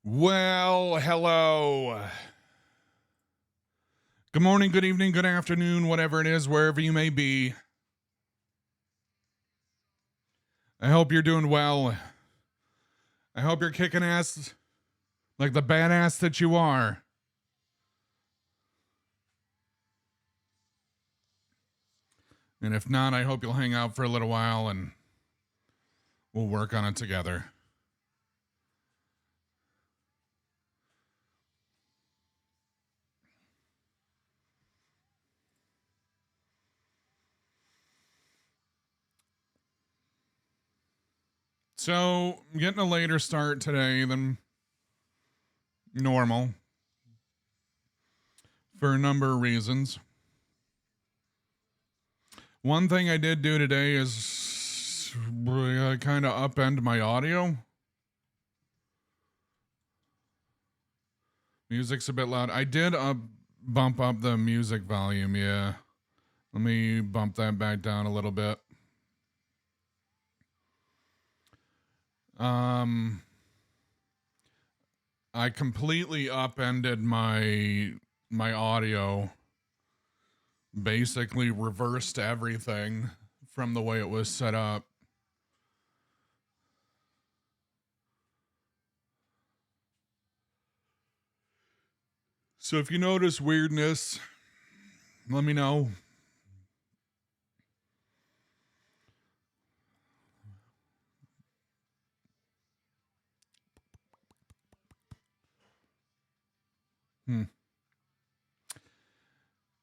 Well, hello. Good morning, good evening, good afternoon, whatever it is, wherever you may be. I hope you're doing well. I hope you're kicking ass like the badass that you are. And if not, I hope you'll hang out for a little while and we'll work on it together. So, I'm getting a later start today than normal for a number of reasons. One thing I did do today is kind of upend my audio. Music's a bit loud. I did bump up the music volume, yeah. Let me bump that back down a little bit. I completely upended my audio, basically reversed everything from the way it was set up. So if you notice weirdness, let me know.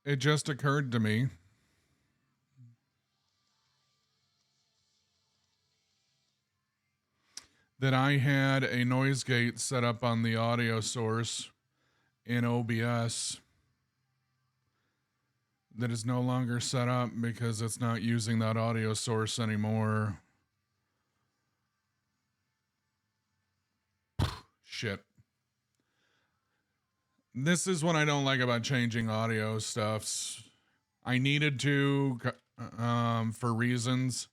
It just occurred to me that I had a noise gate set up on the audio source in OBS that is no longer set up because it's not using that audio source anymore. Shit. This is what I don't like about changing audio stuffs. I needed to for reasons.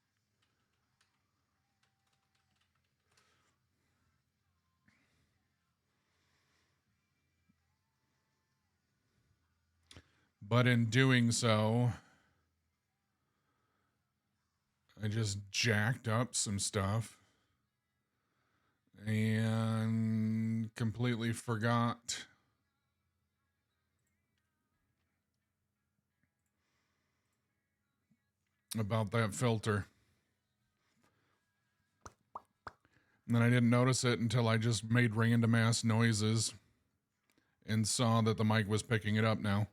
But in doing so, I just jacked up some stuff and completely forgot about that filter. And then I didn't notice it until I just made random ass noises and saw that the mic was picking it up now.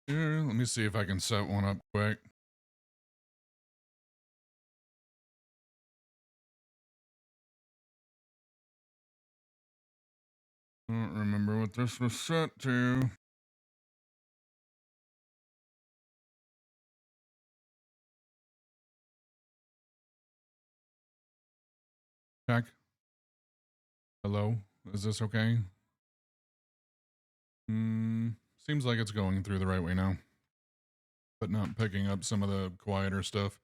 Let me see if I can set one up quick. I don't remember what this was set to. Check. Hello? Is this okay? Seems like it's going through the right way now, but not picking up some of the quieter stuff.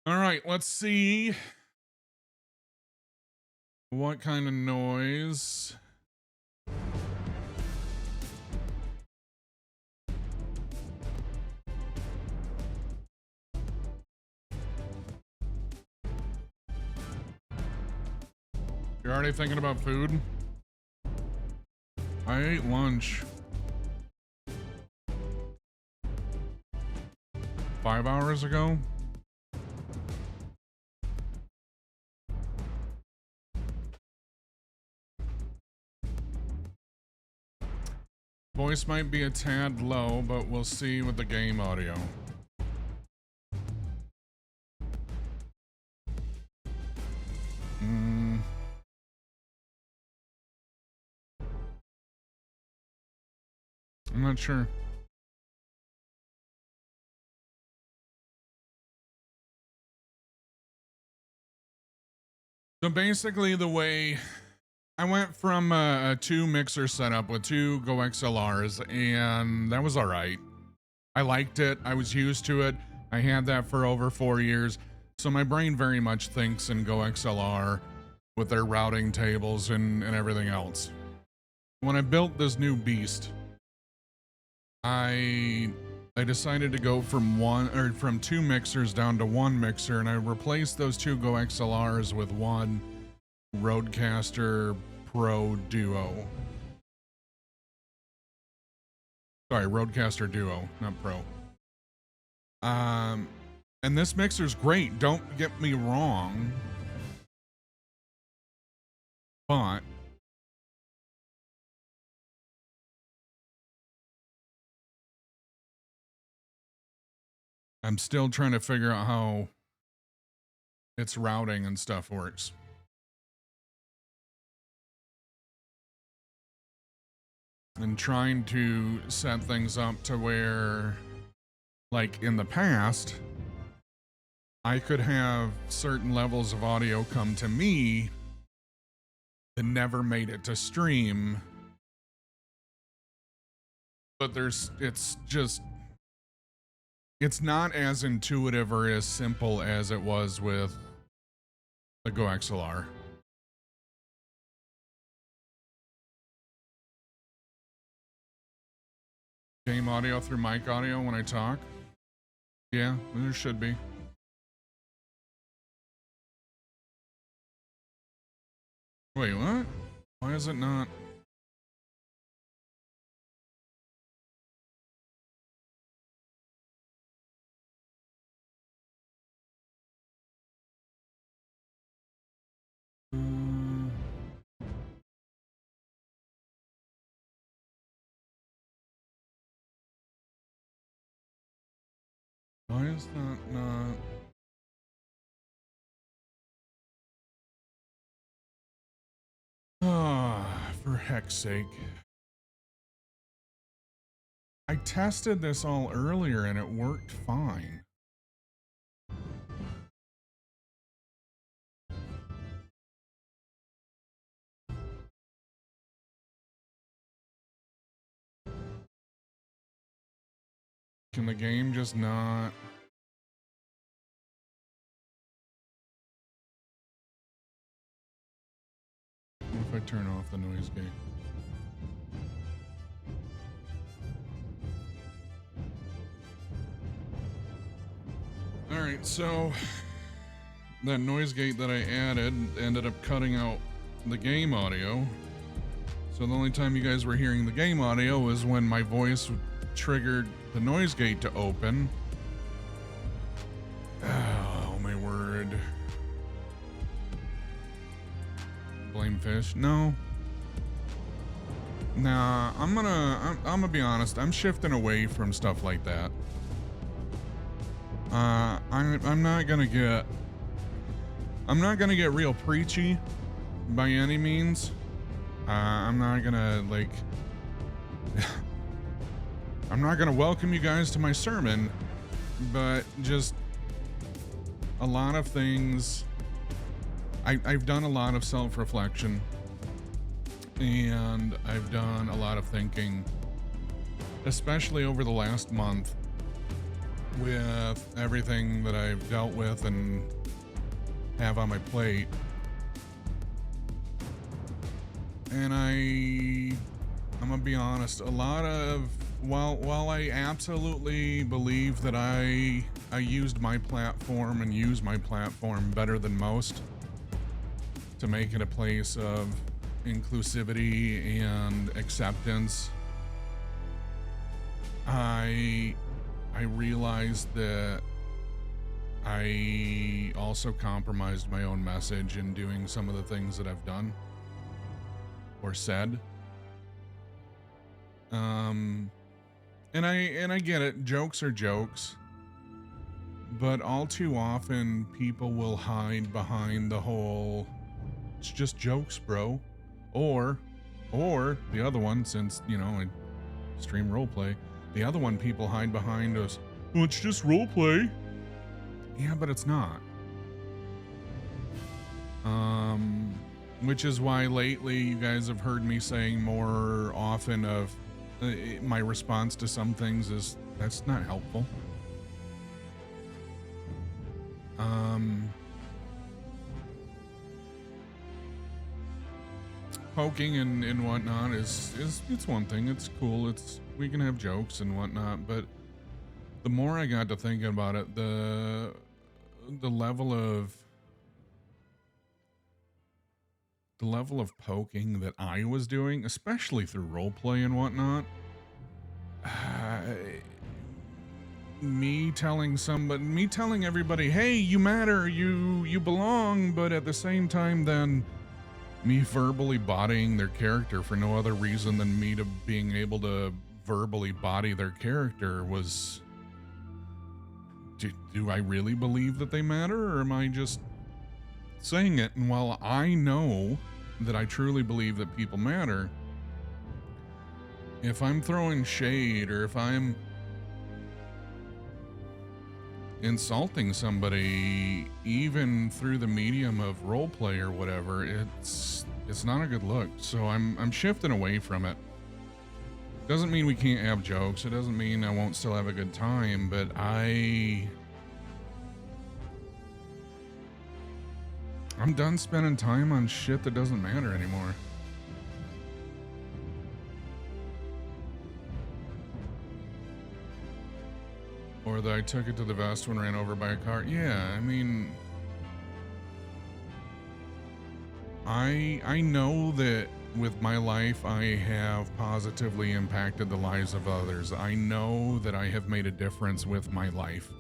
All right, let's see what kind of noise. You're already thinking about food? I ate lunch 5 hours ago. voice might be a tad low, but we'll see with the game audio. I'm not sure. So basically the way I went from a 2-mixer setup with 2 Go XLRs, and that was all right. I liked it. I was used to it. I had that for over 4 years. So my brain very much thinks in Go XLR with their routing tables and everything else. When I built this new beast, I decided to go from 2 mixers down to 1 mixer, and I replaced those 2 Go XLRs with 1 Rodecaster Pro Duo. Sorry, Rodecaster Duo, not Pro. And this mixer's great, don't get me wrong. But I'm still trying to figure out how its routing and stuff works. And trying to set things up to where, like in the past, I could have certain levels of audio come to me that never made it to stream. But it's not as intuitive or as simple as it was with the Go XLR. Game audio through mic audio when I talk? Yeah, there should be. Wait, what? Why is it not? Why is that not? Ah, for heck's sake. I tested this all earlier and it worked fine. Can the game just not? What if I turn off the noise gate? All right, so that noise gate that I added ended up cutting out the game audio. So the only time you guys were hearing the game audio was when my voice triggered the noise gate to open. Oh my word. Blame fish? No. Nah, I'm gonna be honest. I'm shifting away from stuff like that. I'm not gonna get real preachy by any means. I'm not gonna like I'm not gonna welcome you guys to my sermon, but just a lot of things. I've done a lot of self-reflection, and I've done a lot of thinking, especially over the last month with everything that I've dealt with and have on my plate. And I'm gonna be honest, a lot of while I absolutely believe that I used my platform and use my platform better than most to make it a place of inclusivity and acceptance, I realized that I also compromised my own message in doing some of the things that I've done or said. And I get it, jokes are jokes, but all too often people will hide behind the whole it's just jokes, bro. Or the other one, since, you know, I stream roleplay, the other one people hide behind is, well, it's just roleplay. Yeah, but it's not. Which is why lately you guys have heard me saying more often of my response to some things is that's not helpful. Poking and whatnot is it's one thing. It's cool. We can have jokes and whatnot, but the more I got to thinking about it, the level of poking that I was doing, especially through roleplay and whatnot, me telling everybody, hey, you matter, you belong, but at the same time, then me verbally bodying their character for no other reason than me to being able to verbally body their character was, do I really believe that they matter, or am I just saying it? And while I know that I truly believe that people matter, if I'm throwing shade or if I'm insulting somebody, even through the medium of roleplay or whatever, it's not a good look. So I'm shifting away from it. Doesn't mean we can't have jokes. It doesn't mean I won't still have a good time, but I'm done spending time on shit that doesn't matter anymore. Or that I took it to the vest when ran over by a car. Yeah, I mean, I know that with my life, I have positively impacted the lives of others. I know that I have made a difference with my life.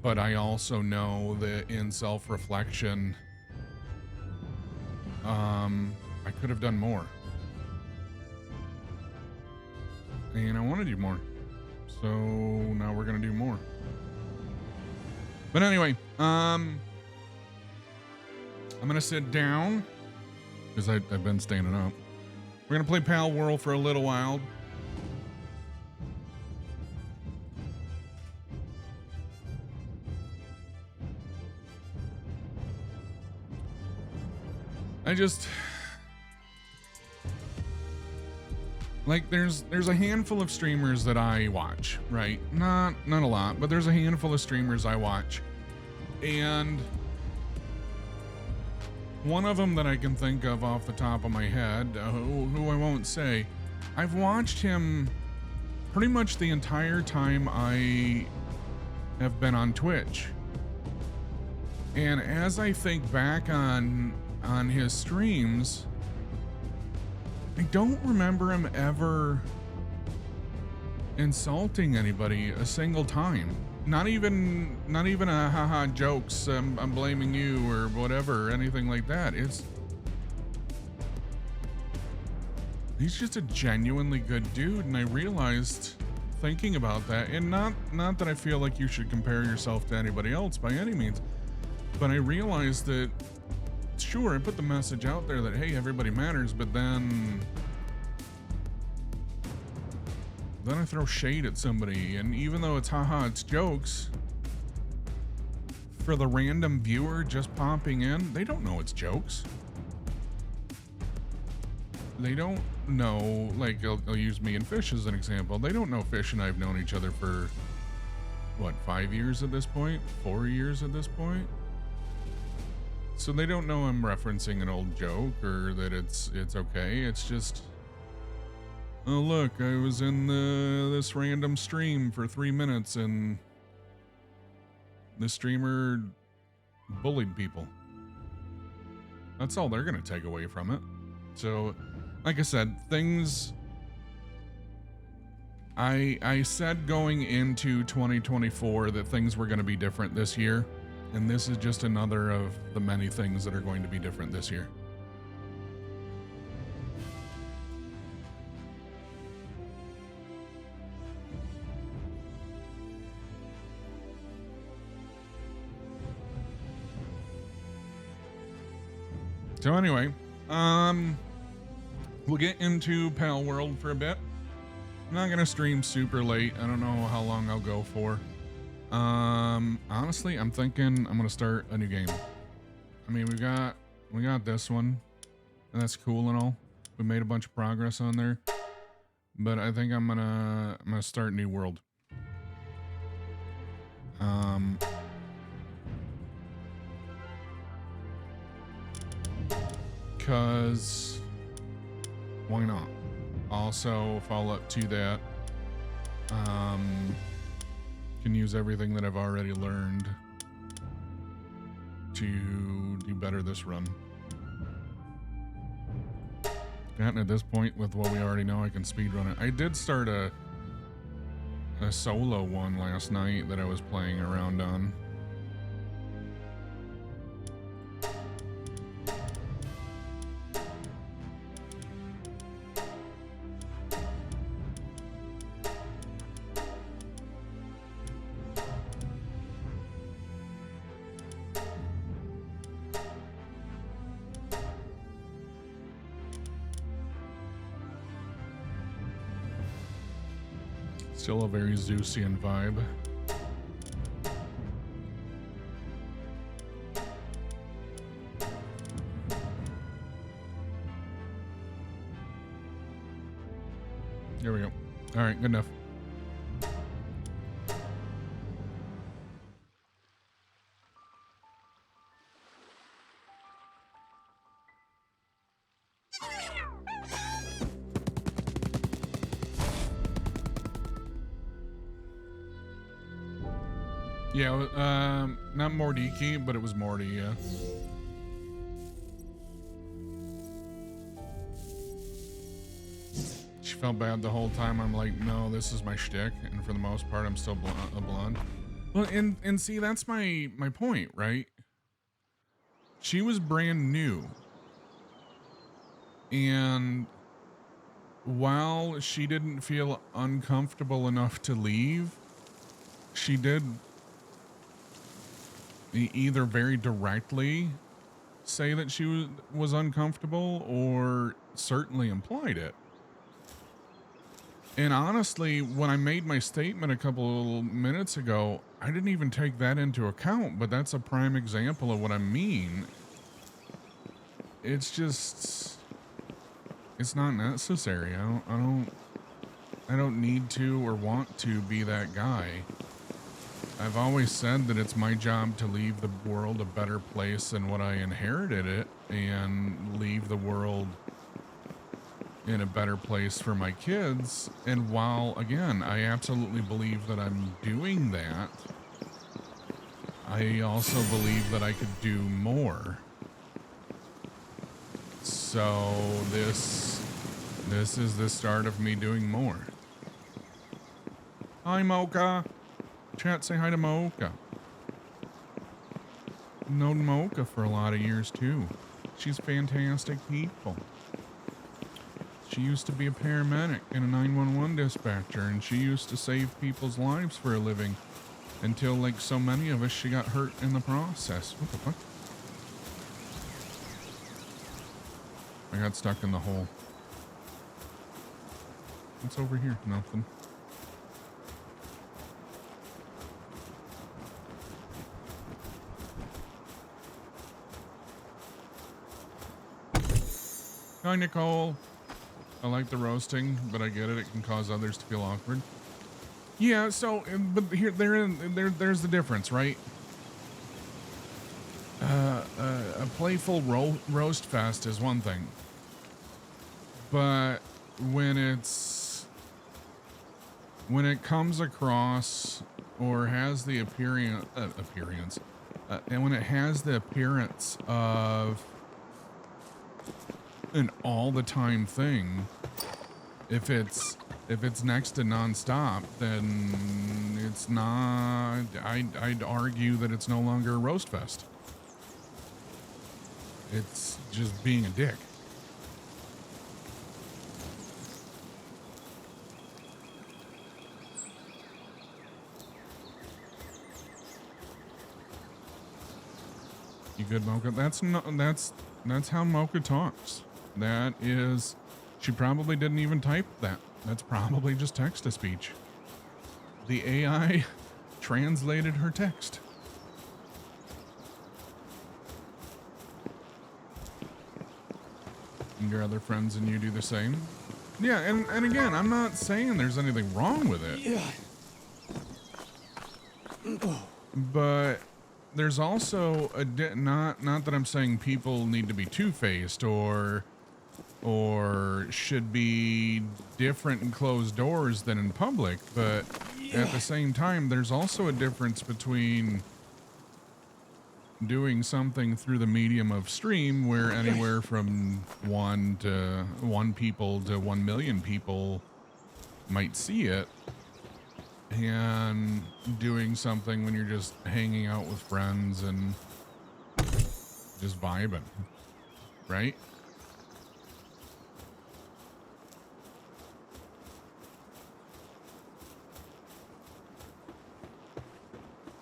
But I also know that in self-reflection, I could have done more. And I want to do more. So now we're going to do more. But anyway, I'm going to sit down because I've been standing up. We're going to play Pal World for a little while. Like, there's a handful of streamers that I watch, right? Not a lot, but there's a handful of streamers I watch. And one of them that I can think of off the top of my head, who I won't say, I've watched him pretty much the entire time I have been on Twitch. And as I think back on his streams, I don't remember him ever insulting anybody a single time. Not even a haha jokes, I'm blaming you or whatever, anything like that. He's just a genuinely good dude, and I realized thinking about that, and not that I feel like you should compare yourself to anybody else by any means, but I realized that sure, I put the message out there that, hey, everybody matters, but then I throw shade at somebody, and even though it's it's jokes, for the random viewer just popping in, they don't know it's jokes. They don't know, like, I'll use me and Fish as an example. They don't know Fish and I have known each other for, what, 5 years at this point? 4 years at this point? So they don't know I'm referencing an old joke or that it's okay. It's just, oh look, I was in this random stream for 3 minutes and the streamer bullied people. That's all they're gonna take away from it. So, like I said, things I said going into 2024 that things were gonna be different this year. And this is just another of the many things that are going to be different this year. So anyway, we'll get into Pal World for a bit. I'm not gonna stream super late. I don't know how long I'll go for. Honestly, I'm thinking I'm gonna start a new game. I mean, we got this one, and that's cool and all. We made a bunch of progress on there, but I think I'm gonna start New World. Cause why not? Also, follow up to that, can use everything that I've already learned to do better this run. And at this point, with what we already know, I can speedrun it. I did start a solo one last night that I was playing around on. Still a very Zeusian vibe. There we go. All right, good enough. Yeah, not Mordiki, but it was Morty, yeah. She felt bad the whole time. I'm like, no, this is my shtick, and for the most part, I'm still a blonde. Well, and see, that's my point, right? She was brand new, and while she didn't feel uncomfortable enough to leave, she did either very directly say that she was uncomfortable or certainly implied it. And honestly, when I made my statement a couple minutes ago, I didn't even take that into account, but that's a prime example of what I mean. It's just, it's not necessary. I don't need to or want to be that guy. I've always said that it's my job to leave the world a better place than what I inherited it, and leave the world in a better place for my kids. And while, again, I absolutely believe that I'm doing that, I also believe that I could do more. So this is the start of me doing more. Hi, Mocha. Chat, say hi to Mocha. Known Mocha for a lot of years too. She's fantastic people. She used to be a paramedic and a 911 dispatcher, and she used to save people's lives for a living until, like so many of us, she got hurt in the process. What the fuck? I got stuck in the hole. What's over here? Nothing. Hi, Nicole. I like the roasting, but I get it. It can cause others to feel awkward. Yeah, so, but here, there's the difference, right? A playful roast fest is one thing, but when it comes across or has the appearance, and when it has the appearance of an all the time thing, if it's next to nonstop, then it's not. I'd argue that it's no longer a roast fest. It's just being a dick. You good, Mocha? That's That's how Mocha talks. That is, she probably didn't even type that. That's probably just text to speech. The AI translated her text. And your other friends and you do the same? Yeah, and again, I'm not saying there's anything wrong with it. Yeah. But there's also not that I'm saying people need to be two-faced or should be different in closed doors than in public, but at the same time, there's also a difference between doing something through the medium of stream where anywhere from 1 people to 1 million people might see it, and doing something when you're just hanging out with friends and just vibing, right?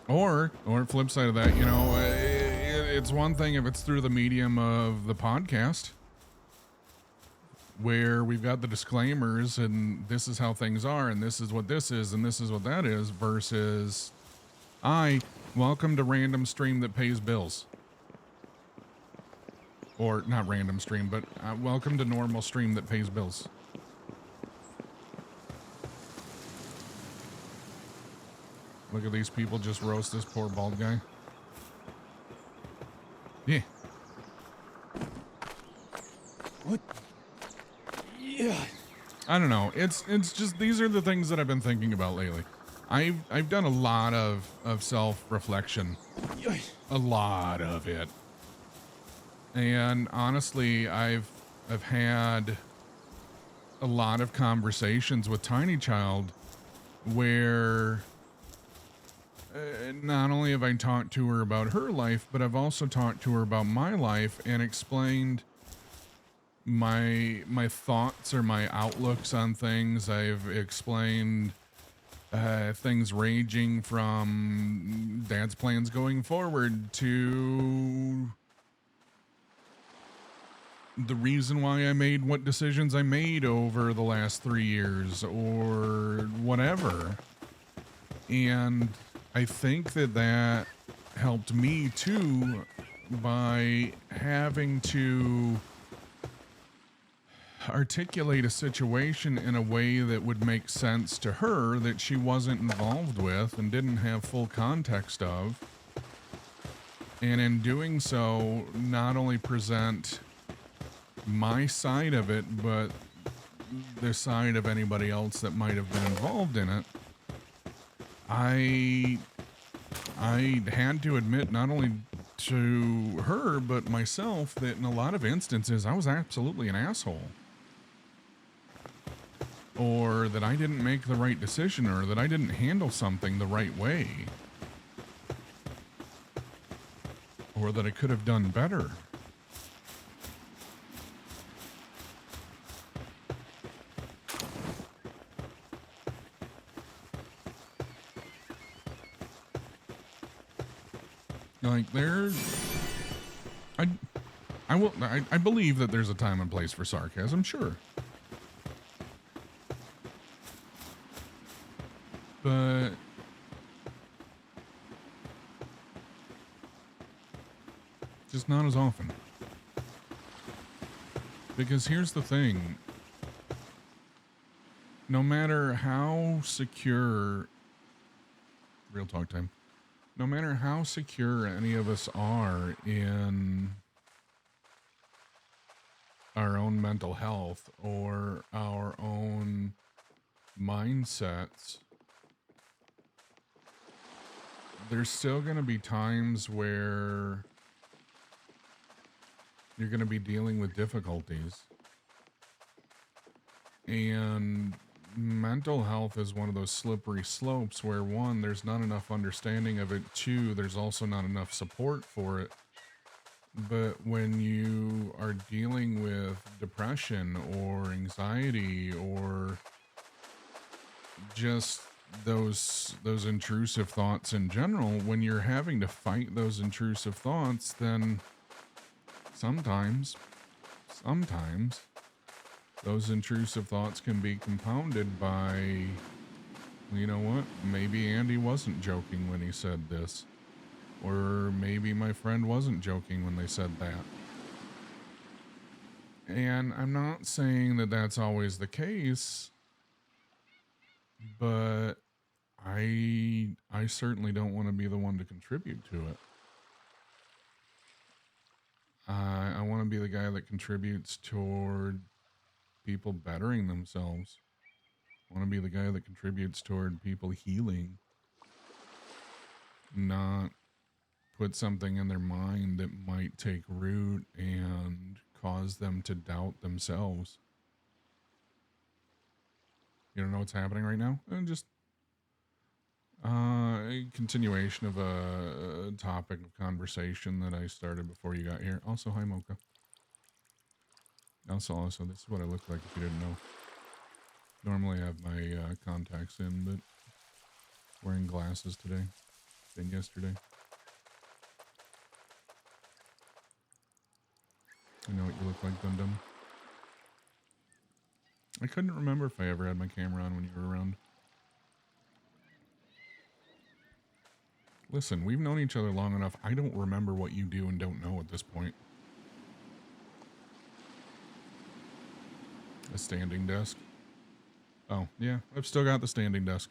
Or flip side of that, you know, it's one thing if it's through the medium of the podcast where we've got the disclaimers and this is how things are and this is what this is and this is what that is, versus welcome to random stream that pays bills. Or not random stream, but welcome to normal stream that pays bills. Look at these people just roast this poor bald guy. Yeah. What? Yeah. I don't know. It's just, these are the things that I've been thinking about lately. I've done a lot of self-reflection. A lot of it. And honestly, I've had a lot of conversations with Tiny Child where not only have I talked to her about her life, but I've also talked to her about my life and explained my thoughts or my outlooks on things. I've explained things ranging from Dad's plans going forward to the reason why I made what decisions I made over the last 3 years or whatever. And I think that helped me too by having to articulate a situation in a way that would make sense to her that she wasn't involved with and didn't have full context of. And in doing so, not only present my side of it, but the side of anybody else that might have been involved in it. I had to admit, not only to her, but myself, that in a lot of instances, I was absolutely an asshole. Or that I didn't make the right decision, or that I didn't handle something the right way. Or that I could have done better. Like I believe that there's a time and place for sarcasm, sure. But just not as often. Because here's the thing. No matter how secure, real talk time, no matter how secure any of us are in our own mental health or our own mindsets, there's still going to be times where you're going to be dealing with difficulties. And mental health is one of those slippery slopes where, one, there's not enough understanding of it. Two, there's also not enough support for it. But when you are dealing with depression or anxiety or just those intrusive thoughts in general, when you're having to fight those intrusive thoughts, then sometimes those intrusive thoughts can be compounded by, you know what, maybe Andy wasn't joking when he said this, or maybe my friend wasn't joking when they said that. And I'm not saying that that's always the case, but I certainly don't want to be the one to contribute to it. I want to be the guy that contributes toward people bettering themselves. I want to be the guy that contributes toward people healing, not put something in their mind that might take root and cause them to doubt themselves. You don't know what's happening right now? Just a continuation of a topic of conversation that I started before you got here. Also, hi, Mocha. Also, this is what I look like if you didn't know. Normally I have my contacts in, but wearing glasses today than yesterday. I know what you look like, Dum Dum. I couldn't remember if I ever had my camera on when you were around. Listen, we've known each other long enough. I don't remember what you do and don't know at this point. A standing desk. Oh, yeah, I've still got the standing desk.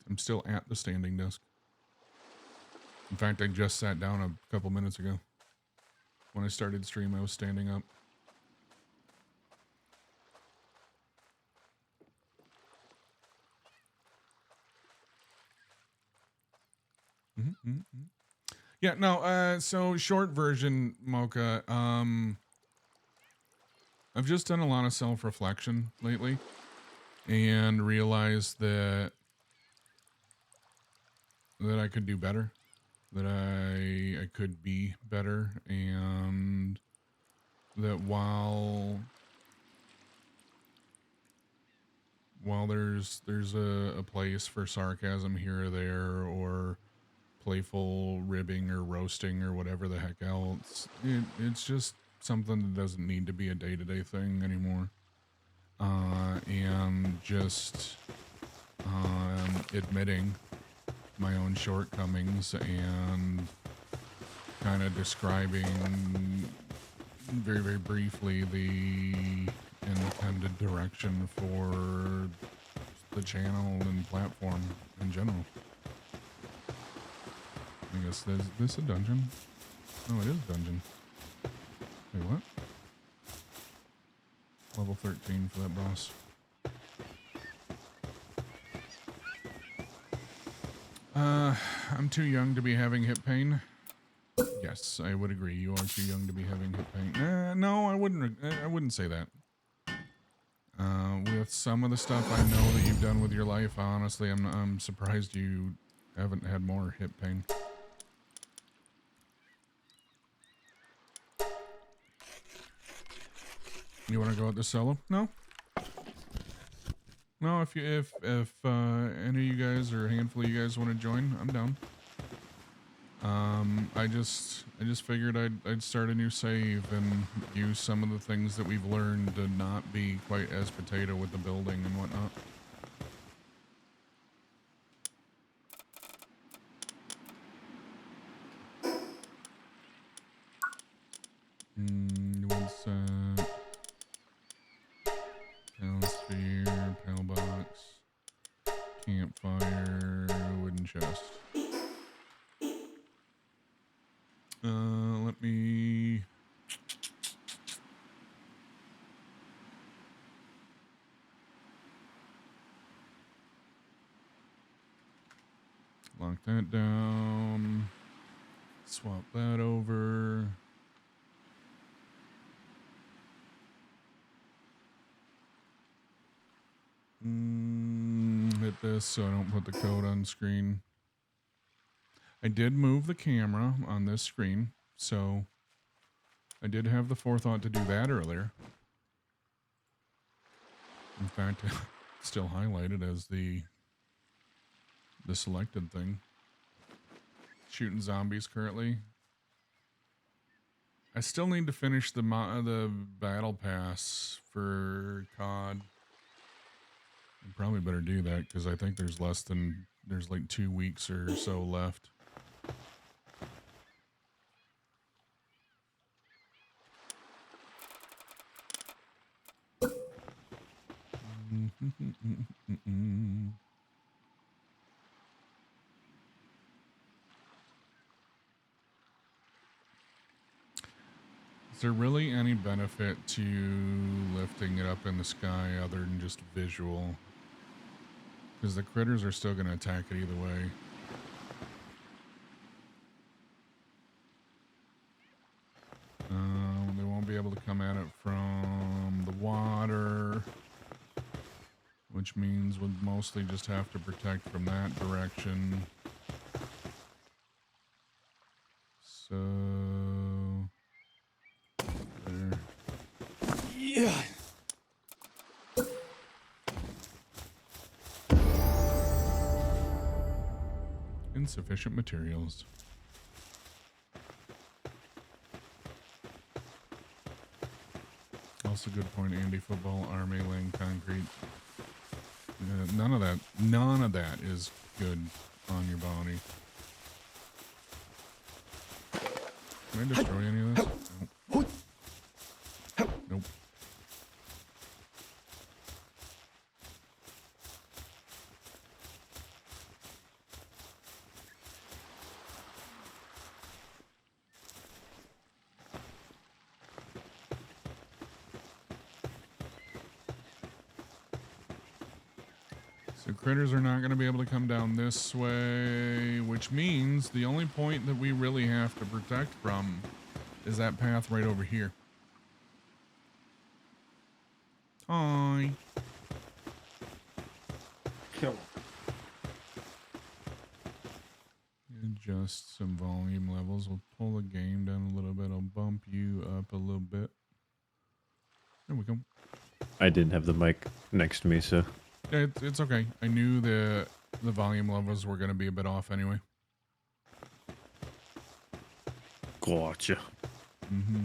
I'm still at the standing desk. In fact, I just sat down a couple minutes ago. When I started stream, I was standing up. Yeah, no, so short version, Mocha, I've just done a lot of self-reflection lately and realized that I could do better, that I could be better, and that while there's a place for sarcasm here or there, or playful ribbing or roasting or whatever the heck else, it's just something that doesn't need to be a day-to-day thing anymore. And just admitting my own shortcomings and kind of describing very, very briefly the intended direction for the channel and platform in general. I guess, is this a dungeon? Oh, it is a dungeon. Wait, what? Level 13 for that boss. I'm too young to be having hip pain. Yes, I would agree. You are too young to be having hip pain. No, I wouldn't say that. With some of the stuff I know that you've done with your life, honestly, I'm surprised you haven't had more hip pain. You want to go at the solo? No. No, if any of you guys or a handful of you guys want to join, I'm down. I just figured I'd start a new save and use some of the things that we've learned to not be quite as potato with the building and whatnot. What's that? Pal-sphere, pal box, campfire, wooden chest. Let me... lock that down. Swap that over. Hit this so I don't put the code on screen. I did move the camera on this screen, so I did have the forethought to do that earlier. In fact, it's still highlighted as the selected thing. Shooting zombies currently. I still need to finish the battle pass for COD. I probably better do that because I think there's like 2 weeks or so left. Is there really any benefit to lifting it up in the sky other than just visual? Because the critters are still going to attack it either way. They won't be able to come at it from the water, which means we'll mostly just have to protect from that direction. So... there. Yeah. Insufficient materials. Also, good point, Andy. Football, army, laying concrete. None of that is good on your body. Can I destroy any of this? Nope. Nope. So critters are not going to be able to come down this way, which means the only point that we really have to protect from is that path right over here. Hi. Come on. Adjust some volume levels. We'll pull the game down a little bit. I'll bump you up a little bit. There we go. I didn't have the mic next to me, so... It's okay. I knew the volume levels were going to be a bit off anyway. Gotcha. Mm-hmm.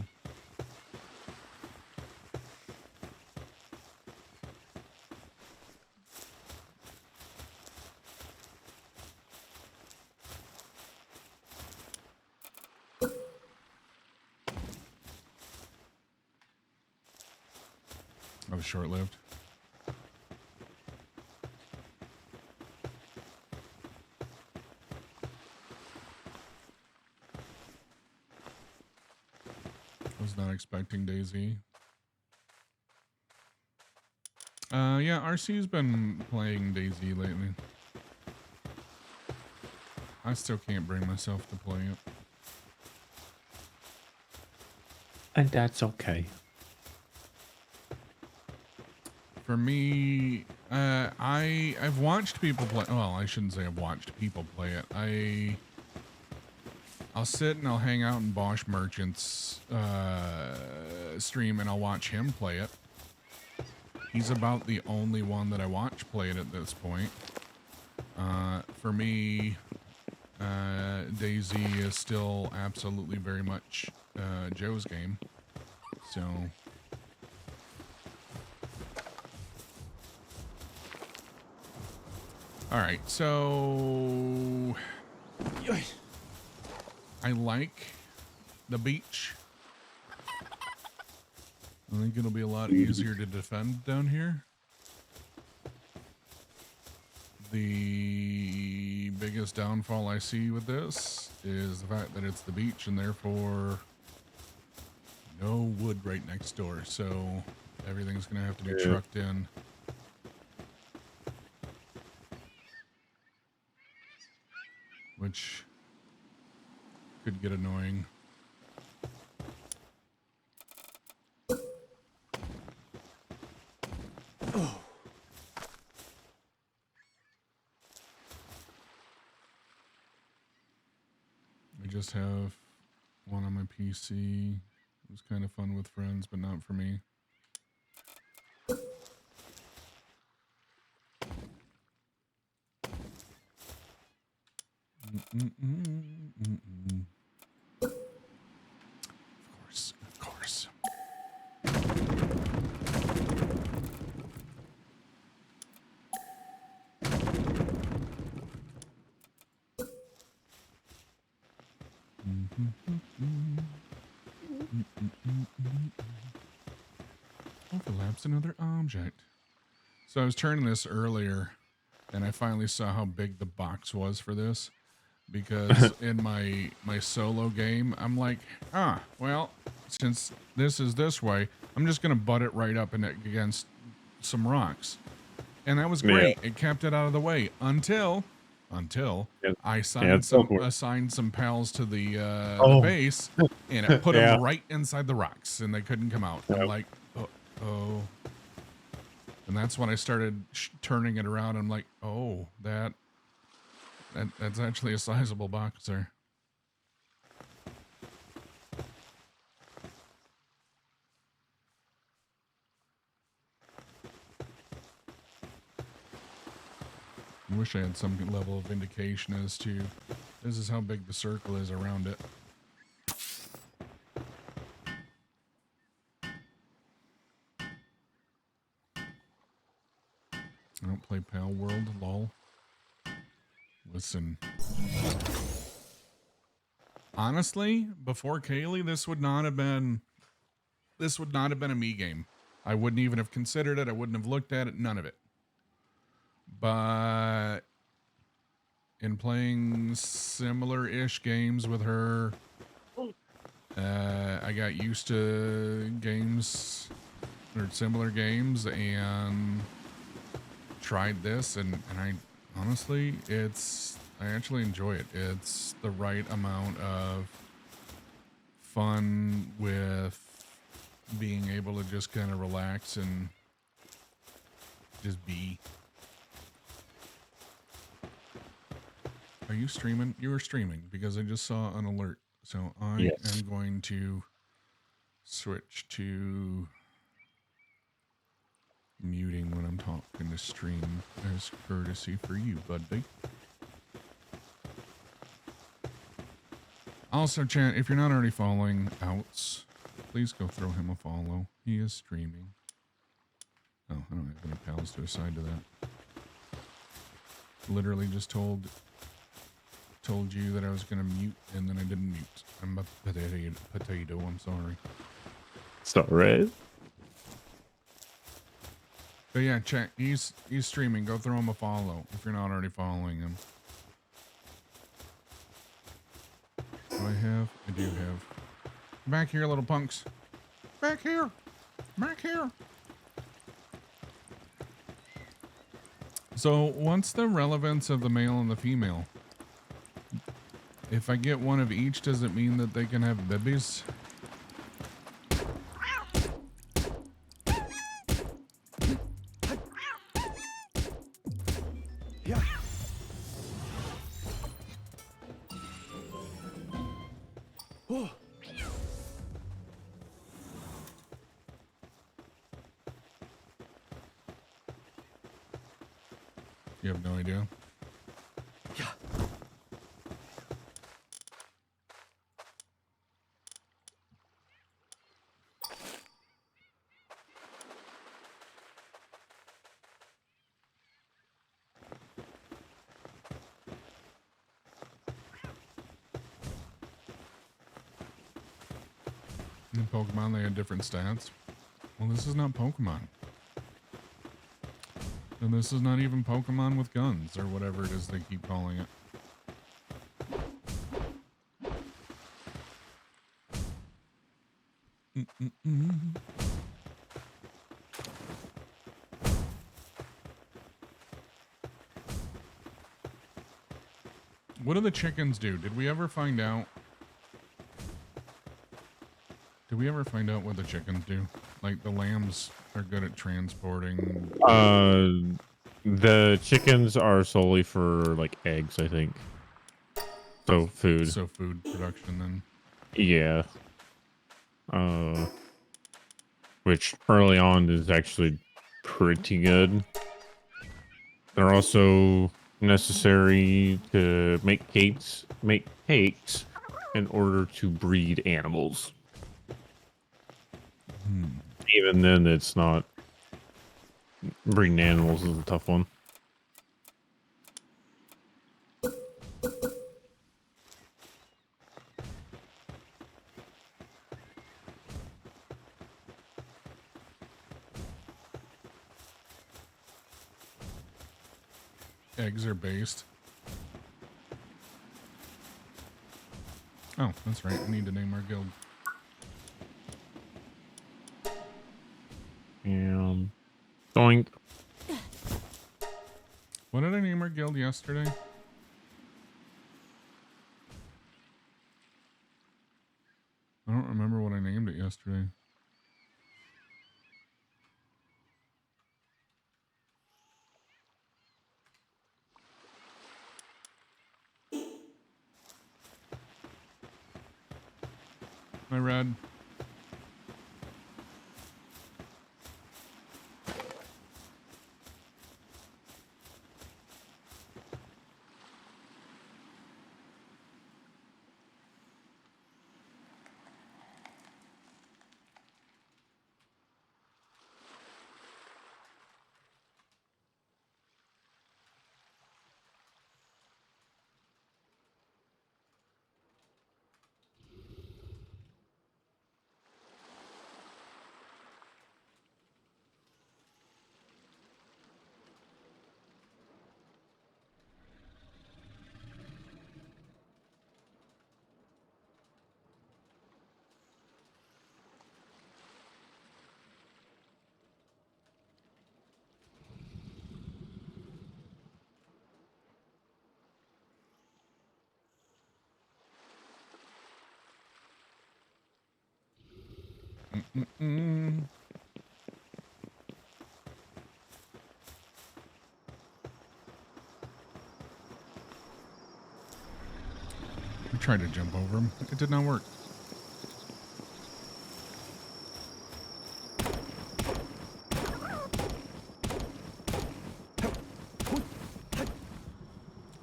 That was short-lived. Was not expecting Daisy. Yeah, RC's been playing Daisy lately. I still can't bring myself to play it. And that's okay. For me, I've watched people play. Well, I shouldn't say I've watched people play it. I'll sit and I'll hang out in Bosch Merchant's stream and I'll watch him play it. He's about the only one that I watch play it at this point. For me, Daisy is still absolutely very much Joe's game. So... Alright, so... I like the beach. I think it'll be a lot easier to defend down here. The biggest downfall I see with this is the fact that it's the beach and therefore no wood right next door. So everything's going to have to be trucked in. Which could get annoying. Oh. I just have one on my PC. It was kind of fun with friends, but not for me. Of course. Overlaps another object. So I was turning this earlier, and I finally saw how big the box was for this. Because in my solo game, I'm like, well, since this is this way, I'm just gonna butt it right up against some rocks, and that was great. It kept it out of the way until I assigned some pals to the base, and it put them right inside the rocks, and they couldn't come out. I'm like, oh, and that's when I started turning it around. I'm like, oh, that's actually a sizable box there. I wish I had some level of indication as to this is how big the circle is around it. I don't play Pal World, lol. Listen. Honestly, before Kaylee, this would not have been a me game. I wouldn't even have considered it. I wouldn't have looked at it. None of it. But in playing similar-ish games with her, I got used to games or similar games and tried this, and I honestly, I actually enjoy it. It's the right amount of fun with being able to just kind of relax and just be. Are you streaming? You were streaming because I just saw an alert. So I am going to switch to muting when I'm talking to stream as courtesy for you, buddy. Also, chat, if you're not already following Outs, please go throw him a follow. He is streaming. Oh, I don't have any pals to assign to that. Literally just told you that I was gonna mute, and then I didn't mute. I'm a potato. I'm sorry. It's all right. But yeah, chat. He's streaming. Go throw him a follow if you're not already following him. Do I have? I do have. Back here, little punks. Back here. Back here. So, what's the relevance of the male and the female? If I get one of each, does it mean that they can have babies? Yeah. Oh. You have no idea? Yeah. In Pokemon, they had different stats. Well, this is not Pokemon. And this is not even Pokemon with guns, or whatever it is they keep calling it. What do the chickens do? Did we ever find out? Did we ever find out what the chickens do? Like, the lambs are good at transporting. The chickens are solely for like eggs, I think. So food. So food production then. Yeah. Which early on is actually pretty good. They're also necessary to make cakes in order to breed animals. Even then, it's not. Breeding animals is a tough one. eggs are based. Oh, that's right. We need to name our guild. Doink. What did I name our guild yesterday? I don't remember what I named it yesterday. I read. Mm-mm. I tried to jump over him. It did not work.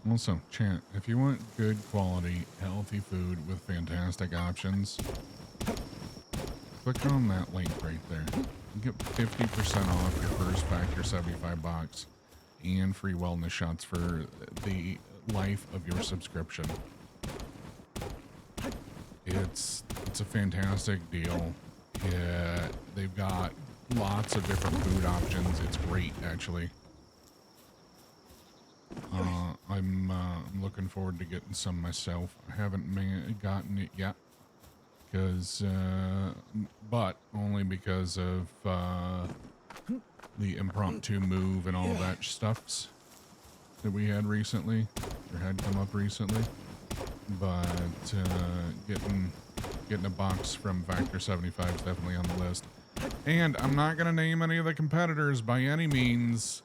Also, chat, if you want good quality, healthy food with fantastic options, click on that link right there. You get 50% off your first Factor 75 box and free wellness shots for the life of your subscription. It's a fantastic deal. Yeah, they've got lots of different food options. It's great, actually. I'm looking forward to getting some myself. I haven't gotten it yet, but only because of the impromptu move and all that stuffs that we had recently, or had come up recently. But getting a box from Factor 75 is definitely on the list. And I'm not gonna name any of the competitors by any means,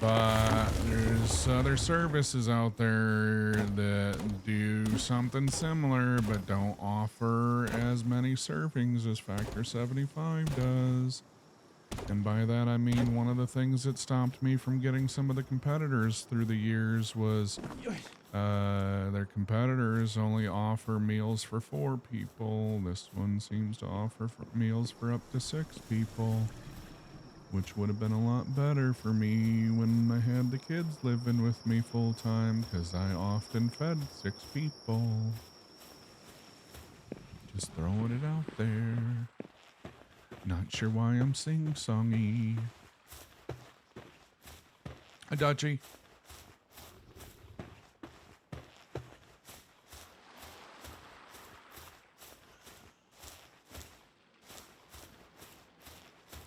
but there's other services out there that do something similar but don't offer as many servings as Factor 75 does. And by that I mean one of the things that stopped me from getting some of the competitors through the years was their competitors only offer meals for 4 people. This one seems to offer meals for up to 6 people, which would have been a lot better for me when I had the kids living with me full time, because I often fed 6 people. Just throwing it out there. Not sure why I'm sing-songy. Hi, Dutchie.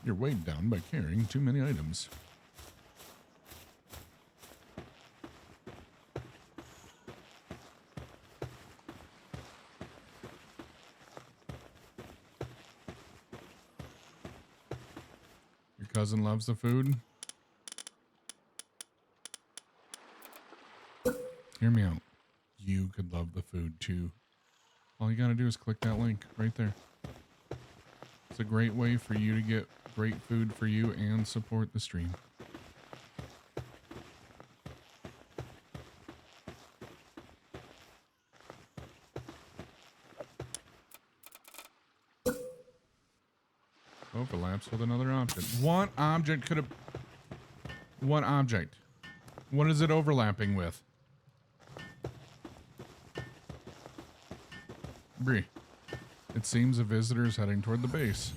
You're weighed down by carrying too many items. Your cousin loves the food? Hear me out. You could love the food too. All you gotta do is click that link right there. It's a great way for you to get great food for you and support the stream. Overlaps with another object. What object could have... What object? What is it overlapping with? Bree. It seems a visitor is heading toward the base.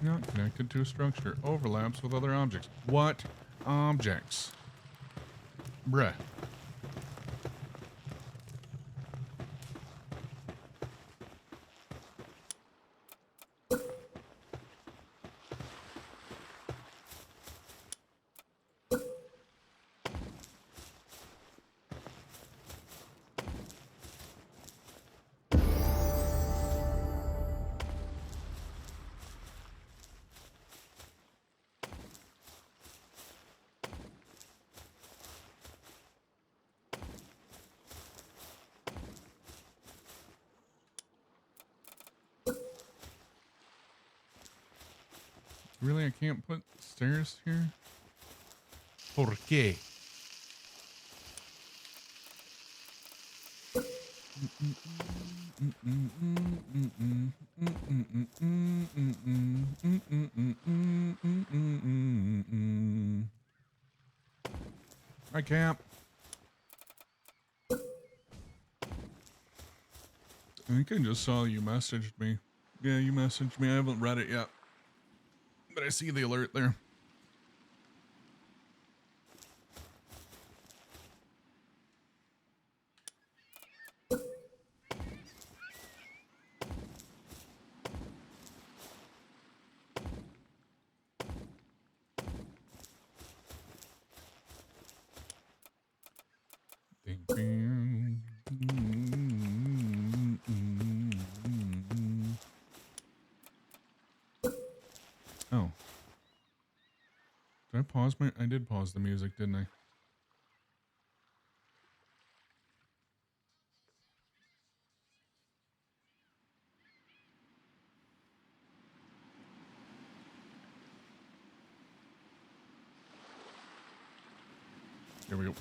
Not connected to a structure. Overlaps with other objects. What objects? Bruh. Really, I can't put stairs here? ¿Por qué? I can't. I think I just saw you messaged me. Yeah, you messaged me. I haven't read it yet. But I see the alert there. Oh. Did I pause my... I did pause the music, didn't I? Here we go.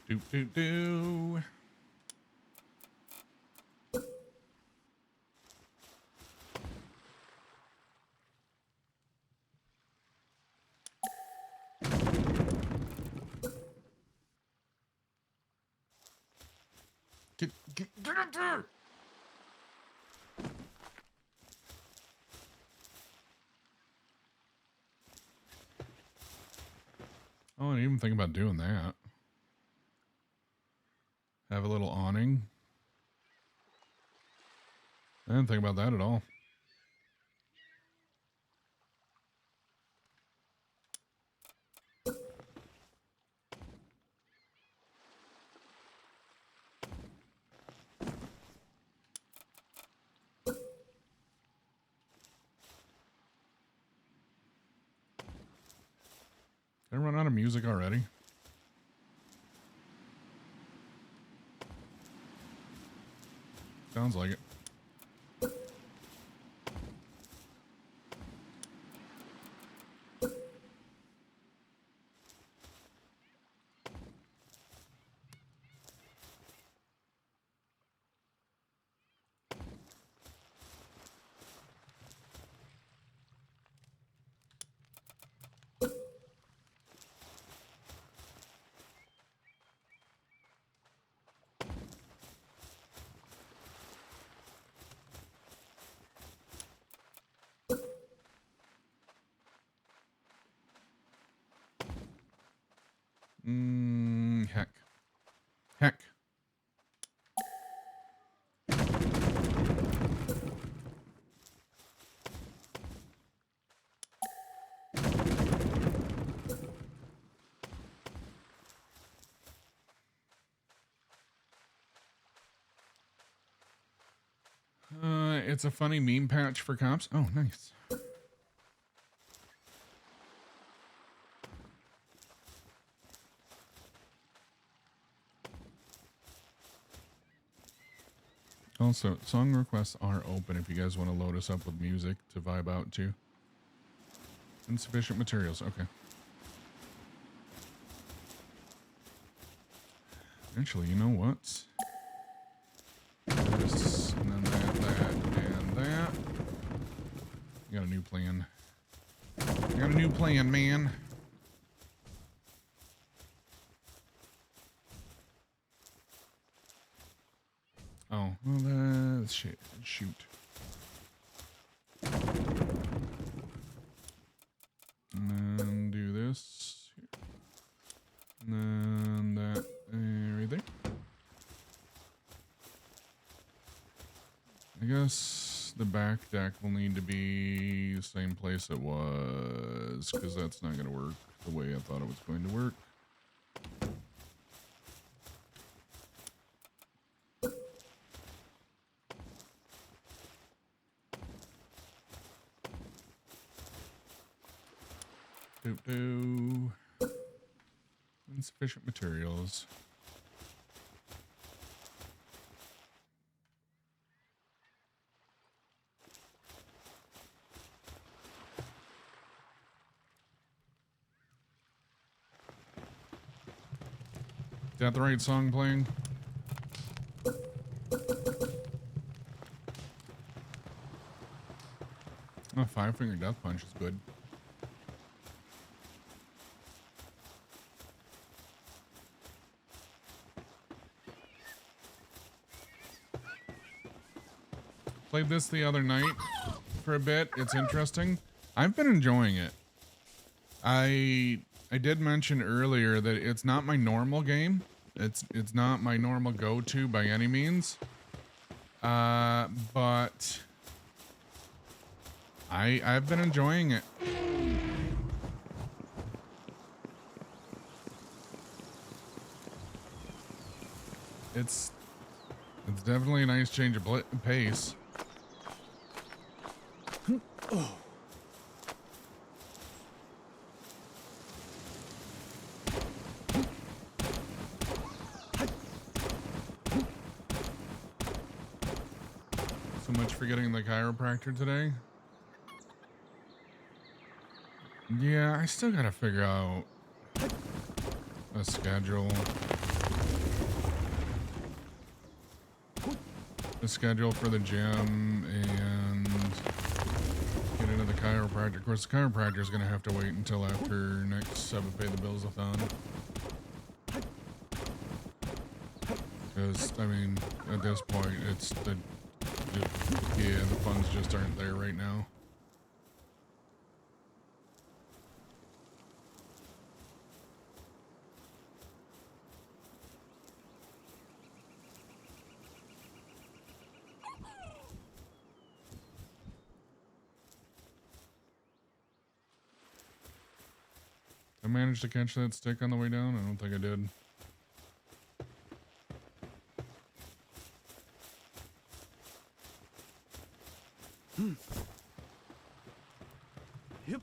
Do, do, do. Get up there! Oh, I didn't even think about doing that. Have a little awning. I didn't think about that at all. Did I run out of music already? Sounds like it. Heck. Heck. It's a funny meme patch for cops. Oh, nice. Also, song requests are open if you guys want to load us up with music to vibe out to. Insufficient materials. Okay. Actually, you know what? This, and then that, and that. I got a new plan. I got a new plan, man. Oh, well, that's shit. Shoot. And then do this. And then that right there. I guess the back deck will need to be the same place it was, because that's not going to work the way I thought it was going to work. Insufficient materials. Is that the right song playing? Oh, Five Finger Death Punch is good. Played this the other night for a bit. It's interesting. I've been enjoying it. I did mention earlier that it's not my normal game. It's not my normal go-to by any means. But I've been enjoying it. It's definitely a nice change of pace. Oh. So much for getting the chiropractor today. Yeah, I still gotta figure out a schedule. The schedule for the gym and get into the chiropractor. Of course, the chiropractor is going to have to wait until after next Seven Pay the Bills a thon. Because, I mean, at this point, it's yeah, the funds just aren't there right now. I managed to catch that stick on the way down? I don't think I did. Yep.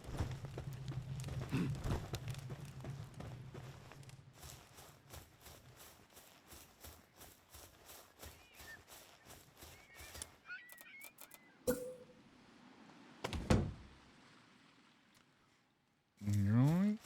Alright.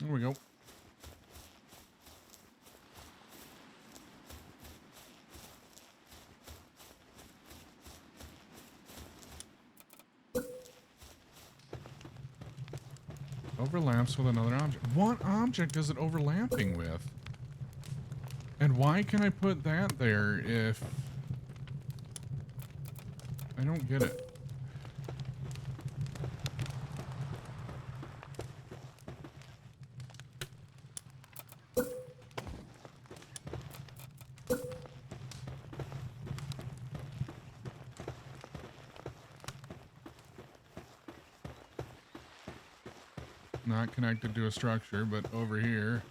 There we go. Overlaps with another object. What object is it overlapping with? And why can I put that there if... I don't get it. Not connected to a structure, but over here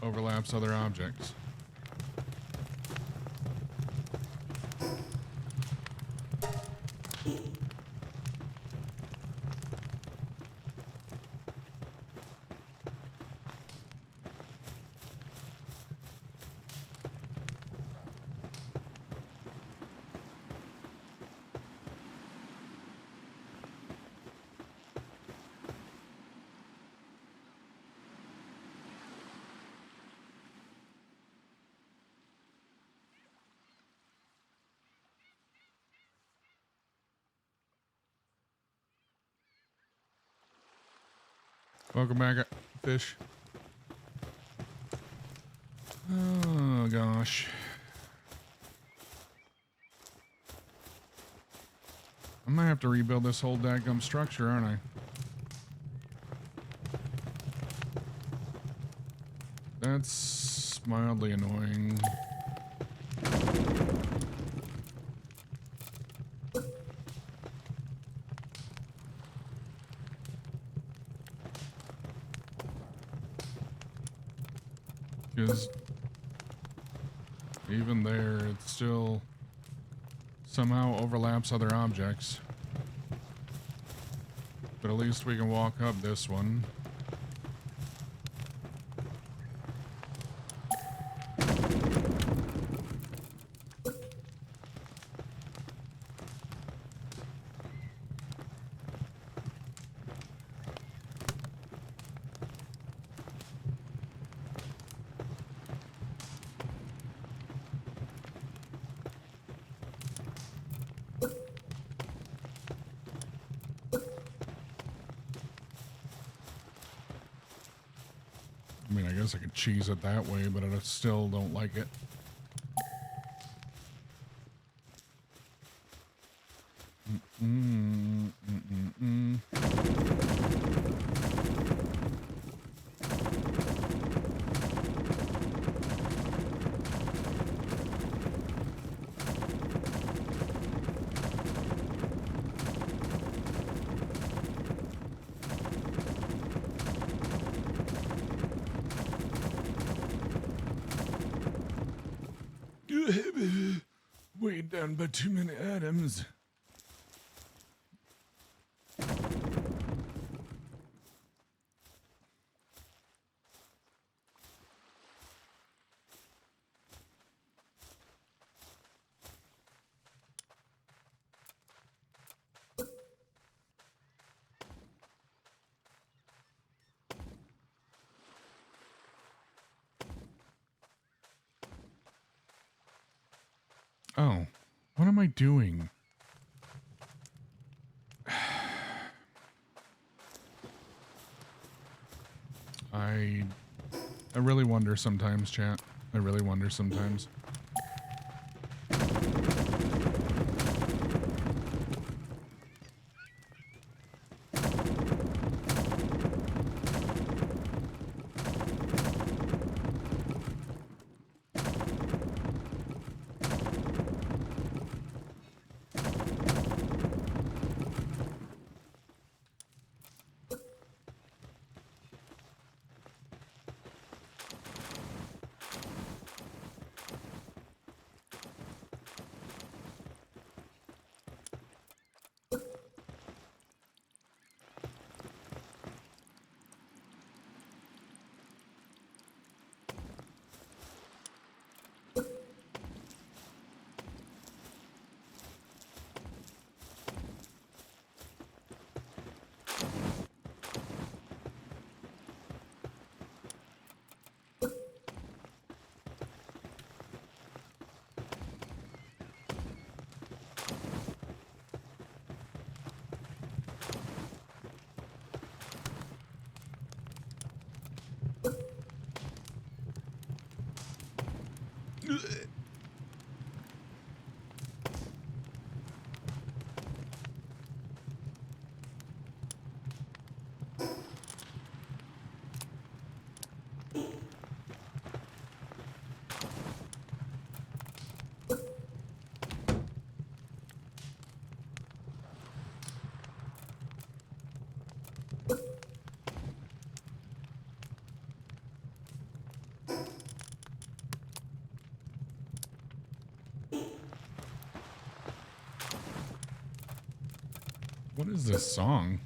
overlaps other objects. Welcome back, fish. Oh, gosh. I might have to rebuild this whole dadgum structure, aren't I? That's mildly annoying. Because even there, it still somehow overlaps other objects. But at least we can walk up this one. I mean, I guess I could cheese it that way, but I still don't like it. Weighed down by too many items. Oh, what am I doing? I really wonder sometimes, chat. I really wonder sometimes. What is this song?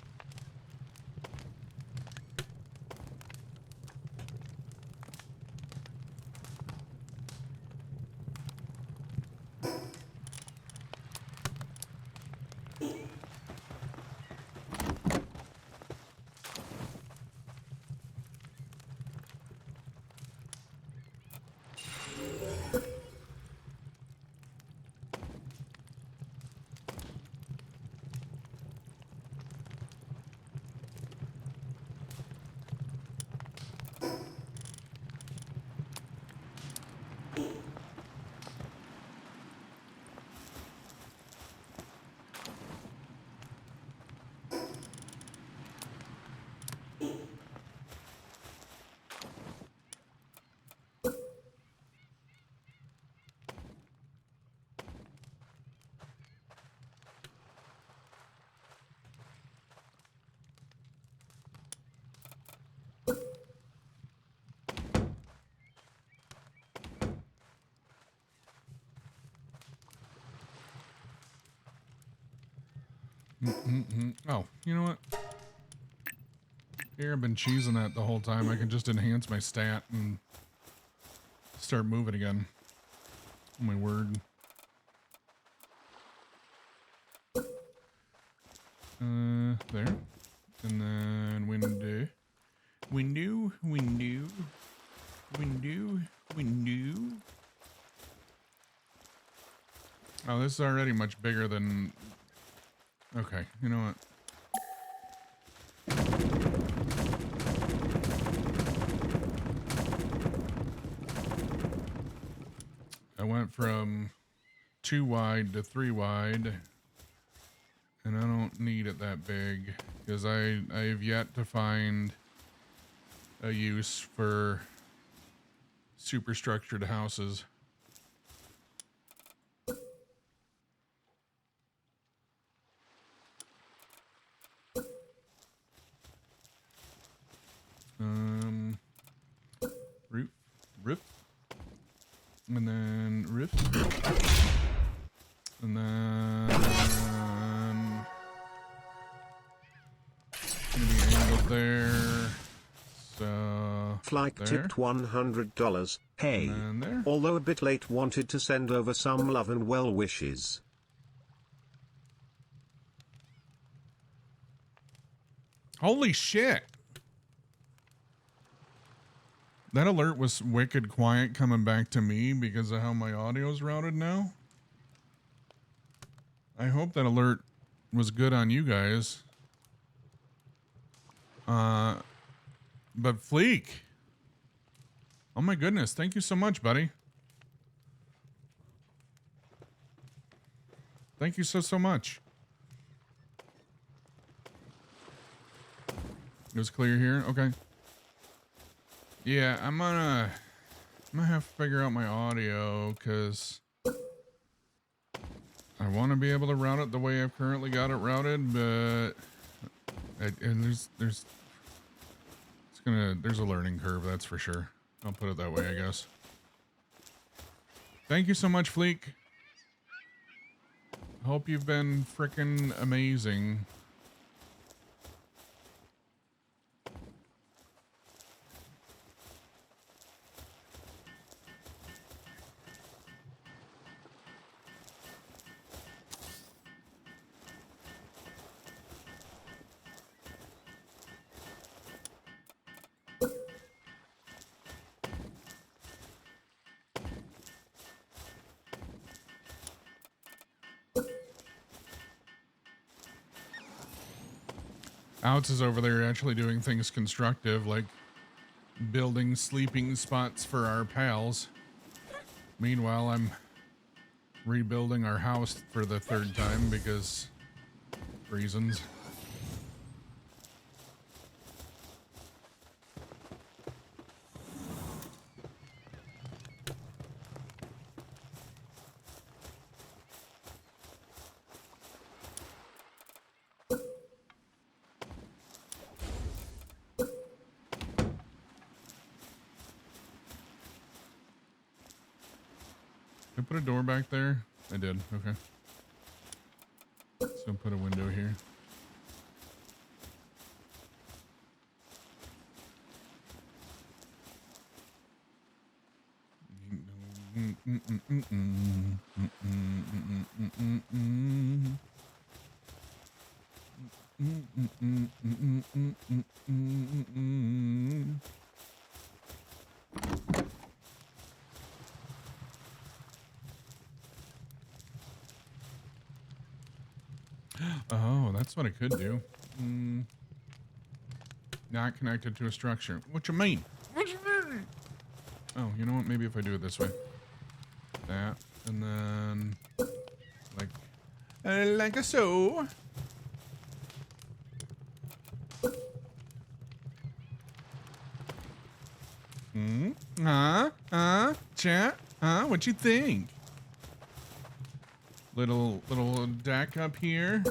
Oh, you know what? Here, I've been cheesing that the whole time. I can just enhance my stat and start moving again. Oh my word. There. And then window. Oh, this is already much bigger than... Okay, you know what? I went from 2 wide to 3 wide, and I don't need it that big because I've yet to find a use for superstructured houses. Roof, and then roof, and then gonna be angled there. So Flyke there. tipped $100. Hey, And there. although a bit late, wanted to send over some love and well wishes. Holy shit! That alert was wicked quiet coming back to me because of how my audio's routed now. I hope that alert was good on you guys. But Fleek. Oh my goodness, thank you so much, buddy. Thank you so much. It was clear here? Okay. Yeah, I'm gonna have to figure out my audio because I want to be able to route it the way I've currently got it routed, but there's a learning curve, that's for sure. I'll put it that way, I guess. Thank you so much, Fleek. Hope you've been frickin' amazing. Outs is over there actually doing things constructive, like building sleeping spots for our pals. Meanwhile, I'm rebuilding our house for the third time because reasons. Did I put a door back there? I did. Okay. So put a window here. Oh, that's what I could do. Not connected to a structure. What you mean? What you mean? Oh, you know what? Maybe if I do it this way. That, and then like a so. Chat? What you think? Little deck up here.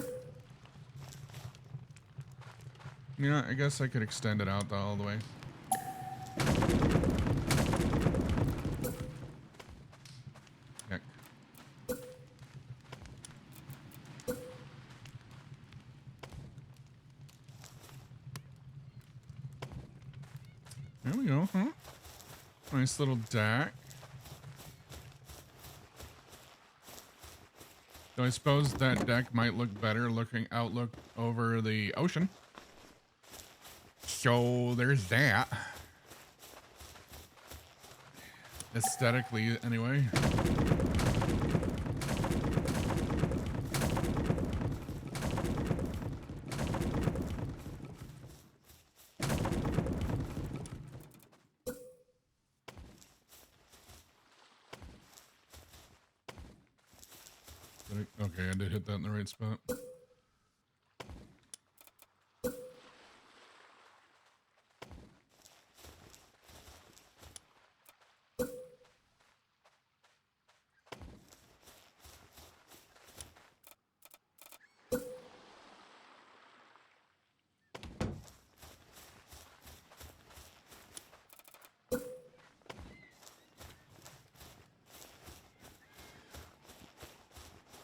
Yeah, I guess I could extend it out all the way. Heck. There we go, huh? Nice little deck. So I suppose that deck might look better looking outlook over the ocean. So there's that. Aesthetically, anyway. Okay, I did hit that in the right spot.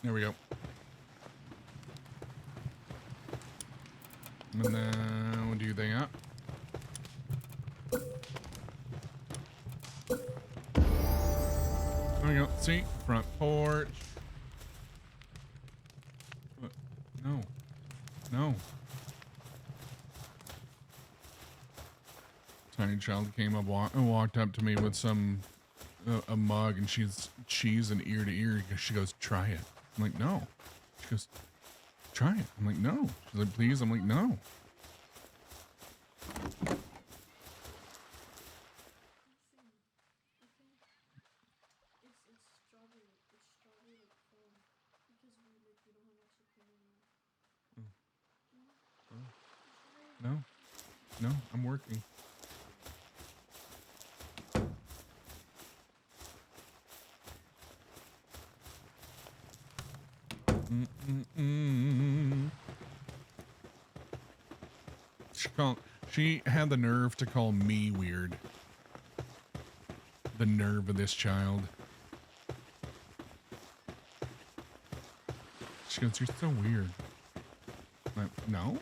There we go. And then we'll do that. There we go. See? Front porch. What? No. No. Tiny child came up and walked up to me with some a mug, and she's cheesing ear to ear. She goes, "Try it." I'm like, "No." She goes, "Try it." I'm like, "No." She's like, "Please." I'm like, "No." No. No, I'm working. She had the nerve to call me weird. The nerve of this child. She goes, "You're so weird." I'm like, no.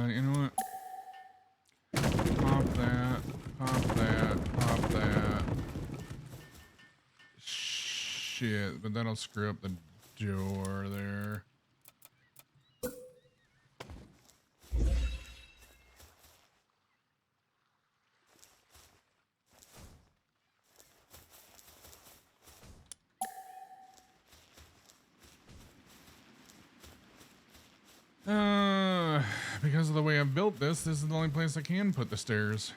You know what? Pop that, pop that, pop that. shit, but that'll screw up the door there. Because of the way I've built this, this is the only place I can put the stairs.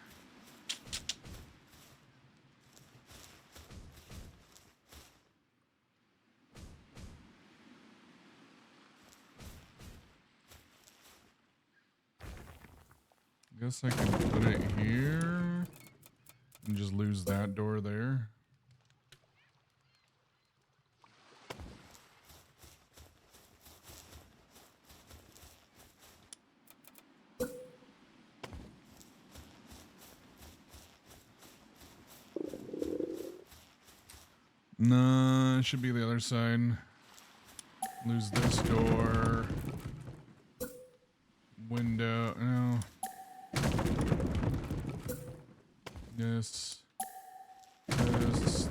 Guess I can put it here and just lose that door there. No, it should be the other side. Lose this door. Window, no. This. This.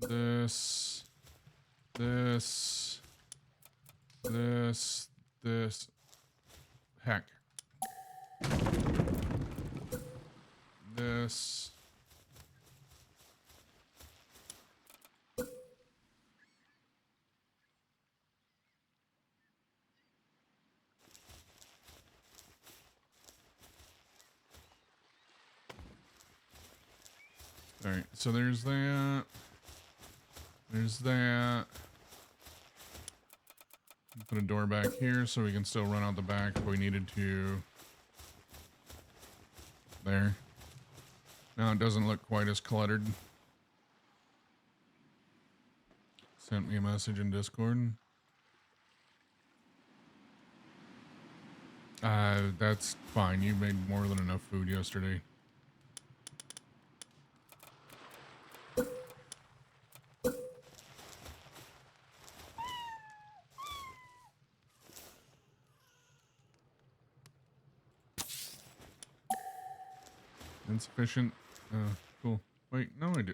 This. This. This. This. Heck. This. All right, so there's that. There's that. Put a door back here so we can still run out the back if we needed to. There. Now it doesn't look quite as cluttered. Sent me a message in Discord. That's fine. You made more than enough food yesterday. Insufficient. Cool. Wait, no, I do.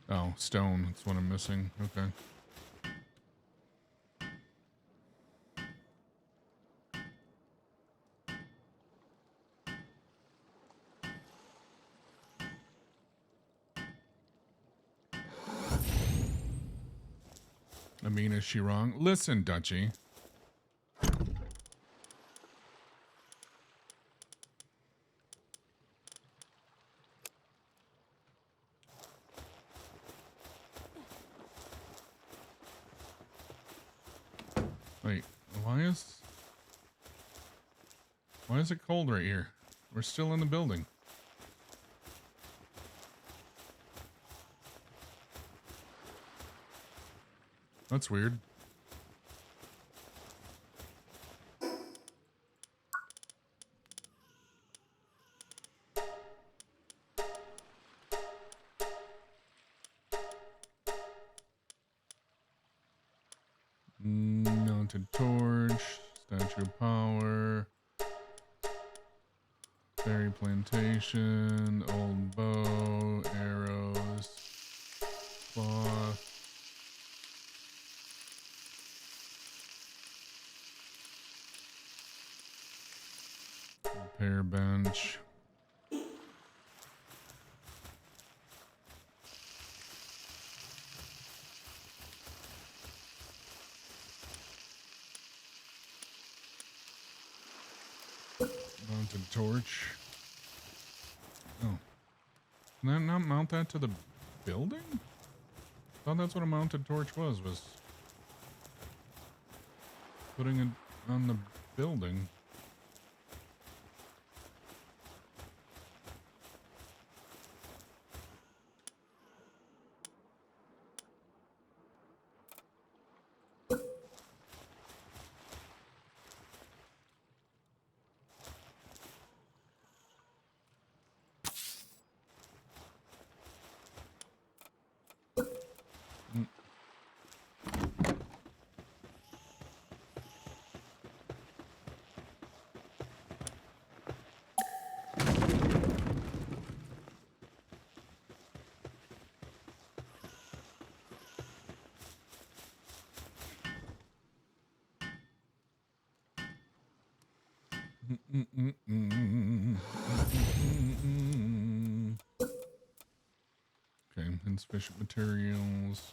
Oh, stone. That's what I'm missing. Okay. I mean, is she wrong? Listen, Dutchie. Wait, why is it cold right here? We're still in the building. That's weird. Mounted torch, statue of power, berry plantation, old bow, arrows, cloth. Repair bench. Mounted torch. Oh. Can that not mount that to the building? I thought that's what a mounted torch was putting it on the building. Okay, insufficient materials.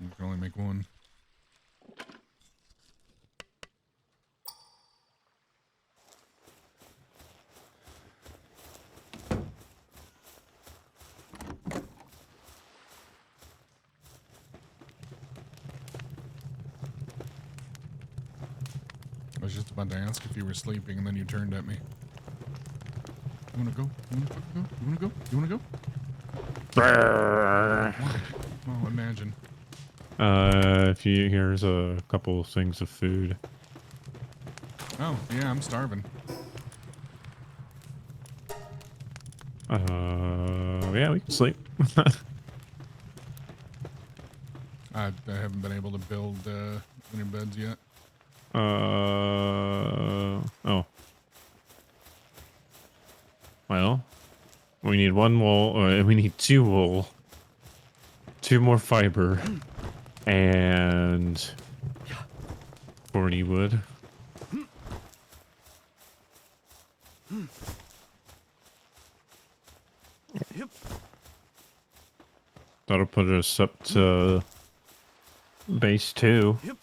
You can only make one. I was just about to ask if you were sleeping, and then you turned at me. You wanna go? You wanna fucking go? You wanna go? You wanna go? Why? Well, imagine. If you here's a couple of things of food. Oh, yeah, I'm starving. Yeah, we can sleep. I haven't been able to build any beds yet. Oh. Well, we need one wool, we need 2 wool, 2 more fiber, and 40 wood. Yep. That'll put us up to base 2 Yep.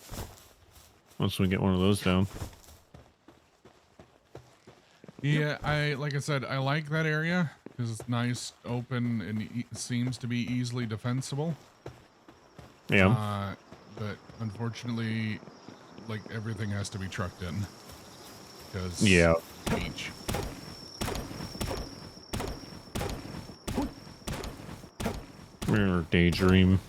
once we get one of those down. Yeah, like I said, I like that area because it's nice, open, and seems to be easily defensible. Yeah. But unfortunately, like everything has to be trucked in because Yeah. beach. Or daydream.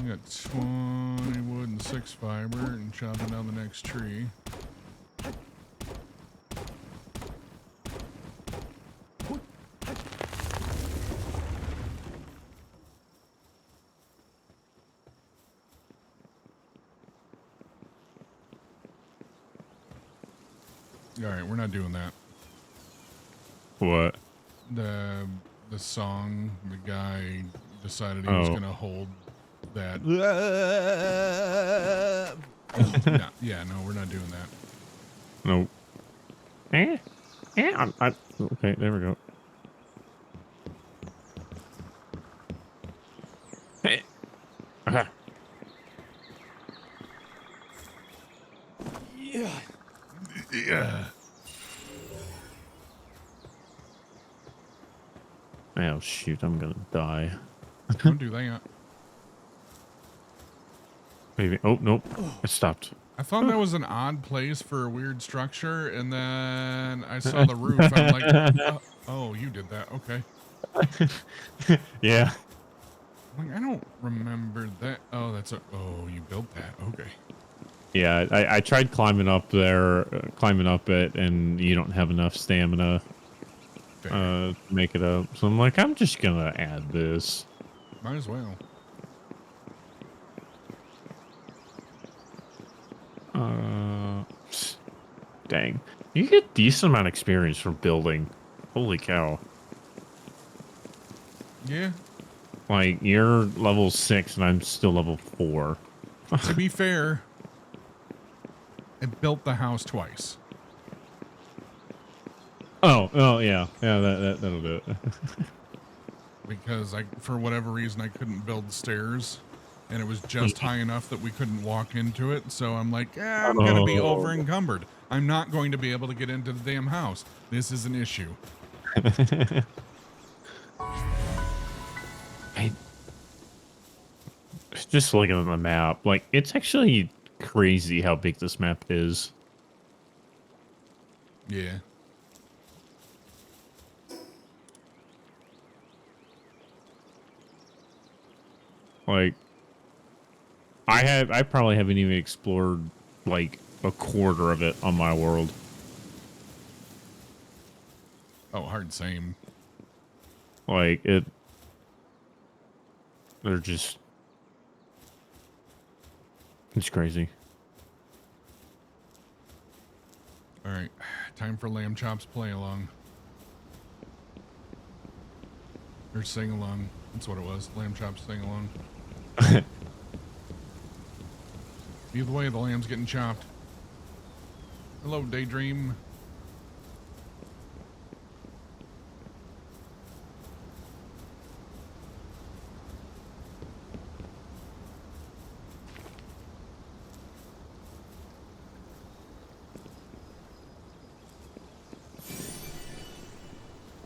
We got 20 wood and 6 fiber and chopping down the next tree. All right, we're not doing that. What? The song, the guy decided he was Oh. going to hold that. Yeah. No, we're not doing that. Nope. Okay, there we go. Hey. Aha. Yeah. Oh, shoot, I'm gonna die. Don't do that. Maybe. Oh, nope. It stopped. I thought that was an odd place for a weird structure, and then I saw the roof, and I'm like, oh, you did that. Okay. Yeah. I'm like, I don't remember that. Oh, oh, you built that. Okay. Yeah, I tried climbing up there, climbing up it, and you don't have enough stamina Fair. to make it up. So I'm like, I'm just gonna add this. Might as well. Dang. You get decent amount of experience from building. Holy cow. Yeah. Like, you're level 6 and I'm still level 4. To be fair, I built the house twice. Oh, yeah. Yeah, that'll do it. Because for whatever reason, I couldn't build stairs. And it was just high enough that we couldn't walk into it. So I'm like, I'm going to be over encumbered. I'm not going to be able to get into the damn house. This is an issue. Just looking at the map, like, it's actually crazy how big this map is. Yeah. Like, I probably haven't even explored, like, a quarter of it on my world. Oh, hard same. Like, they're just, it's crazy. All right. Time for lamb chops play along. Or sing along. That's what it was. Lamb chops sing along. Either way, the lamb's getting chopped. Hello, Daydream.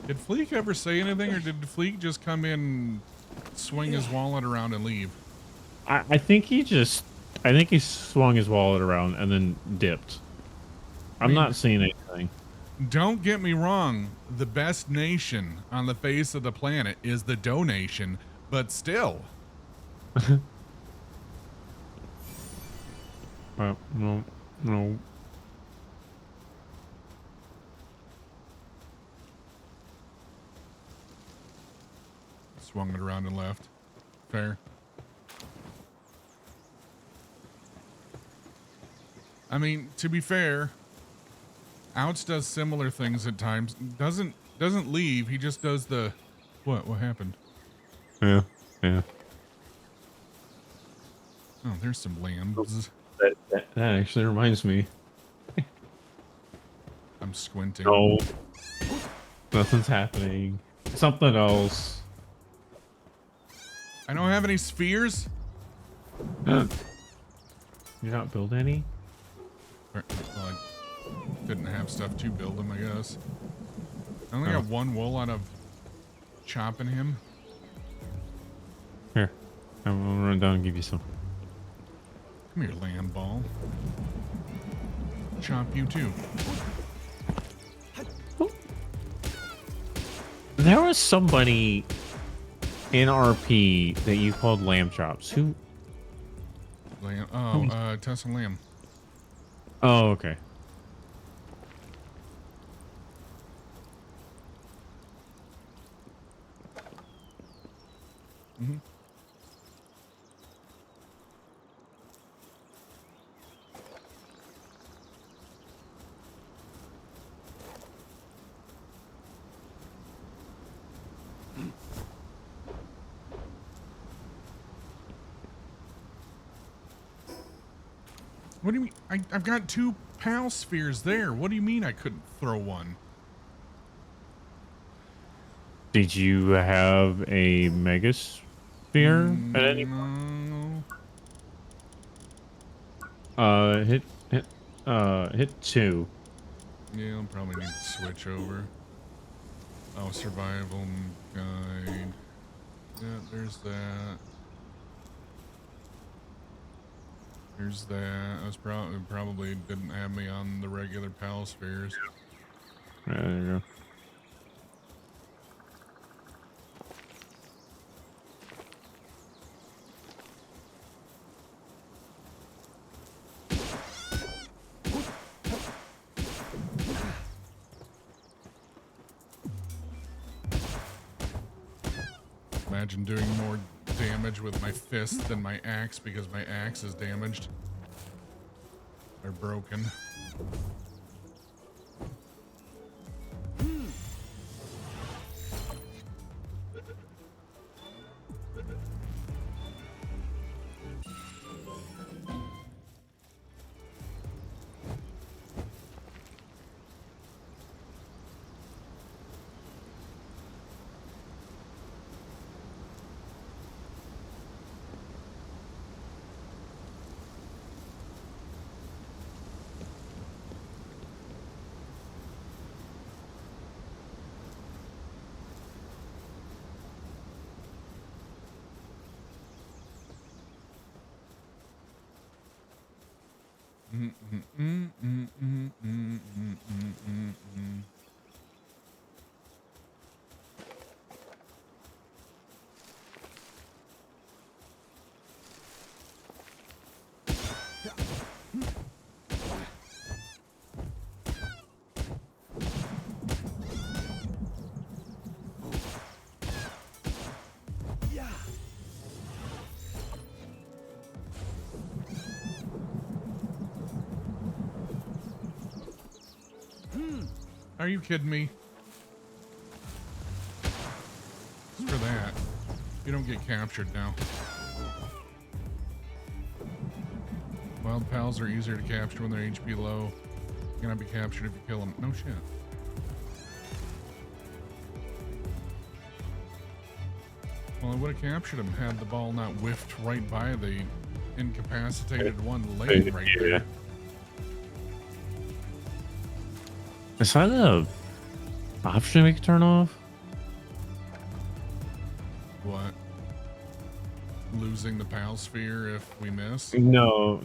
Did Fleek ever say anything, or did Fleek just come in, swing his wallet around, and leave? I think he swung his wallet around and then dipped. I'm not seeing anything. Don't get me wrong. The best nation on the face of the planet is the donation, but still. No. Swung it around and left. Fair. I mean, to be fair, Outs does similar things at times. Doesn't leave. He just does the what happened? Yeah. Oh, there's some lambs. That actually reminds me. I'm squinting. No. Nothing's happening. Something else. I don't have any spheres. You not build any? Well, I didn't have stuff to build him, I guess. I only got one wool out of chopping him. Here. I'm gonna run down and give you some. Come here, lamb ball. Chop you too. There was somebody in RP that you called lamb chops. Who? Lamb. Oh, Tessa Lamb. Oh, okay. Mm-hmm. What do you mean? I've got 2 PAL spheres there. What do you mean I couldn't throw one? Did you have a megasphere at any point? No. Hit 2. Yeah, I'll probably need to switch over. Oh, survival guide. Yeah, there's that. There's that. I was probably didn't have me on the regular PAL spheres. Yeah, there you go. Imagine doing more damage with my fist than my axe because my axe is damaged. They're broken. Are you kidding me? Just for that. You don't get captured now. Wild pals are easier to capture when they're HP low. You cannot be captured if you kill them. No shit. Well, I would have captured him had the ball not whiffed right by the incapacitated one laying right there. Is that a option we can turn off? What? Losing the pal sphere if we miss? No.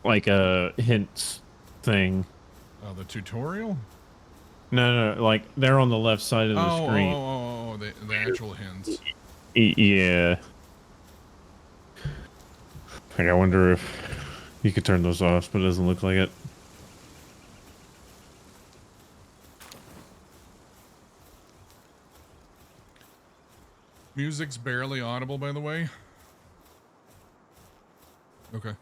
Like a hints thing. Oh, the tutorial? No. Like they're on the left side of the screen. The actual hints. Yeah. Like, I wonder if you could turn those off, but it doesn't look like it. Music's barely audible, by the way. Okay.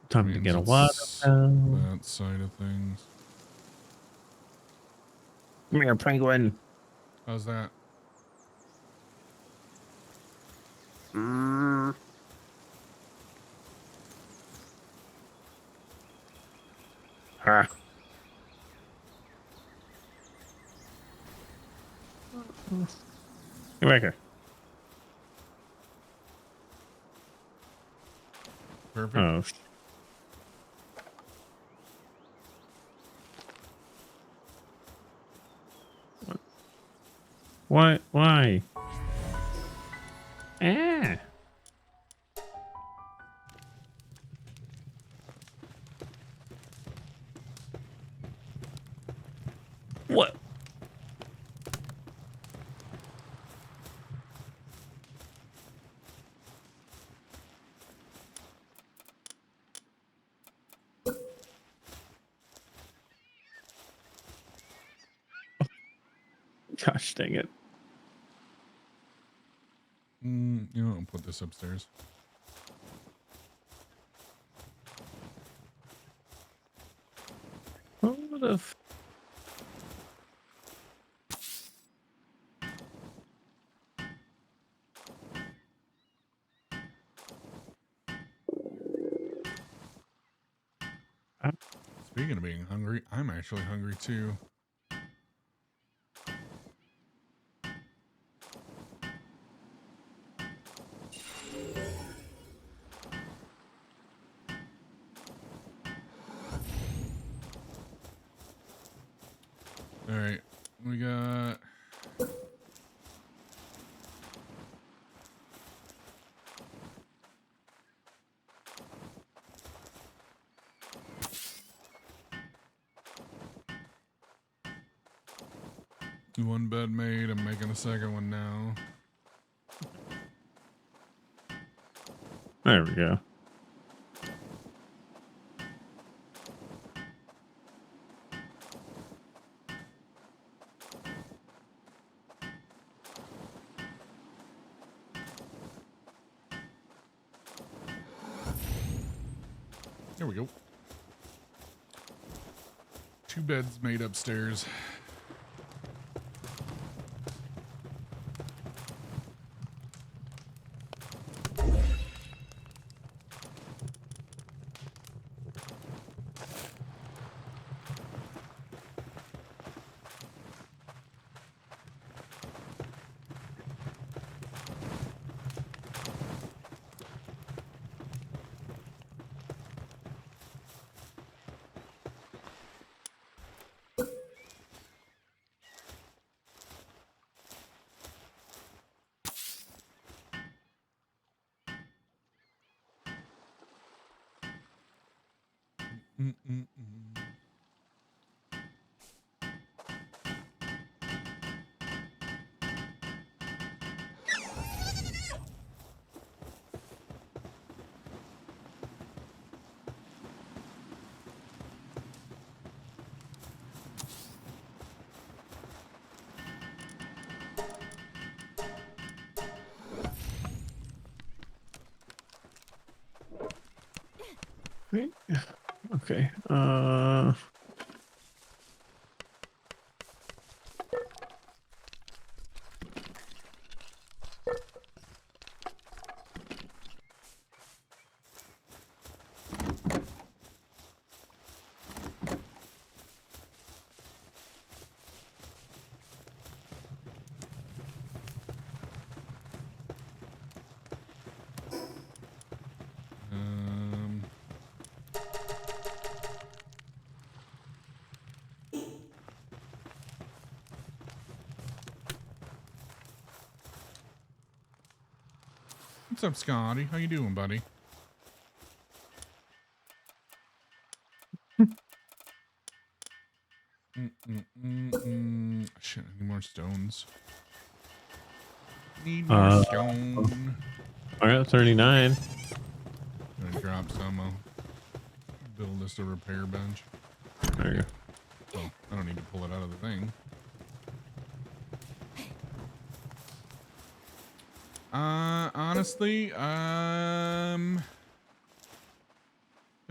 Time to get a water. That side of things. Come here, penguin. How's that? Ah. Come back here. Perfect. Oh. What? Why? Ah. What? Gosh dang it. You know, I'll put this upstairs. What the f- Speaking of being hungry, I'm actually hungry too. All right, we got. One bed made. I'm making a second one now. There we go. There we go. 2 beds made upstairs. Wait. Okay. Um, what's up, Scotty? How you doing, buddy? Shit, I need more stones. Need more All stone. right, 39. I'm gonna drop some. I'll build this a repair bench. There you go. Well, I don't need to pull it out of the thing. Honestly, been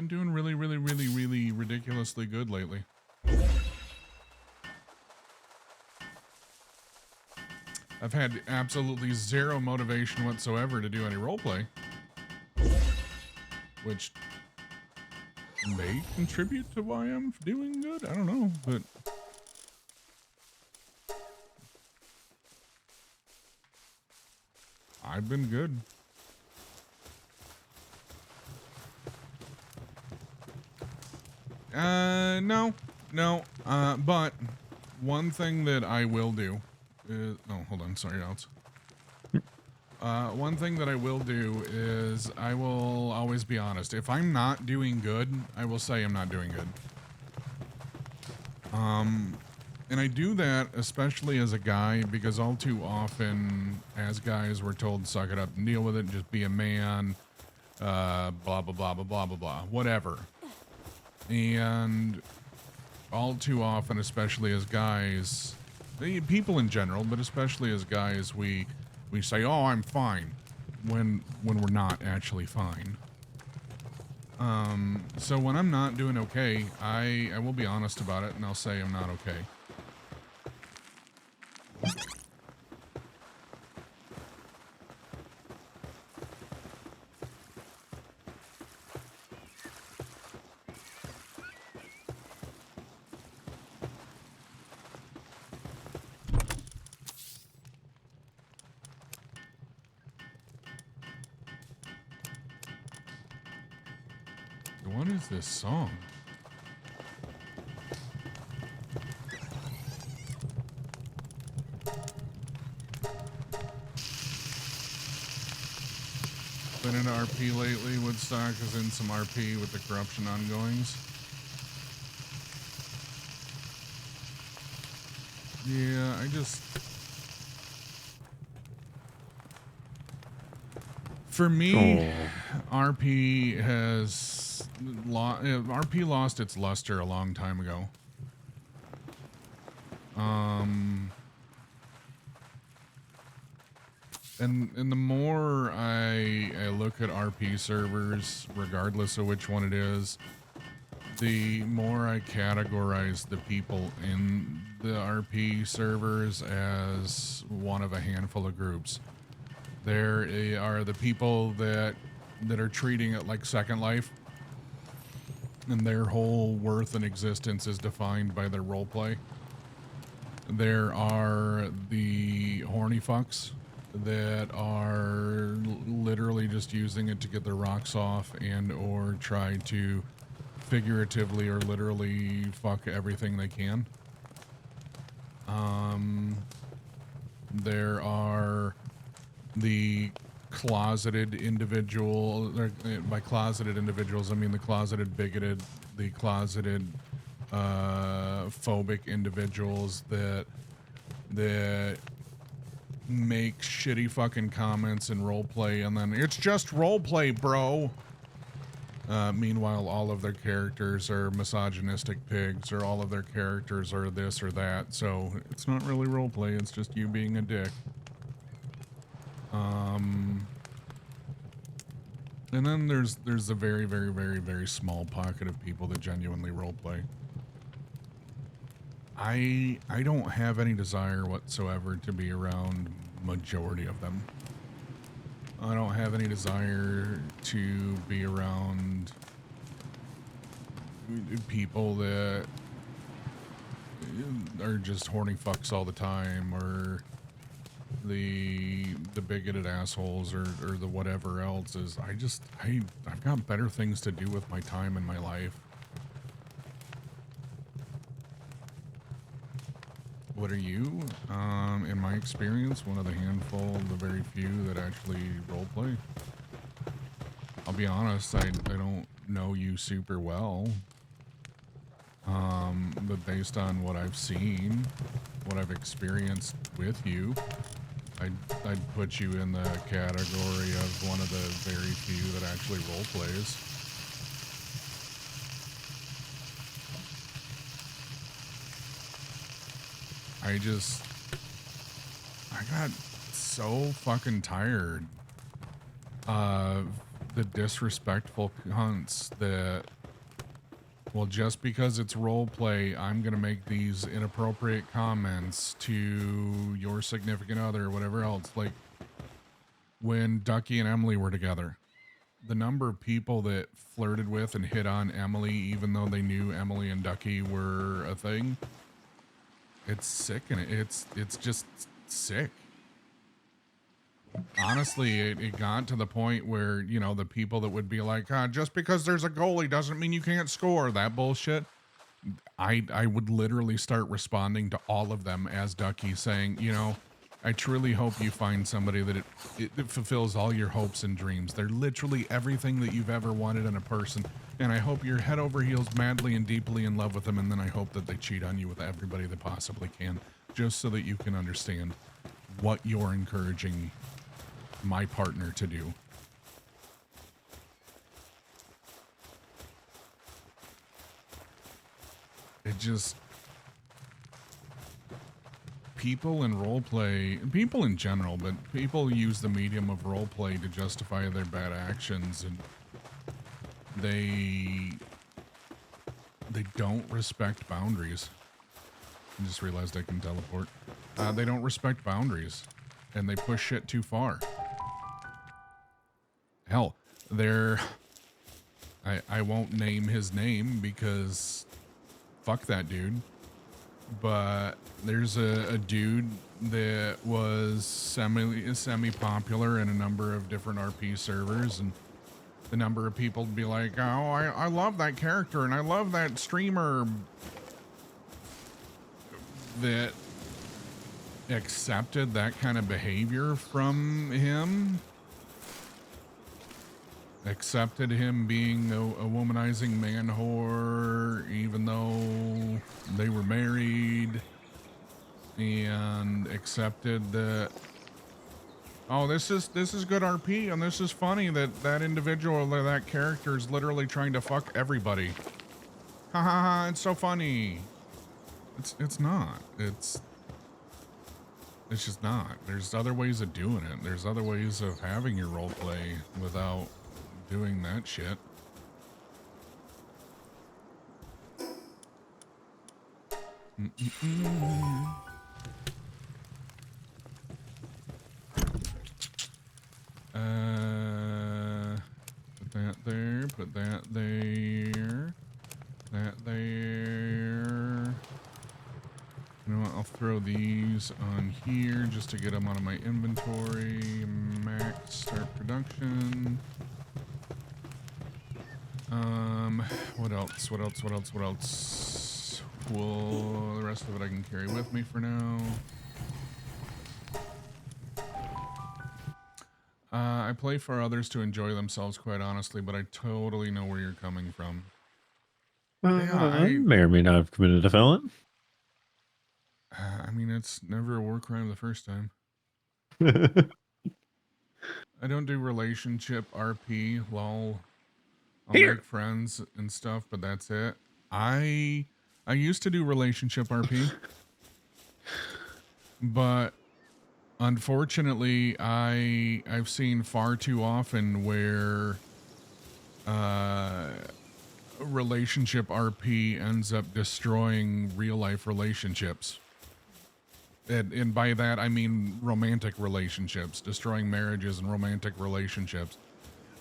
doing really ridiculously good lately. I've had absolutely zero motivation whatsoever to do any roleplay, which may contribute to why I'm doing good. I don't know, but I've been good. No. But one thing that I will do is, oh, hold on. Sorry, Alex. One thing that I will do is I will always be honest. If I'm not doing good, I will say I'm not doing good. And I do that especially as a guy because all too often as guys we're told suck it up and deal with it, just be a man, blah, blah, blah, blah, blah, blah, blah, whatever. And all too often, especially as guys, people in general, but especially as guys, we say, "Oh, I'm fine," when we're not actually fine. So when I'm not doing okay, I will be honest about it and I'll say I'm not okay. What is this song? Been in RP lately. Woodstock is in some RP with the corruption ongoings. Yeah, for me, RP has RP lost its luster a long time ago. And the more I look at RP servers, regardless of which one it is, the more I categorize the people in the RP servers as one of a handful of groups. There are the people that are treating it like Second Life, and their whole worth and existence is defined by their roleplay. There are the horny fucks that are literally just using it to get their rocks off and or try to figuratively or literally fuck everything they can. There are the closeted individual, by closeted individuals I mean the closeted bigoted, the closeted phobic individuals that make shitty fucking comments in roleplay and then it's just roleplay, bro. Meanwhile, all of their characters are misogynistic pigs, or all of their characters are this or that. So it's not really roleplay; it's just you being a dick. And then there's a very, very, very, very small pocket of people that genuinely roleplay. I don't have any desire whatsoever to be around majority of them. I don't have any desire to be around people that are just horny fucks all the time, or the bigoted assholes, or the whatever else is. I've got better things to do with my time in my life. What are you? In my experience, one of the handful, the very few that actually roleplay. I'll be honest, I don't know you super well. But based on what I've seen, what I've experienced with you, I'd put you in the category of one of the very few that actually roleplays. I got so fucking tired of the disrespectful cunts that, well, just because it's roleplay, I'm gonna make these inappropriate comments to your significant other or whatever else. Like, when Ducky and Emily were together, the number of people that flirted with and hit on Emily, even though they knew Emily and Ducky were a thing, it's sick, and it's just sick. Honestly, it got to the point where, you know, the people that would be like, just because there's a goalie doesn't mean you can't score, that bullshit. I would literally start responding to all of them as Ducky, saying, you know, I truly hope you find somebody that it fulfills all your hopes and dreams. They're literally everything that you've ever wanted in a person. And I hope you're head over heels madly and deeply in love with them. And then I hope that they cheat on you with everybody they possibly can, just so that you can understand what you're encouraging my partner to do. It just, people in roleplay, people in general, but people use the medium of roleplay to justify their bad actions, and they don't respect boundaries. I just realized I can teleport. They don't respect boundaries, and they push shit too far. Hell, I won't name his name because fuck that dude. But there's a dude that was semi-popular in a number of different RP servers, and the number of people would be like, oh, I love that character and I love that streamer, that accepted that kind of behavior from him. Accepted him being a womanizing man whore, even though they were married, and accepted that, oh, this is good RP, and this is funny that individual or that character is literally trying to fuck everybody. Ha ha ha! It's so funny. It's not. It's just not. There's other ways of doing it. There's other ways of having your role play without doing that shit. Put that there, put that there, that there. You know what, I'll throw these on here just to get them out of my inventory. Max, start production. What else? What else? What else? What else? Well, the rest of it I can carry with me for now. I play for others to enjoy themselves, quite honestly, but I totally know where you're coming from. I may or may not have committed a felon. I mean, it's never a war crime the first time. I don't do relationship RP, lol. I'll make friends and stuff, but that's it. I used to do relationship RP, but unfortunately, I've seen far too often where relationship RP ends up destroying real life relationships. And by that, I mean romantic relationships, destroying marriages and romantic relationships.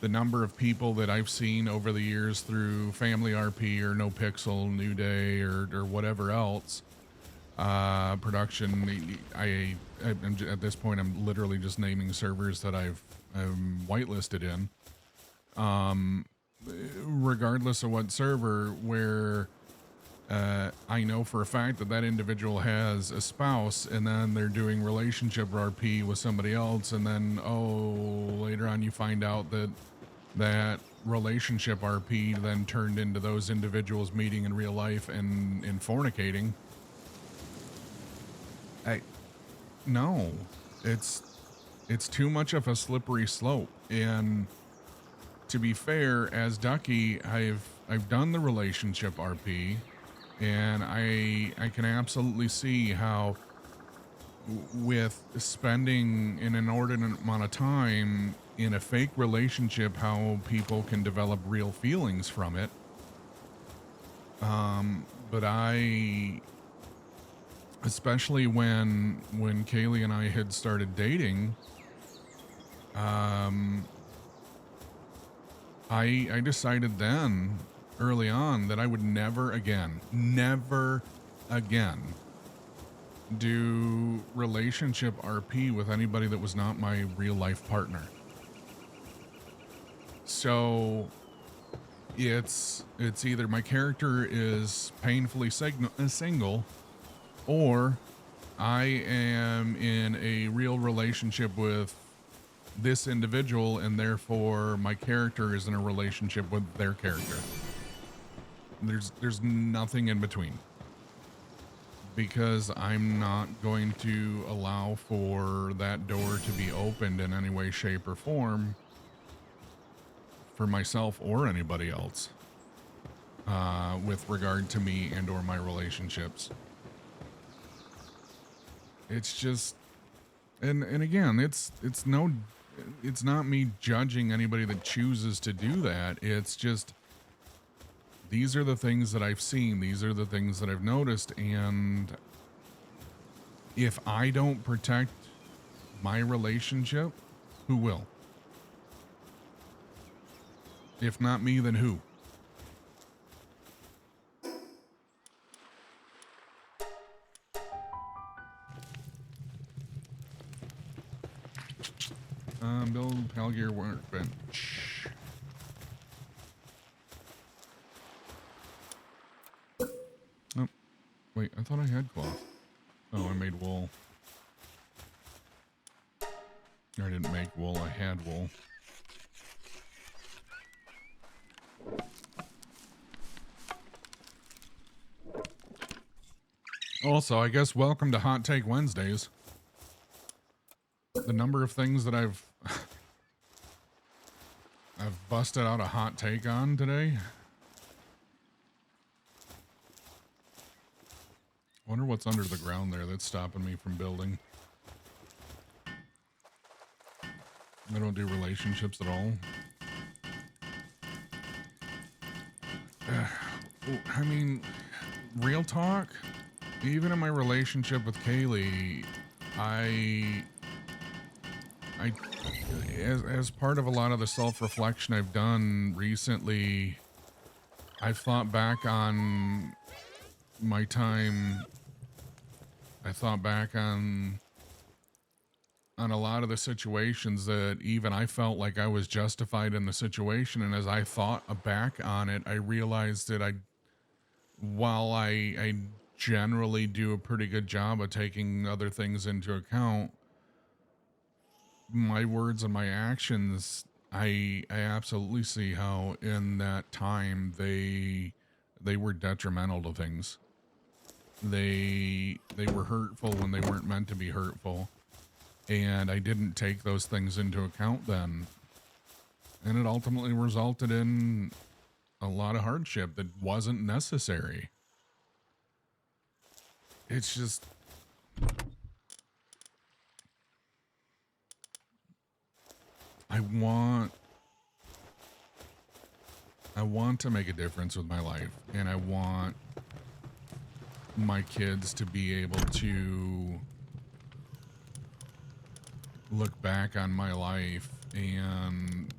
The number of people that I've seen over the years through Family RP or No Pixel, New Day, or whatever else, production, at this point, I'm literally just naming servers that I'm whitelisted in. Regardless of what server, where I know for a fact that that individual has a spouse, and then they're doing relationship RP with somebody else, and then later on you find out that that relationship RP then turned into those individuals meeting in real life and fornicating. No, it's too much of a slippery slope. And to be fair, as Ducky, I've done the relationship RP, and I can absolutely see how, with spending an inordinate amount of time in a fake relationship, how people can develop real feelings from it. But especially when Kaylee and I had started dating, I decided then, early on, that I would never again do relationship RP with anybody that was not my real life partner. So it's either my character is painfully single, or I am in a real relationship with this individual, and therefore my character is in a relationship with their character. There's nothing in between, because I'm not going to allow for that door to be opened in any way, shape, or form for myself or anybody else, with regard to me and or my relationships. It's just, and again, it's not me judging anybody that chooses to do that. It's just, these are the things that I've seen. These are the things that I've noticed. And if I don't protect my relationship, who will? If not me, then who? Build Palgear workbench. Oh, wait, I thought I had cloth. Oh, I made wool. Or I didn't make wool, I had wool. Also, I guess welcome to Hot Take Wednesdays. The number of things that I've busted out a hot take on today. Wonder what's under the ground there that's stopping me from building. I don't do relationships at all. I mean, real talk, even in my relationship with Kaylee, as part of a lot of the self-reflection I've done recently, I've thought back on my time. I thought back on a lot of the situations that even I felt like I was justified in the situation. And as I thought back on it, I realized that while I generally do a pretty good job of taking other things into account, my words and my actions, I absolutely see how in that time they were detrimental to things. They were hurtful when they weren't meant to be hurtful, and I didn't take those things into account then, and it ultimately resulted in a lot of hardship that wasn't necessary. It's just, I want want to make a difference with my life, and I want my kids to be able to look back on my life and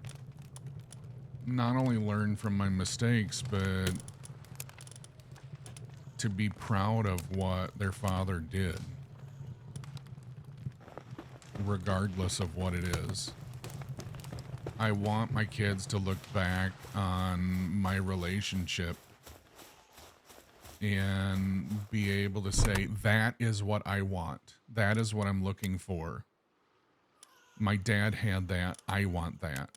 not only learn from my mistakes, but to be proud of what their father did, regardless of what it is. I want my kids to look back on my relationship and be able to say, that is what I want. That is what I'm looking for. My dad had that. I want that.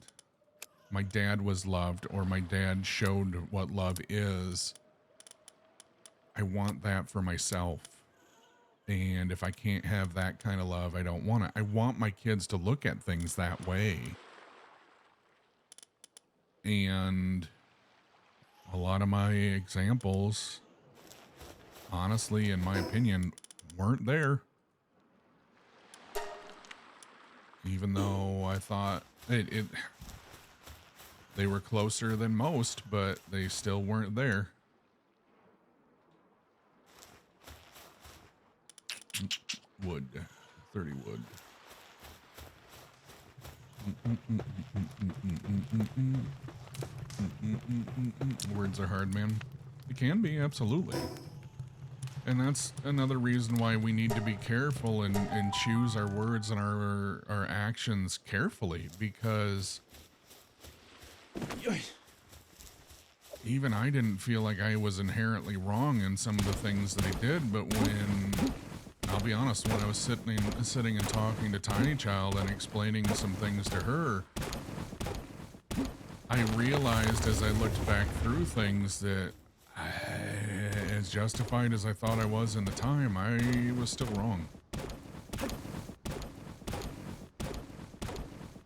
My dad was loved, or my dad showed what love is. I want that for myself. And if I can't have that kind of love, I don't want it. I want my kids to look at things that way. And a lot of my examples, honestly, in my opinion, weren't there. Even though I thought they were closer than most, but they still weren't there. Wood. 30 wood. Words are hard, man. It can be, absolutely. And that's another reason why we need to be careful and choose our words and our actions carefully, because even I didn't feel like I was inherently wrong in some of the things that I did, but when, I'll be honest, when I was sitting and talking to Tiny Child and explaining some things to her, I realized as I looked back through things that as justified as I thought I was in the time, I was still wrong.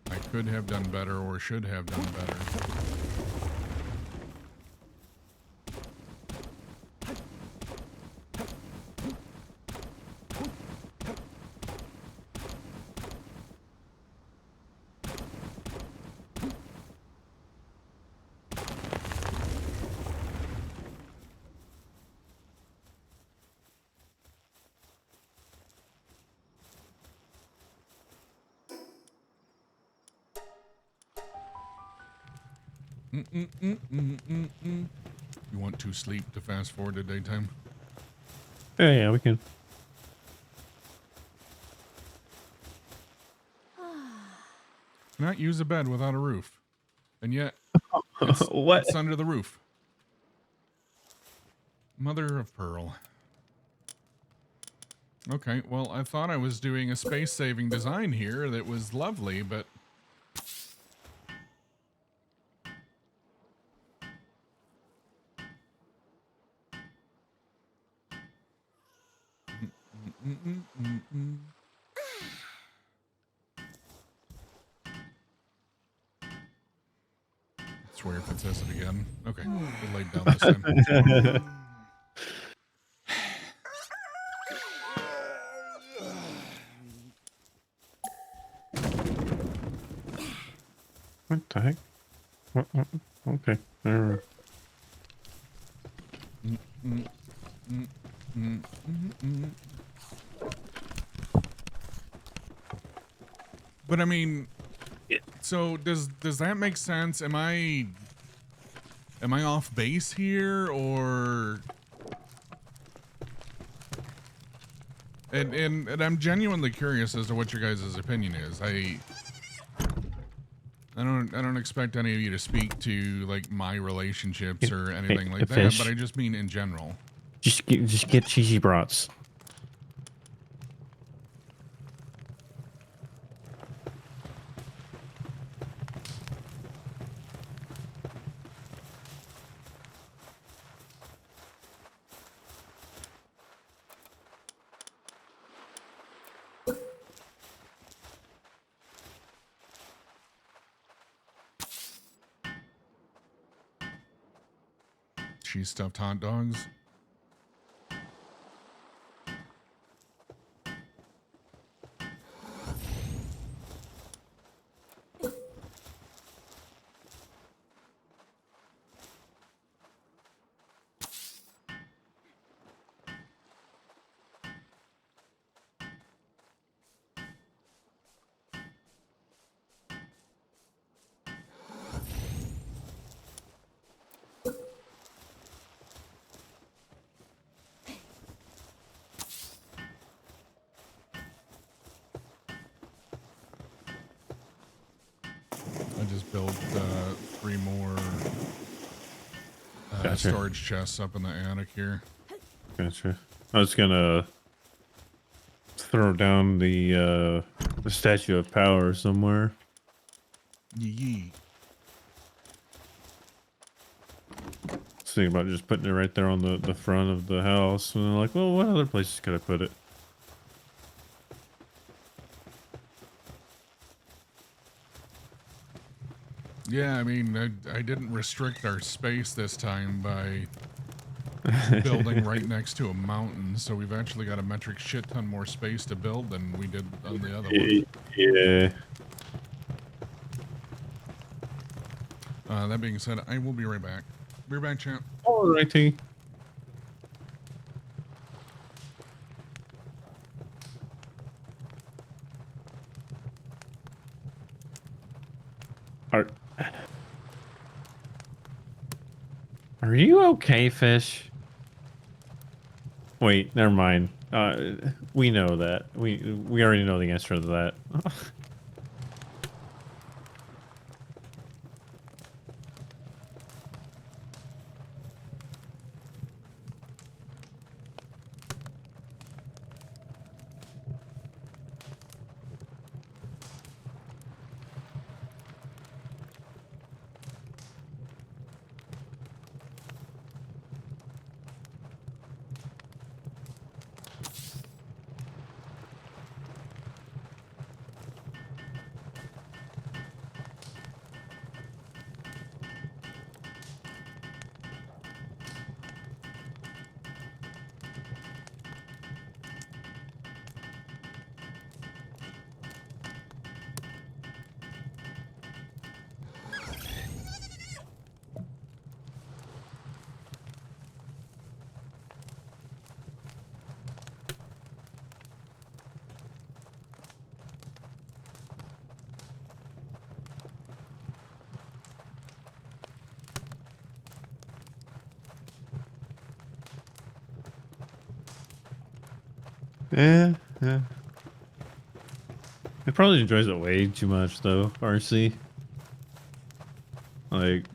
I could have done better, or should have done better. You want to sleep to fast forward to daytime? Yeah, we can. Cannot use a bed without a roof. And yet, What? it's under the roof. Mother of pearl. Okay, well, I thought I was doing a space-saving design here that was lovely, but... I swear if it says it again. Okay, it laid down this time. What the heck? Okay. But I mean, so does that make sense? Am I off base here, or and I'm genuinely curious as to what your guys' opinion is. I don't expect any of you to speak to like my relationships or anything like that, fish. but I just mean in general. Just get cheesy brats. Cheese stuffed hot dogs. just built 3 more Gotcha. storage chests up in the attic here. Gotcha. I was gonna throw down the statue of power somewhere. Yee. Thinking about just putting it right there on the front of the house, and I'm like, well, what other places could I put it? Yeah, I mean, I didn't restrict our space this time by building right next to a mountain, so we've actually got a metric shit ton more space to build than we did on the other one. Yeah. That being said, I will be right back. Be right back, champ. Alrighty. Are you okay, fish? Wait, never mind. We know that. We already know the answer to that. Yeah. It probably enjoys it way too much, though, RC. Like,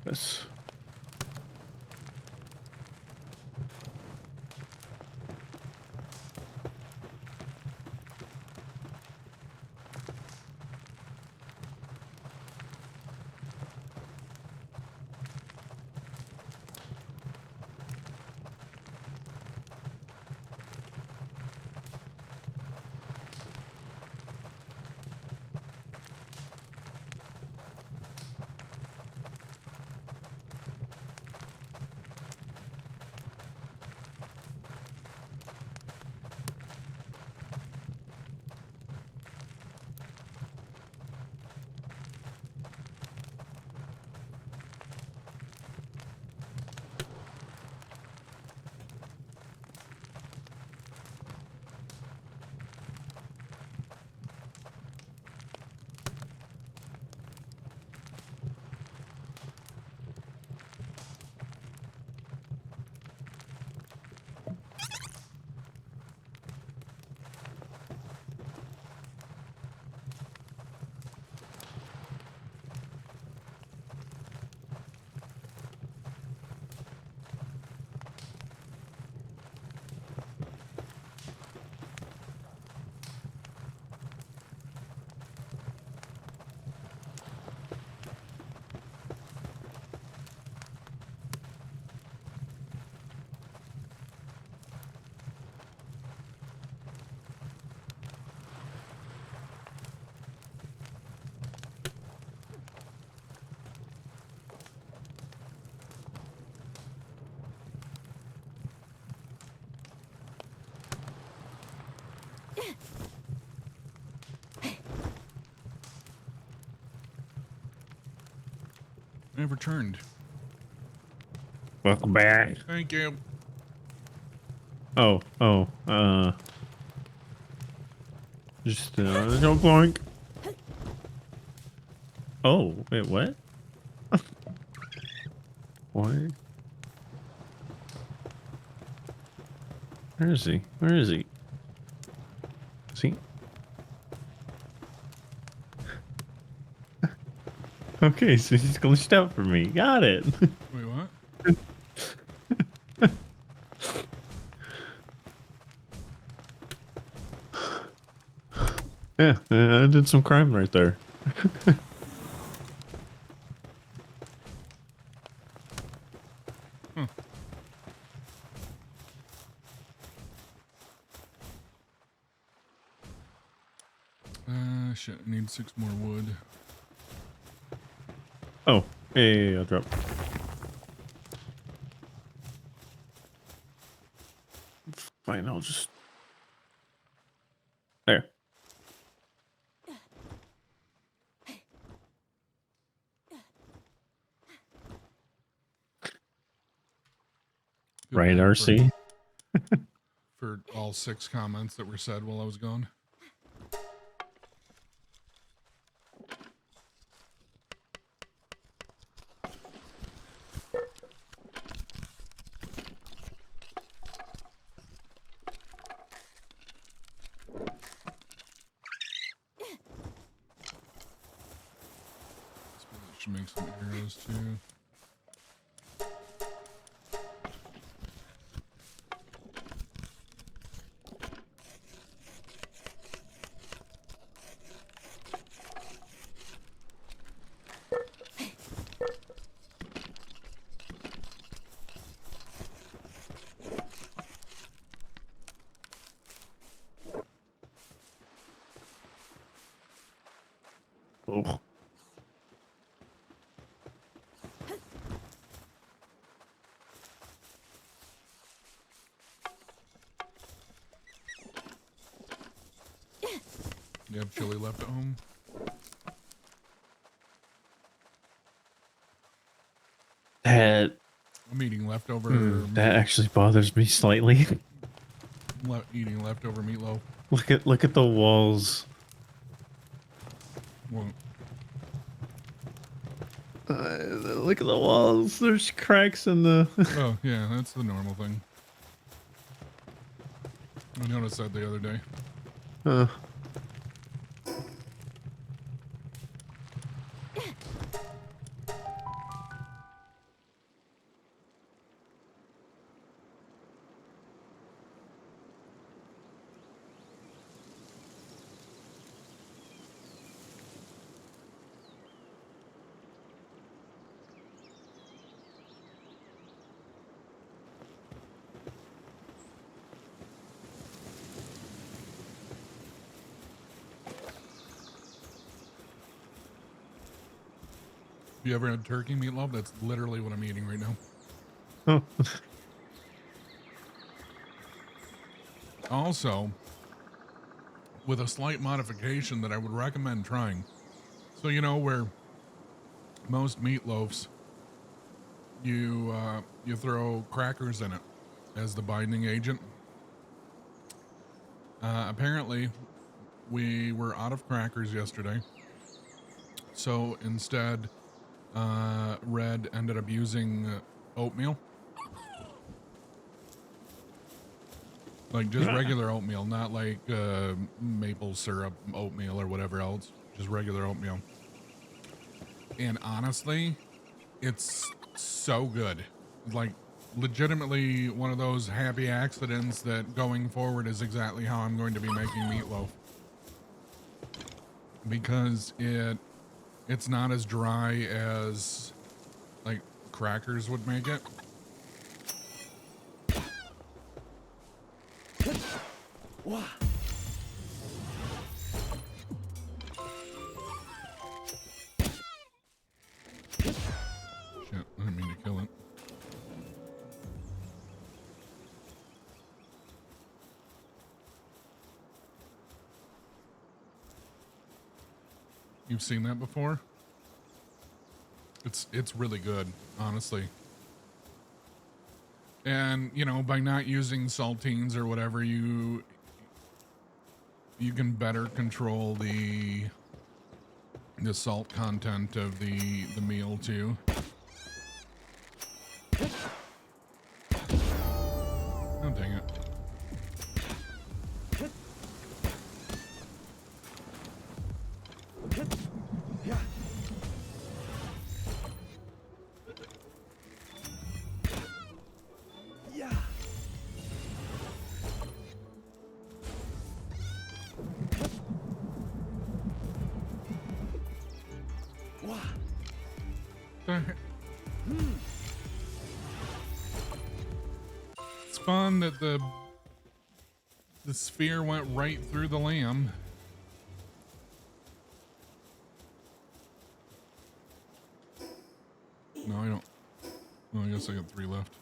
this. I've returned. Welcome back. Thank you. Oh, just no boink. Oh, wait, what? What? Where is he? Where is he? See? Okay, so he's glitched out for me. Got it. Wait, what? Yeah, I did some crime right there. Huh. Shit, I need 6 more wood. Oh, hey, I'll drop. Fine, I'll just... There. Feel Right, bad RC? for all 6 comments that were said while I was gone. Should make some arrows too. Oh. You have chili left at home? That I'm eating leftover that actually bothers me slightly. eating leftover meatloaf. Look at the walls. Well, Look at the walls. There's cracks in the. oh yeah, that's the normal thing. I noticed that the other day. Have you ever had turkey meatloaf? That's literally what I'm eating right now. Oh. Also, with a slight modification that I would recommend trying. So you know where most meatloafs, you throw crackers in it as the binding agent. Apparently, we were out of crackers yesterday, so instead, Red ended up using oatmeal. Like just regular oatmeal, not like maple syrup oatmeal or whatever else. Just regular oatmeal. And honestly, it's so good. Like legitimately one of those happy accidents that going forward is exactly how I'm going to be making meatloaf. Because it's not as dry as like crackers would make it. Wow. Shit, I didn't mean to kill it. You've seen that before? It's really good, honestly. And, you know, by not using saltines or whatever, you can better control the salt content of the meal too. Oh, dang it. It's fun that the sphere went right through the lamb. No, I don't. Oh, I guess I got 3 left.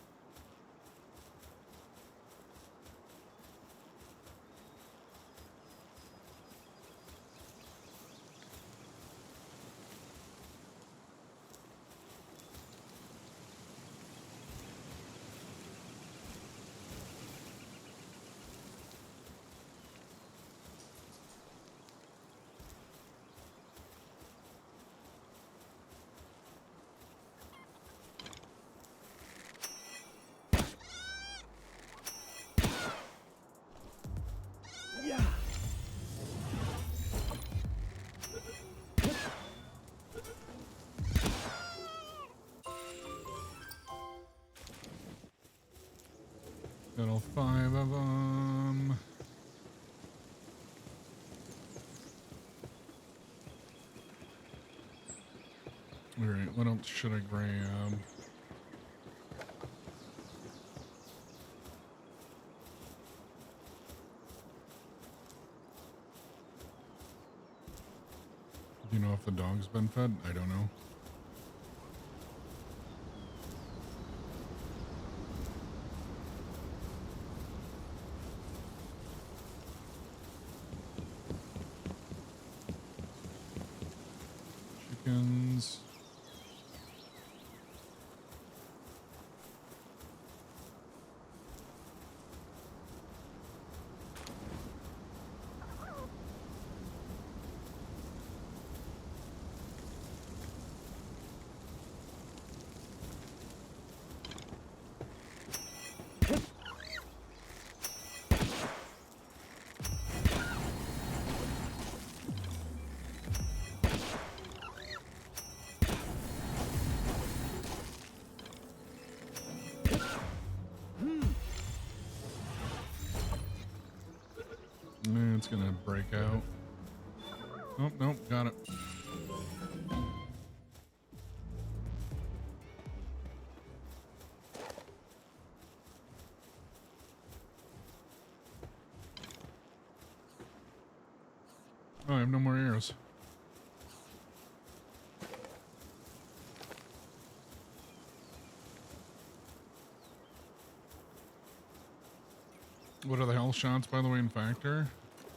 Got all 5 of them. All right, what else should I grab? Do you know if the dog's been fed? I don't know. Chickens. It's gonna break out. Oh, nope, got it. Oh, I have no more arrows. What are the health shots, by the way, in Factor?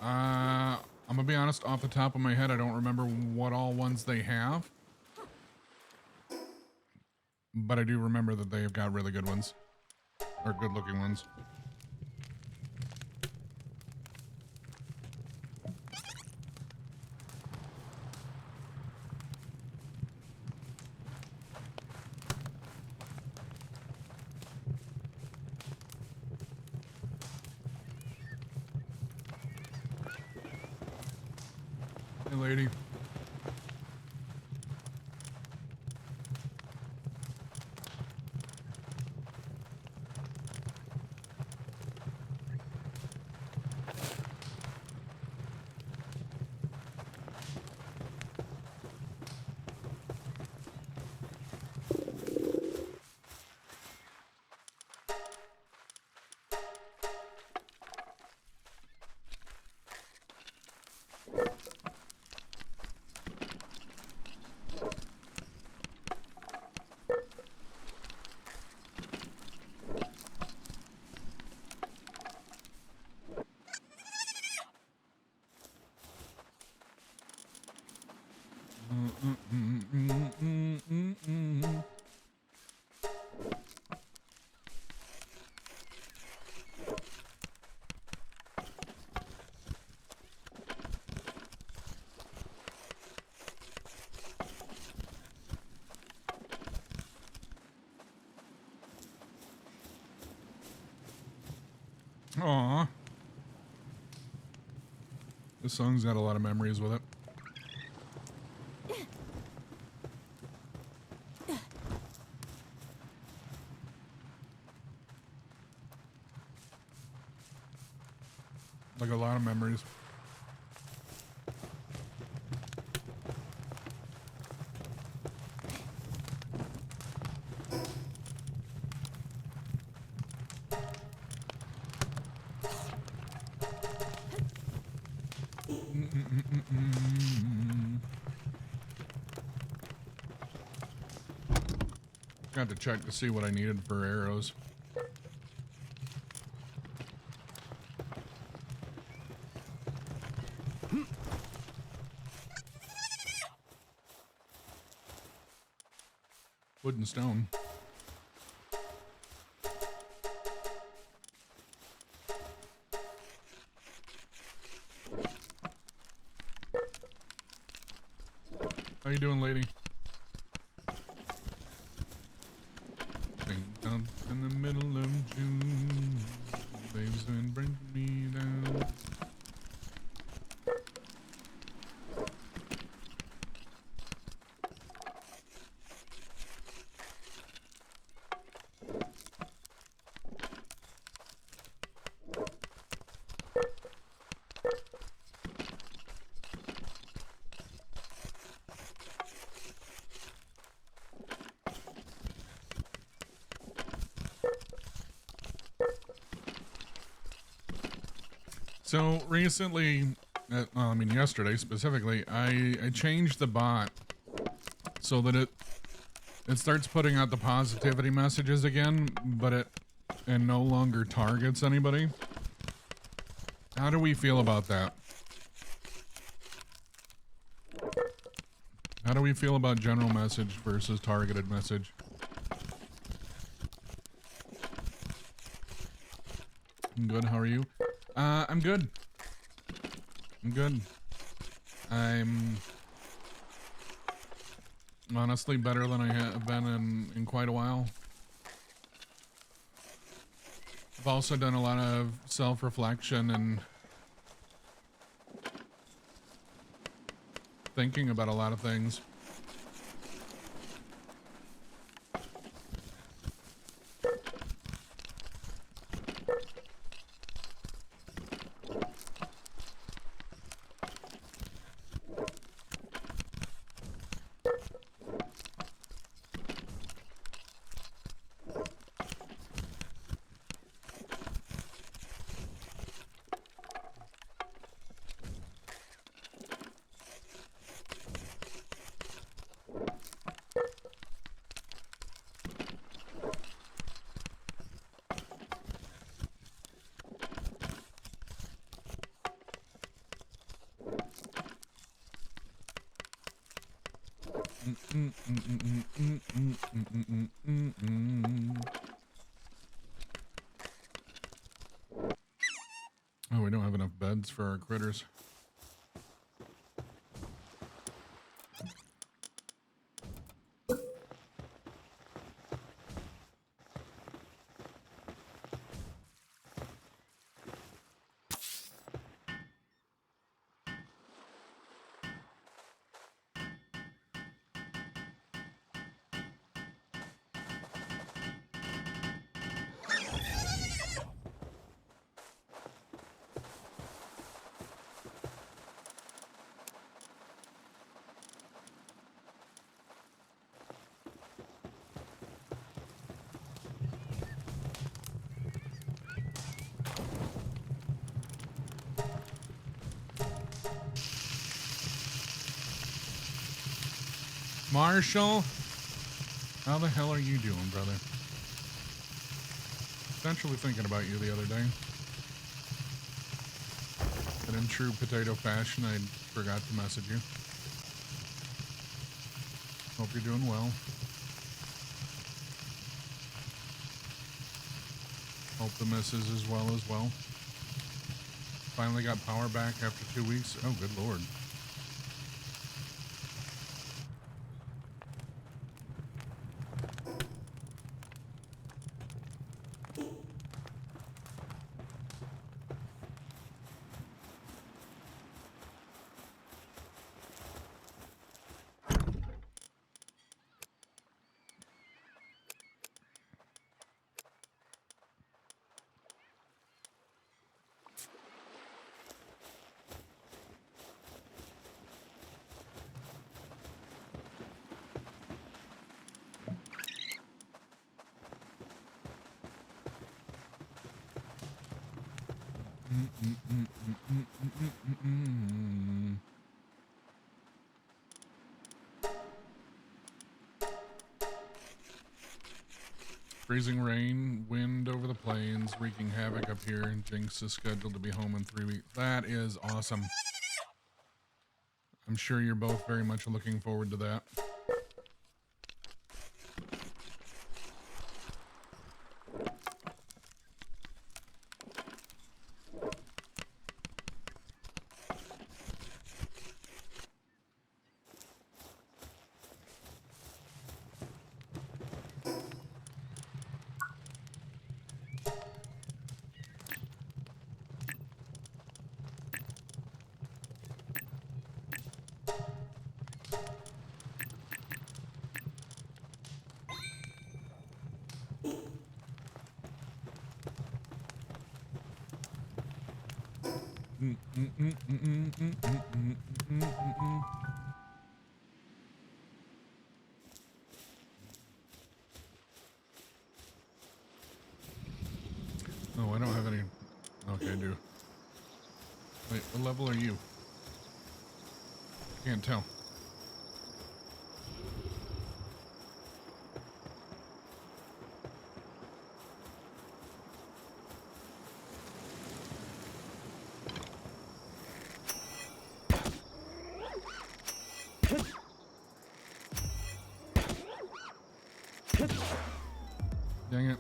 I'm gonna be honest, off the top of my head, I don't remember what all ones they have. But I do remember that they've got really good ones. Or good looking ones. Hey, lady. Aw. This song's got a lot of memories with it. Like a lot of memories. Got to check to see what I needed for arrows. Wood and stone. How you doing, lady? Down in the middle of June, waves and bring me down. So recently, well, I mean yesterday specifically, I changed the bot so that it starts putting out the positivity messages again, but it no longer targets anybody. How do we feel about that? How do we feel about general message versus targeted message? I'm good. How are you? I'm good. I'm good. I'm honestly better than I have been in quite a while. I've also done a lot of self-reflection and thinking about a lot of things. Oh, we don't have enough beds for our critters. Marshall, how the hell are you doing, brother? Essentially thinking about you the other day. But in true potato fashion, I forgot to message you. Hope you're doing well. Hope the misses as well. Finally got power back after 2 weeks. Oh, good lord. Freezing rain, wind over the plains, wreaking havoc up here, and Jinx is scheduled to be home in 3 weeks. That is awesome. I'm sure you're both very much looking forward to that. Oh, I don't have any. Okay, I do. Wait, what level are you? Can't tell. Dang it.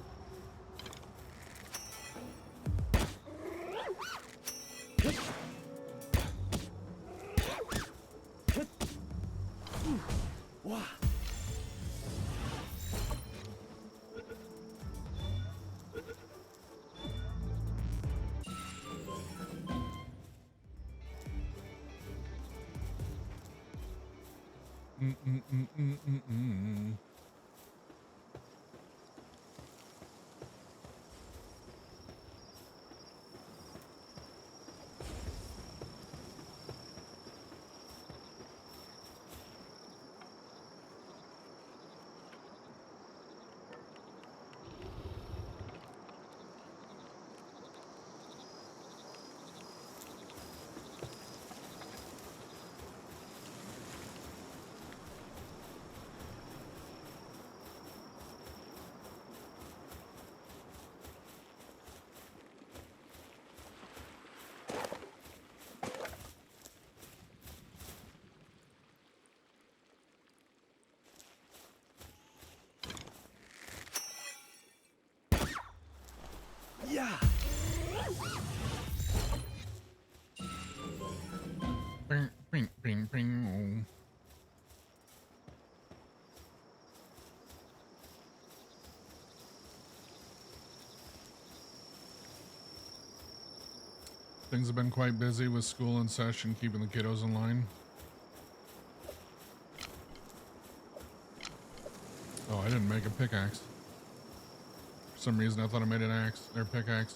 Yeah. Bing, bing, bing, bing. Things have been quite busy with school in session, keeping the kiddos in line. Oh, I didn't make a pickaxe. For some reason, I thought I made an axe or pickaxe.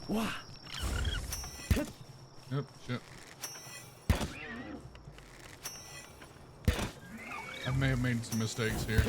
Wow. Yep, shit. I may have made some mistakes here.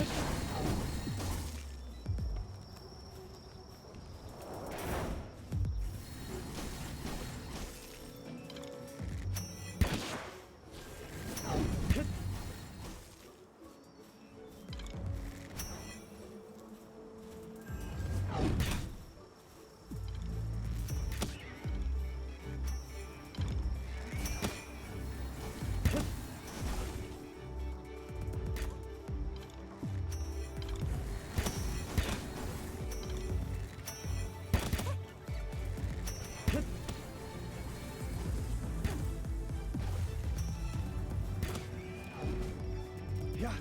Yeah.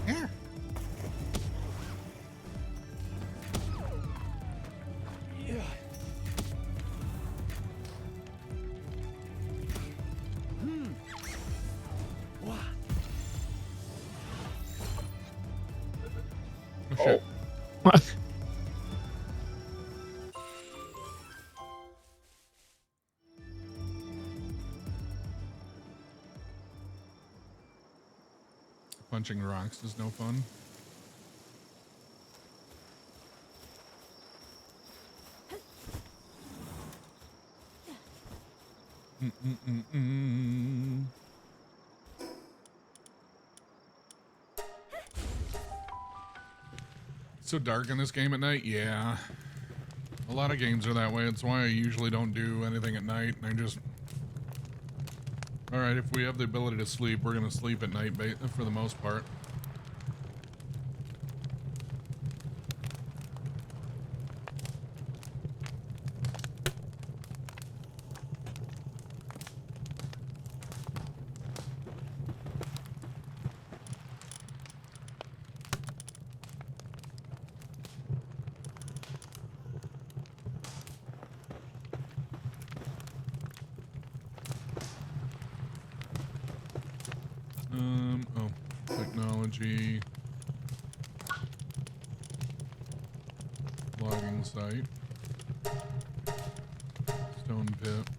Yeah. Yeah. Wah. Oh, shit. What? Punching rocks is no fun. Mm-mm-mm-mm. So dark in this game at night? Yeah. A lot of games are that way. It's why I usually don't do anything at night. I just... Alright, if we have the ability to sleep, we're going to sleep at night for the most part. Oh, technology. Logging site. Stone pit.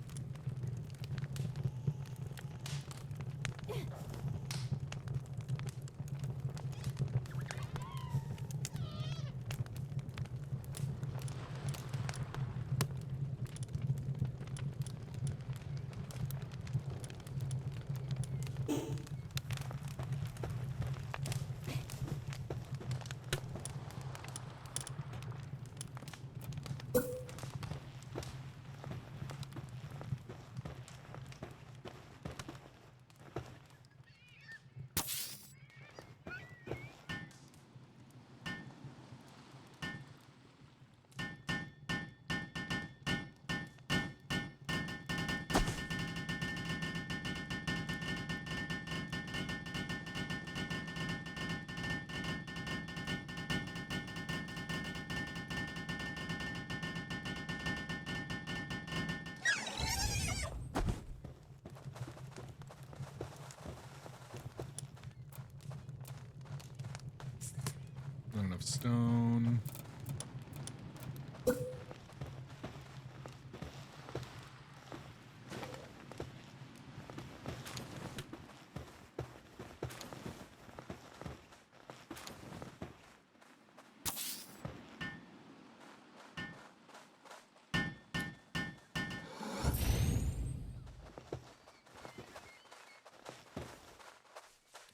Not enough stone.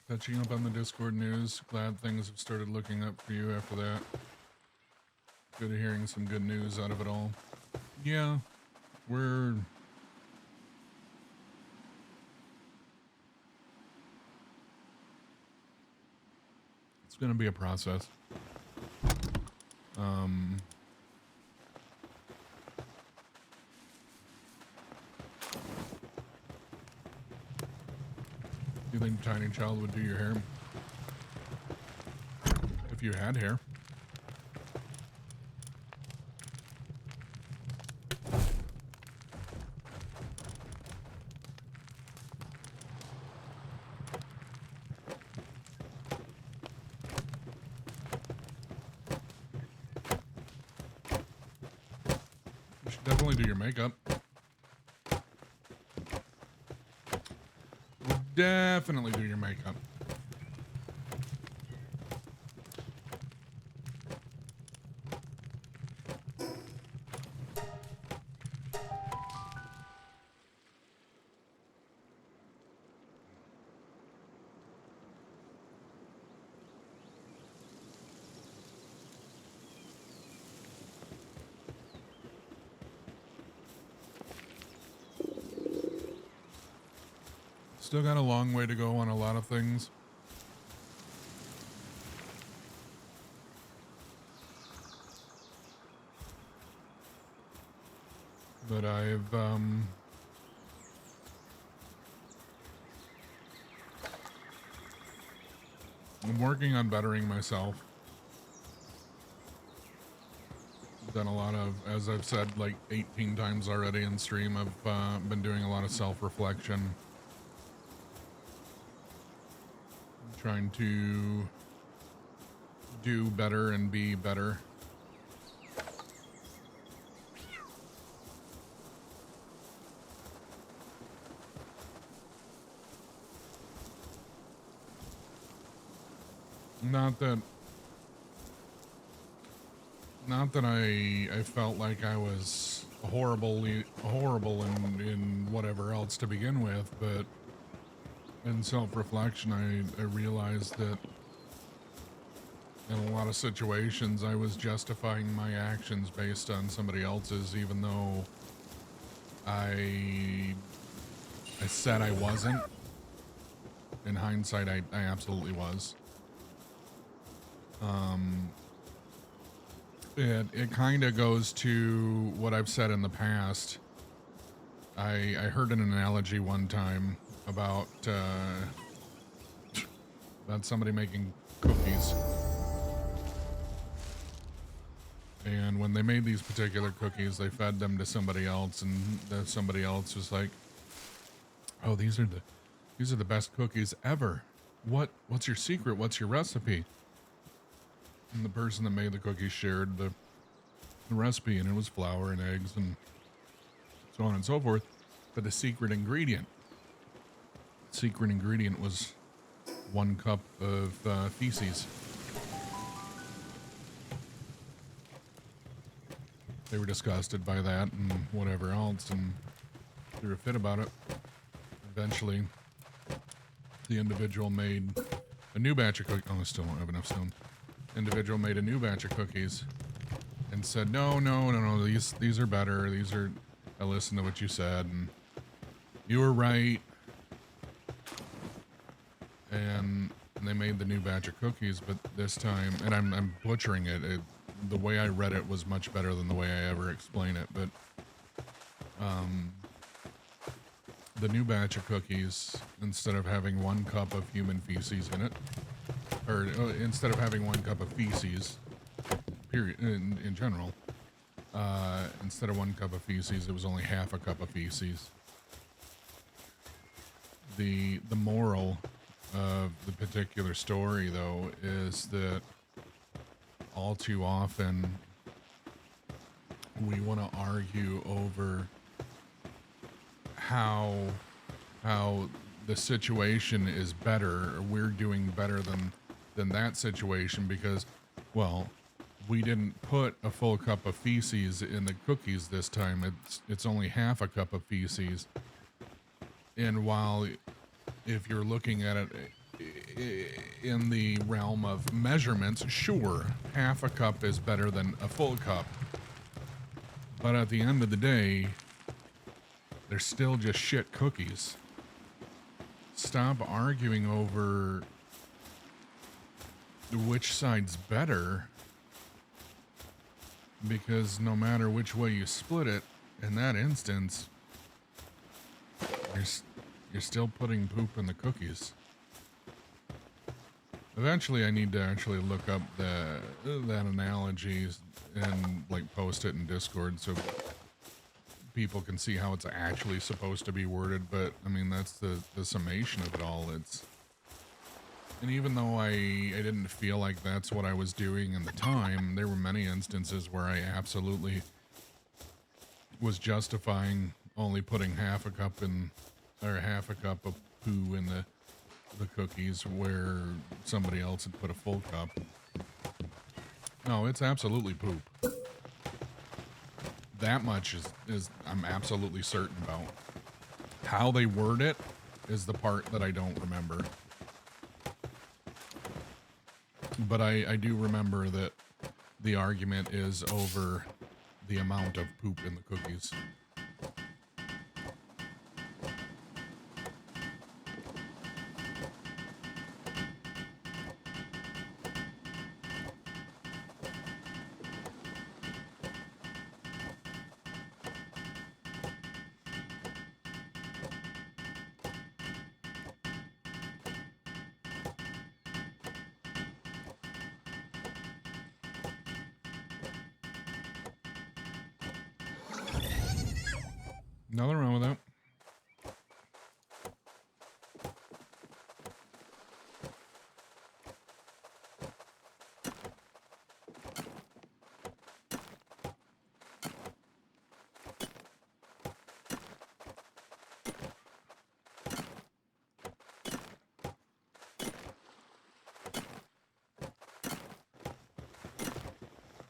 Catching up on the Discord news. Glad things have started looking up for you after that. Good hearing some good news out of it all. Yeah, we're... It's gonna be a process. You think Tiny Child would do your hair? If you had hair. You should definitely do your makeup. Definitely do your makeup. Still got a long way to go on a lot of things. But I've I'm working on bettering myself. Done a lot of, as I've said like 18 times already in stream, I've been doing a lot of self-reflection. Trying to do better and be better. Not that I felt like I was horrible in whatever else to begin with, but in self-reflection, I realized that in a lot of situations I was justifying my actions based on somebody else's, even though I said I wasn't. In hindsight, I absolutely was. It kind of goes to what I've said in the past. I heard an analogy one time about somebody making cookies. And when they made these particular cookies, they fed them to somebody else, and somebody else was like, "Oh, these are the best cookies ever. What's your secret? What's your recipe?" And the person that made the cookies shared the recipe, and it was flour and eggs and so on and so forth. But the secret ingredient was 1 cup of feces. They were disgusted by that and whatever else, and threw a fit about it. Eventually, the individual made a new batch of cookies. Oh, I still don't have enough stone. Individual made a new batch of cookies and said, no, these are better. I listened to what you said, and you were right. And they made the new batch of cookies, but this time, and I'm butchering it. The way I read it was much better than the way I ever explain it, but the new batch of cookies, instead of having 1 cup of human feces in it, or instead of having 1 cup of feces, period, in general, instead of 1 cup of feces, it was only half a cup of feces. The moral of the particular story, though, is that all too often we want to argue over how the situation is better, or we're doing better than that situation because, well, we didn't put a full cup of feces in the cookies this time. It's only half a cup of feces. And while if you're looking at it in the realm of measurements, sure, half a cup is better than a full cup. But at the end of the day, they're still just shit cookies. Stop arguing over which side's better, because no matter which way you split it, in that instance, you're still putting poop in the cookies. Eventually, I need to actually look up that analogy and like post it in Discord so people can see how it's actually supposed to be worded. But I mean, that's the summation of it all. And even though I didn't feel like that's what I was doing in the time, there were many instances where I absolutely was justifying only putting half a cup of poo in the cookies where somebody else had put a full cup. No, it's absolutely poop. That much is I'm absolutely certain about. How they word it is the part that I don't remember. But I do remember that the argument is over the amount of poop in the cookies. Nothing wrong with that.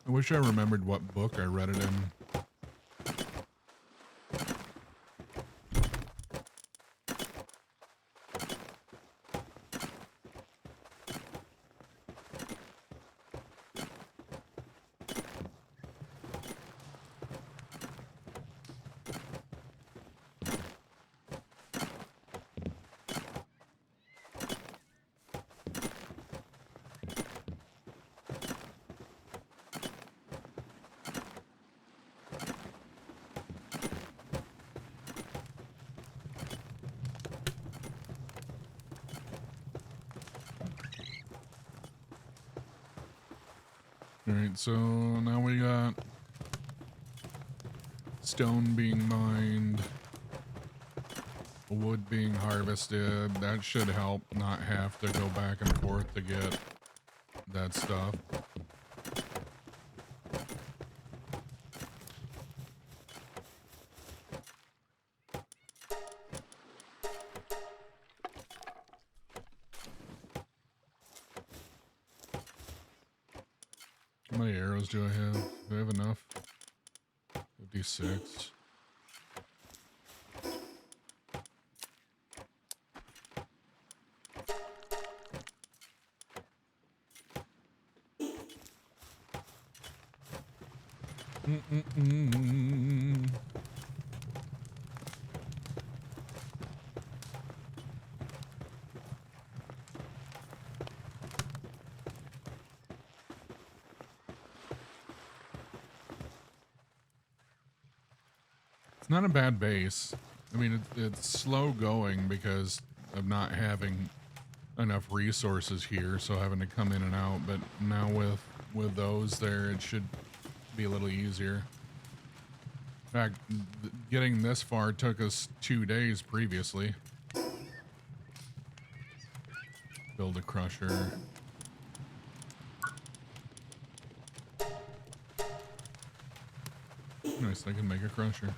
I wish I remembered what book I read it in. Alright, so now we got stone being mined, wood being harvested. That should help not have to go back and forth to get that stuff. How many arrows do I have? Do I have enough? 56. It's not a bad base. I mean, it's slow going because of not having enough resources here, so having to come in and out. But now with those there, it should be a little easier. In fact, getting this far took us 2 days previously. Build a crusher. Nice, I can make a crusher.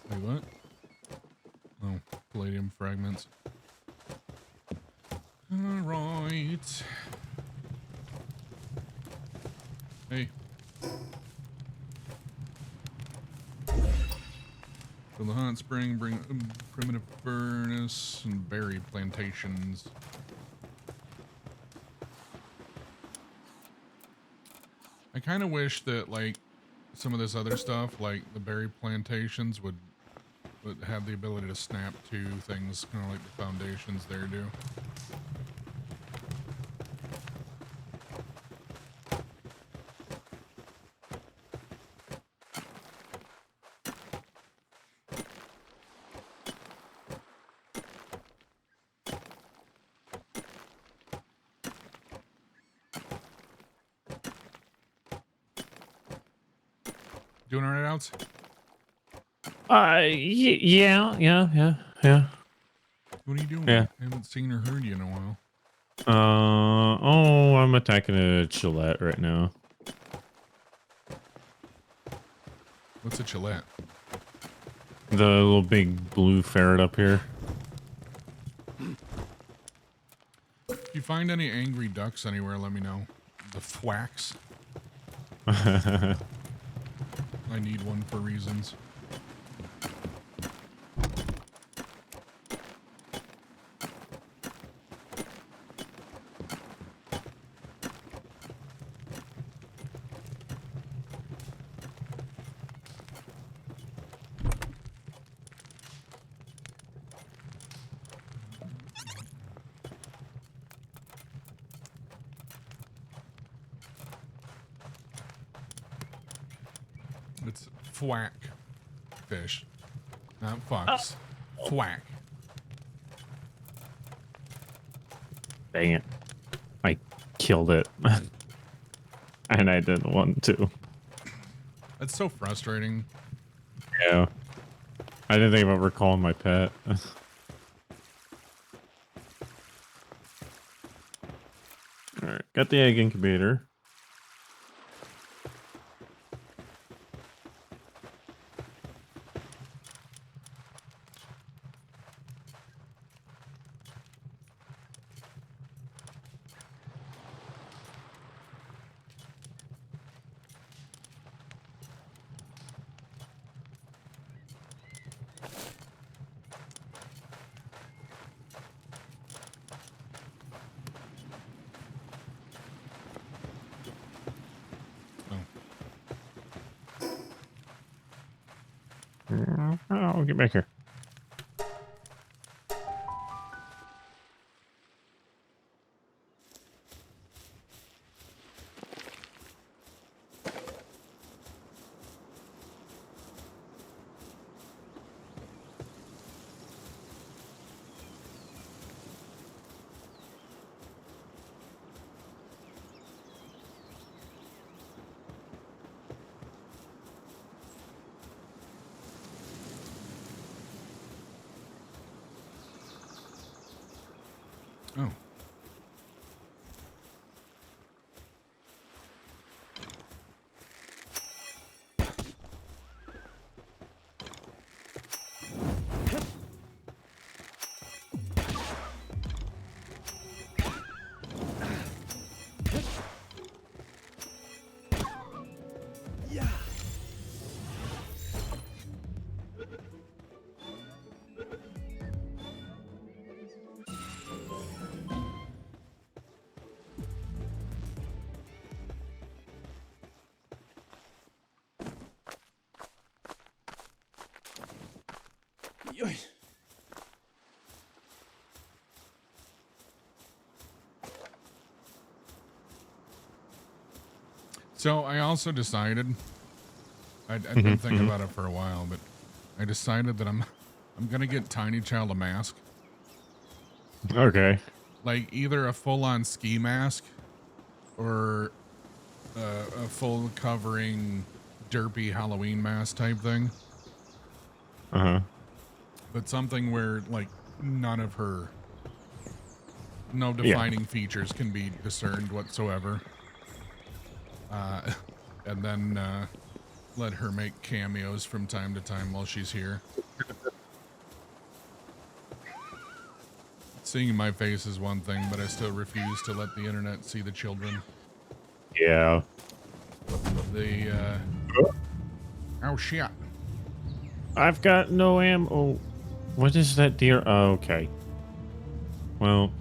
Wait, what? Oh, palladium fragments. Alright. Hey. Build a hot spring, bring a primitive furnace, and berry plantations. I kind of wish that, like, some of this other stuff, like the berry plantations, would have the ability to snap to things, kind of like the foundations there do. Doing all right, Outs? Yeah. What are you doing? Yeah. I haven't seen or heard you in a while. Oh, I'm attacking a Gillette right now. What's a Gillette? The little big blue ferret up here. If you find any angry ducks anywhere, let me know. The thwacks. I need one for reasons. thwack fish, not fucks. Thwack. Dang it. I killed it. And I didn't want to. That's so frustrating. Yeah. I didn't think about recalling my pet. Alright, got the egg incubator. Oh, get back here. Oh. Yeah. Yoy. So I also decided, I'd been thinking about it for a while, but I decided that I'm gonna get Tiny Child a mask, Okay. like either a full-on ski mask or a full covering derpy Halloween mask type thing, Uh-huh. but something where like none of her no Yeah. defining features can be discerned whatsoever. And then let her make cameos from time to time while she's here. Seeing my face is one thing, but I still refuse to let the internet see the children. Yeah. Oh shit. I've got no ammo. What is that deer? Oh, okay. Well,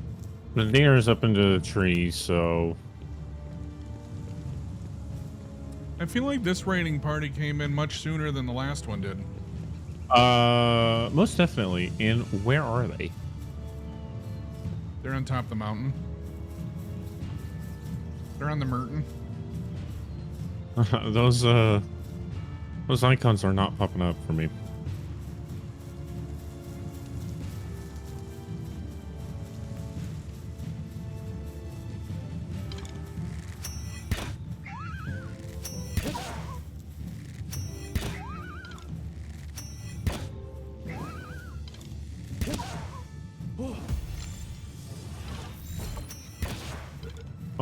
the deer is up into the trees, so... I feel like this raiding party came in much sooner than the last one did. Most definitely. And where are they? They're on top of the mountain. They're on the Merton. Those icons are not popping up for me.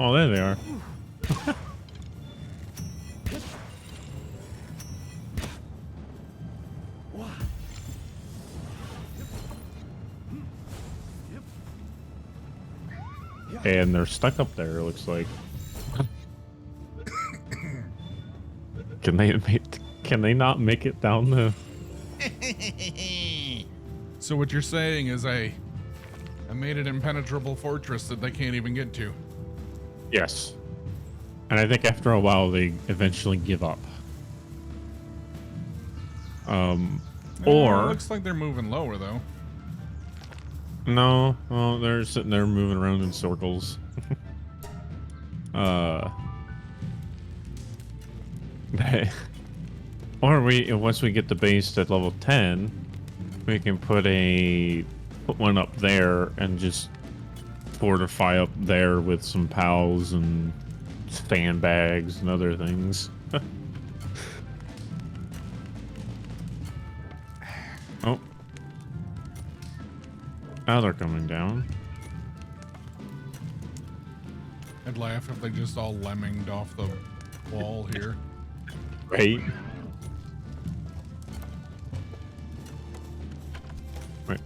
Oh, there they are. And they're stuck up there, it looks like. Can they not make it down the... So what you're saying is I made an impenetrable fortress that they can't even get to. Yes. And I think after a while they eventually give up. Or looks like they're moving lower though. no, well, they're sitting there moving around in circles. Or once we get the base at level 10, we can put one up there and just fortify up there with some pals and sandbags and other things. Oh. Now they're coming down. I'd laugh if they just all lemminged off the wall here. Right?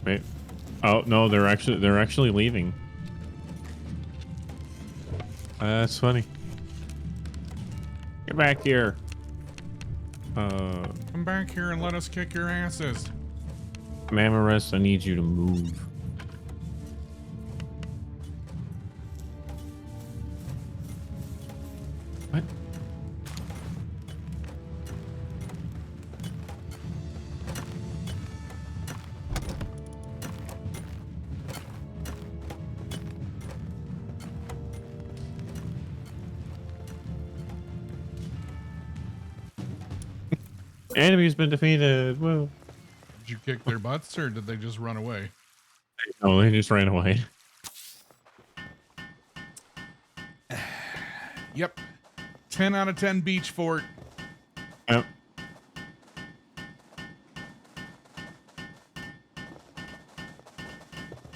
Wait. Oh no, they're actually leaving. That's funny. Get back here. Come back here and let us kick your asses. Mamarest, I need you to move. What? Enemy's been defeated. Whoa. Did you kick their butts or did they just run away? Oh, they just ran away. Yep. 10 out of 10 beach fort. Yep.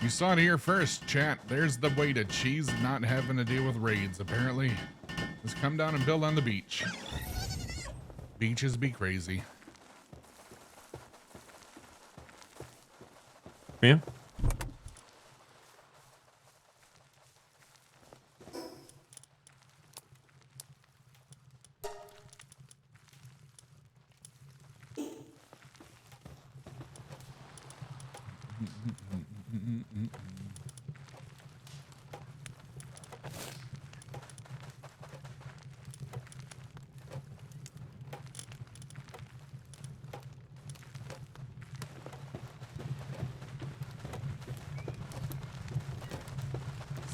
You saw it here first, chat. There's the way to cheese not having to deal with raids, apparently. Just come down and build on the beach. Beaches be crazy. Yeah.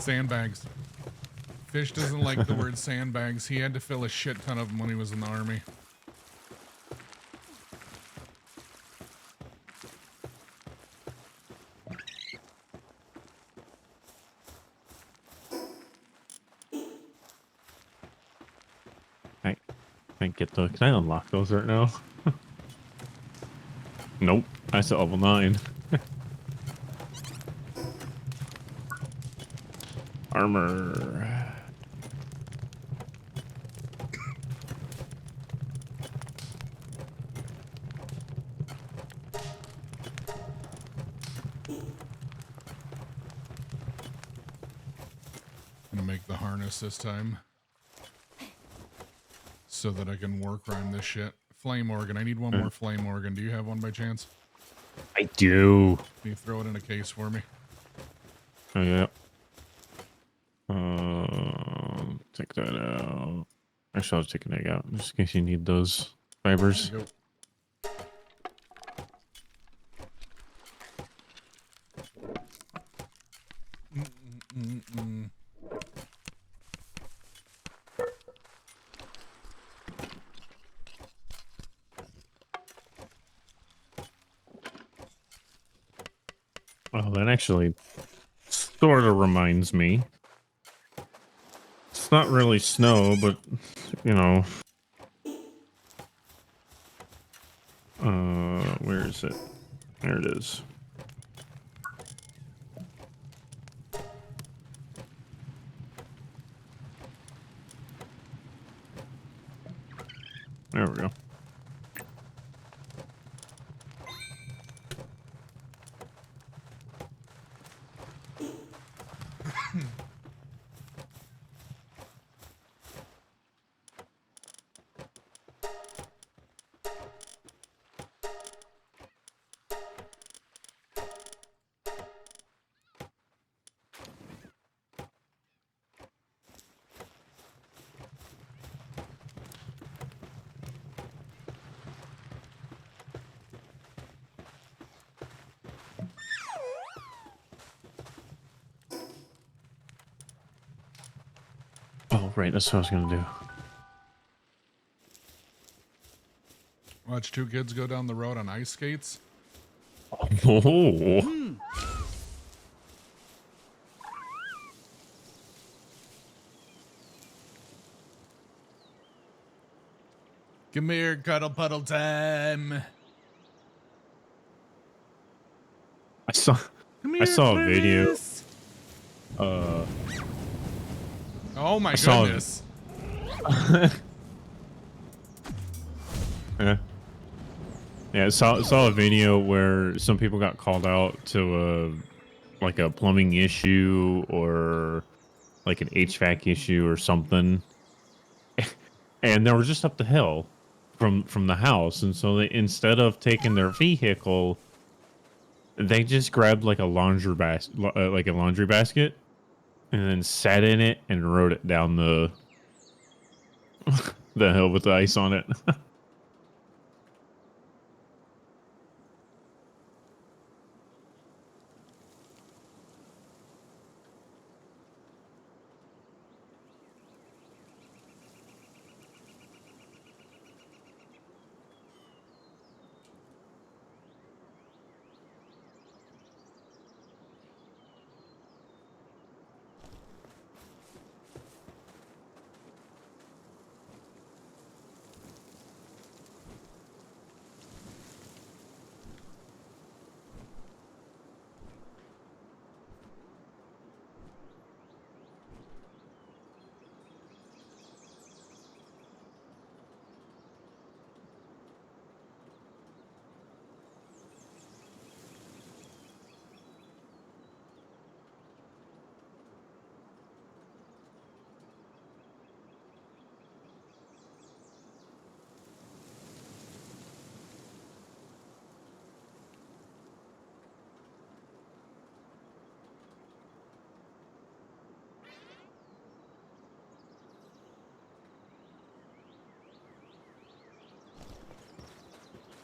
Sandbags. Fish doesn't like the word sandbags. He had to fill a shit ton of them when he was in the army. Can I unlock those right now? Nope. I said level 9. Armor. I'm gonna make the harness this time so that I can work around this shit. Flame organ. I need one more flame organ. Do you have one by chance? I do. Can you throw it in a case for me? Oh, yeah. Take that out. Actually, I'll take an egg out just in case you need those fibers. There you go. Oh, that actually sort of reminds me. It's not really snow, but, you know. Where is it? There it is. There we go. Oh, right. That's what I was going to do. Watch two kids go down the road on ice skates. Oh. Come here, cuddle puddle time. I saw Come I here, saw a video. Clarice. Oh my I saw- goodness. Yeah. Yeah, saw a video where some people got called out to like a plumbing issue or like an HVAC issue or something. And they were just up the hill from the house, and so they, instead of taking their vehicle, they just grabbed like a laundry basket and then sat in it and rode it down the the hill with the ice on it.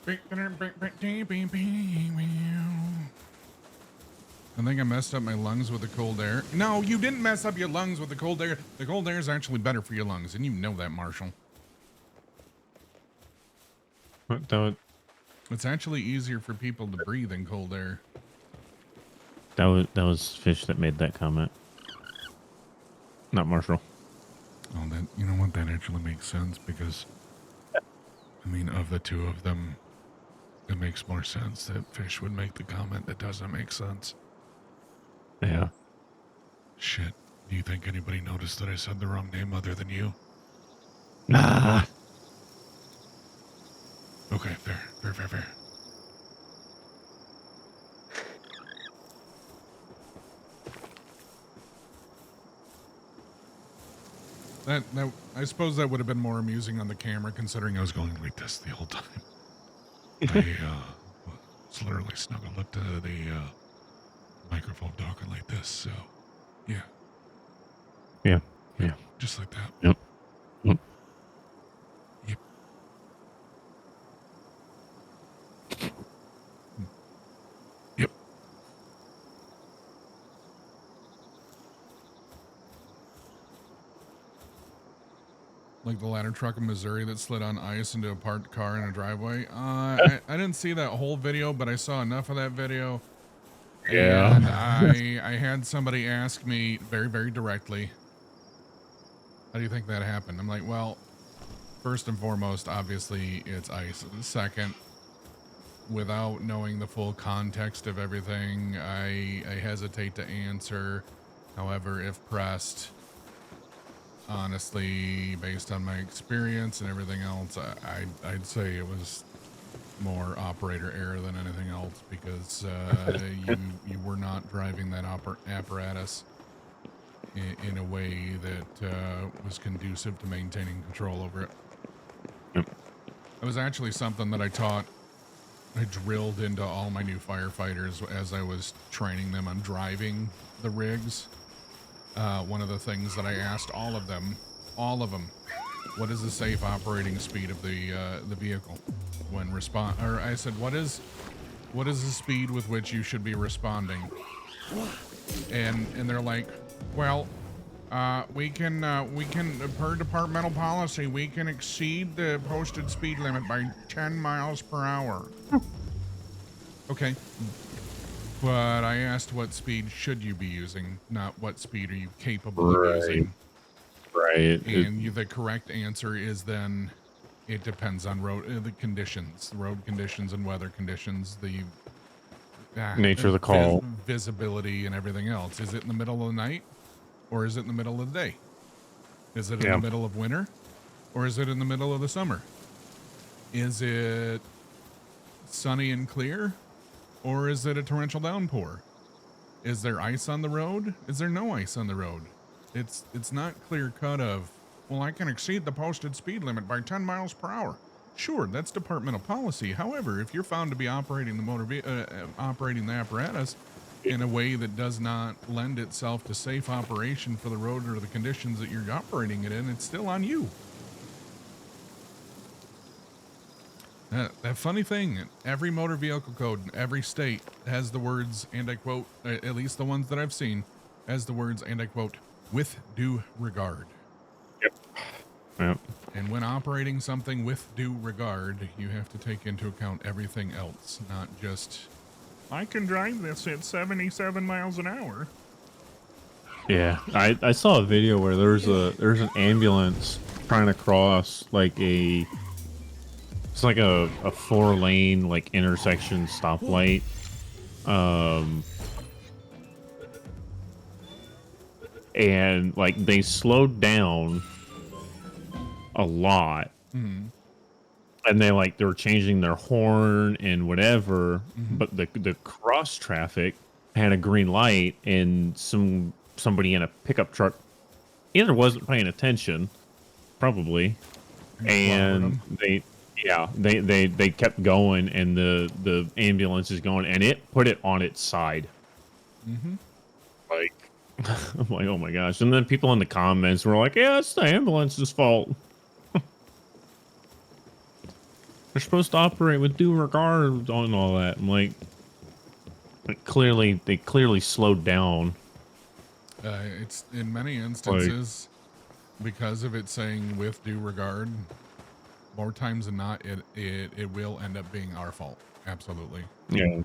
I think I messed up my lungs with the cold air. No, you didn't mess up your lungs with the cold air. The cold air is actually better for your lungs, and you know that, Marshall. It's actually easier for people to breathe in cold air. That was Fish that made that comment, not Marshall. Oh, that, you know what? That actually makes sense because, I mean, of the two of them, it makes more sense that Fish would make the comment that doesn't make sense. Yeah. Shit. Do you think anybody noticed that I said the wrong name other than you? Nah. Okay, fair. That I suppose that would have been more amusing on the camera, considering I was going like this the whole time. I was literally snuggled up to the microphone talking like this, so yeah. Yeah. Just like that. Yep. Yep. Yep. Like the ladder truck in Missouri that slid on ice into a parked car in a driveway. I didn't see that whole video, but I saw enough of that video. Yeah. And I had somebody ask me very, very directly, how do you think that happened? I'm like, well, first and foremost, obviously it's ice. Second, without knowing the full context of everything, I hesitate to answer. However, if pressed, honestly, based on my experience and everything else, I'd say it was more operator error than anything else, because you were not driving that apparatus in a way that was conducive to maintaining control over it. Yep. It was actually something that I drilled into all my new firefighters as I was training them on driving the rigs. One of the things that I asked all of them, what is the safe operating speed of the vehicle when I said, what is the speed with which you should be responding? And they're like, well, We can, per departmental policy, we can exceed the posted speed limit by 10 miles per hour. Okay. But I asked what speed should you be using, not what speed are you capable of using. Right. And the correct answer is then it depends on road conditions, road conditions and weather conditions, the Nature of the call. visibility and everything else. Is it in the middle of the night or is it in the middle of the day? Is it in the middle of winter or is it in the middle of the summer? Is it sunny and clear or is it a torrential downpour? Is there ice on the road? Is there no ice on the road? It's not clear cut of, well, I can exceed the posted speed limit by 10 miles per hour. Sure, that's departmental policy. However, if you're found to be operating operating the apparatus in a way that does not lend itself to safe operation for the road or the conditions that you're operating it in, it's still on you. That funny thing, every motor vehicle code in every state has the words, and I quote, at least the ones that I've seen, has the words, and I quote, with due regard. Yep. And when operating something with due regard, you have to take into account everything else, not just, I can drive this at 77 miles an hour. Yeah, I saw a video where there's an ambulance trying to cross like it's like a 4-lane like intersection stoplight. And like they slowed down a lot. Mm-hmm. And they were changing their horn and whatever, but the cross traffic had a green light and somebody in a pickup truck either wasn't paying attention, probably, and they kept going, and the ambulance is going, and it put it on its side. Like, I'm like, oh my gosh! And then people in the comments were like, "Yeah, it's the ambulance's fault. They're supposed to operate with due regard on all that." I'm like, they clearly slowed down. It's in many instances because of it saying with due regard. More times than not, it will end up being our fault. Absolutely. Yeah.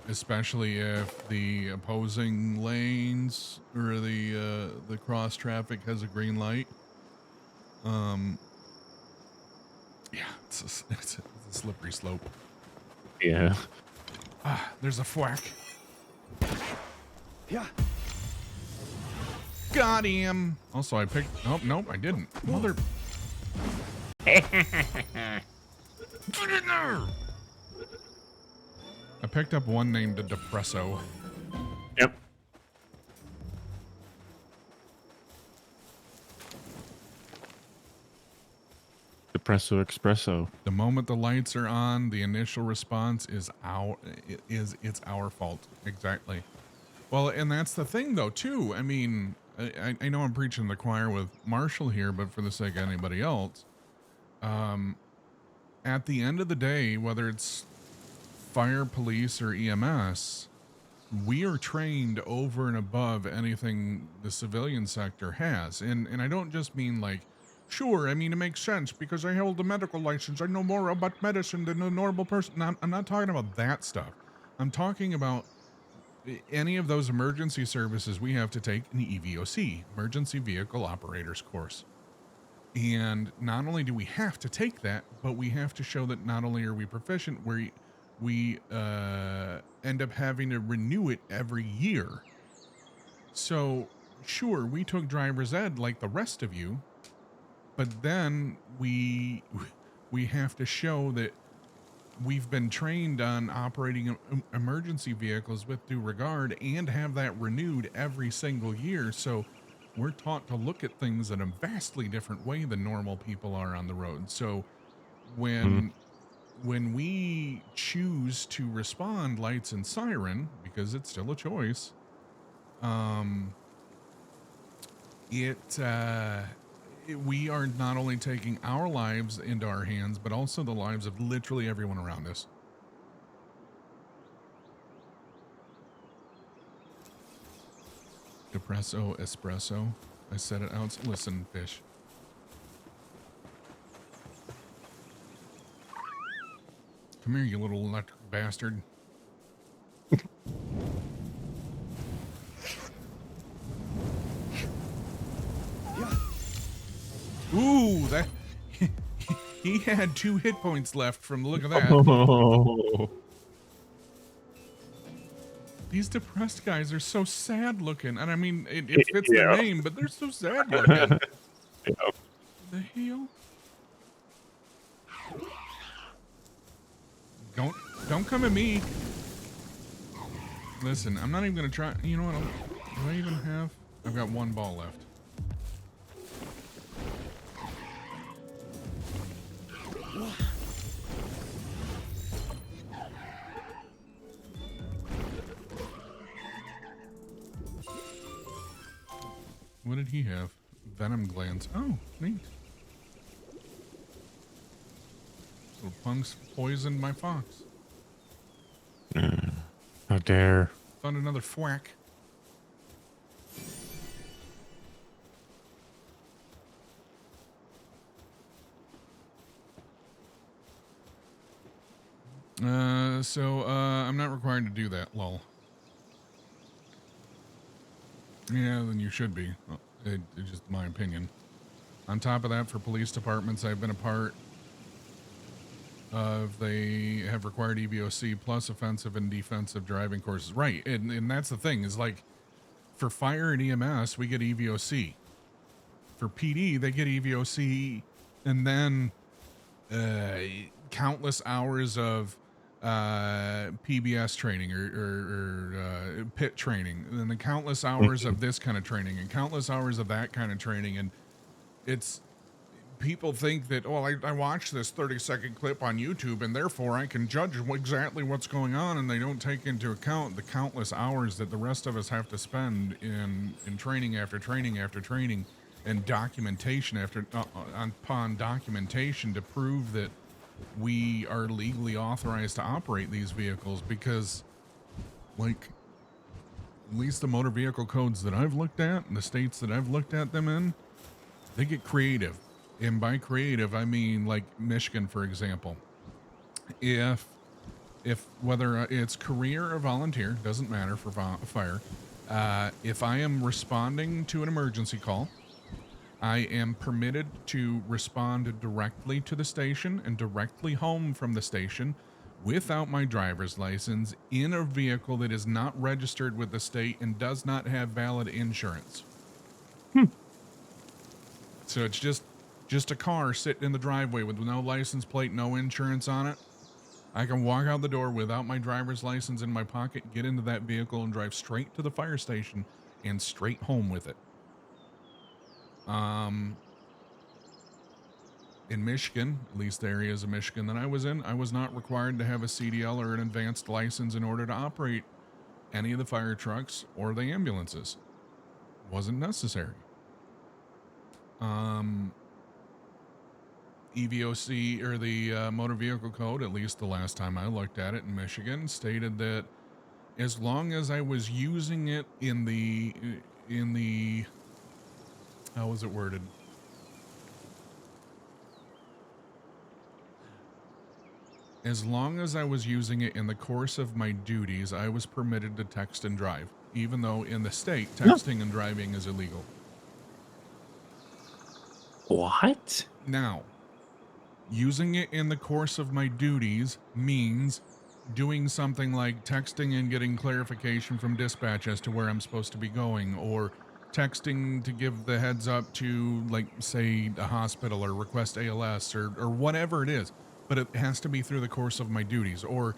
Especially if the opposing lanes or the cross traffic has a green light. Yeah, it's a slippery slope. Yeah. There's a thwack. Yeah. Got him. Also, I picked. Oh, nope, I didn't. Mother. Get in there. I picked up one named Depresso. Yep. Depresso Espresso. The moment the lights are on, the initial response is it's our fault. Exactly. Well, and that's the thing though too. I mean, I know I'm preaching to the choir with Marshall here, but for the sake of anybody else, at the end of the day, whether it's fire, police, or EMS, we are trained over and above anything the civilian sector has. And I don't just mean like, sure, I mean, it makes sense because I hold a medical license. I know more about medicine than a normal person. I'm not talking about that stuff. I'm talking about any of those emergency services we have to take an EVOC, Emergency Vehicle Operators course. And not only do we have to take that, but we have to show that not only are we proficient, we end up having to renew it every year. So sure, we took driver's ed like the rest of you, but then we have to show that we've been trained on operating emergency vehicles with due regard and have that renewed every single year. So we're taught to look at things in a vastly different way than normal people are on the road. So when we choose to respond lights and siren, because it's still a choice, we are not only taking our lives into our hands, but also the lives of literally everyone around us. Depresso, espresso. I said it out. Listen, fish. Come here, you little electric bastard. Ooh, that he had 2 hit points left from the look of that. Oh. These depressed guys are so sad looking, and I mean it fits Yeah. their name, but they're so sad looking. Yeah. The hell? Don't come at me. Listen, I'm not even gonna try. You know what? Do I even have? I've got 1 ball left. What did he have? Venom glands. Oh, neat. Little punks poisoned my fox. How dare. Found another thwack. I'm not required to do that, lol. Yeah, then you should be. Well, it's just my opinion. On top of that, for police departments I've been a part of, they have required EVOC plus offensive and defensive driving courses. Right, and that's the thing, is like, for fire and EMS, we get EVOC. For PD, they get EVOC, and then countless hours of PBS training or pit training, and then countless hours of this kind of training and countless hours of that kind of training. And it's, people think that, oh, I watched this 30-second clip on YouTube and therefore I can judge exactly what's going on, and they don't take into account the countless hours that the rest of us have to spend in training after training after training, and documentation upon documentation to prove that we are legally authorized to operate these vehicles. Because, like, at least the motor vehicle codes that I've looked at and the states that I've looked at them in, they get creative. And by creative, I mean, like Michigan, for example. If whether it's career or volunteer, doesn't matter for fire. If I am responding to an emergency call, I am permitted to respond directly to the station and directly home from the station without my driver's license in a vehicle that is not registered with the state and does not have valid insurance. So it's just a car sitting in the driveway with no license plate, no insurance on it. I can walk out the door without my driver's license in my pocket, get into that vehicle, and drive straight to the fire station and straight home with it. In Michigan, at least the areas of Michigan that I was in, I was not required to have a CDL or an advanced license in order to operate any of the fire trucks or the ambulances. Wasn't necessary. EVOC, or the motor vehicle code, at least the last time I looked at it in Michigan, stated that as long as I was using it in the how was it worded? As long as I was using it in the course of my duties, I was permitted to text and drive, even though in the state, texting and driving is illegal. What? Now, using it in the course of my duties means doing something like texting and getting clarification from dispatch as to where I'm supposed to be going, or texting to give the heads up to, like, say, a hospital, or request ALS, or whatever it is. But it has to be through the course of my duties. Or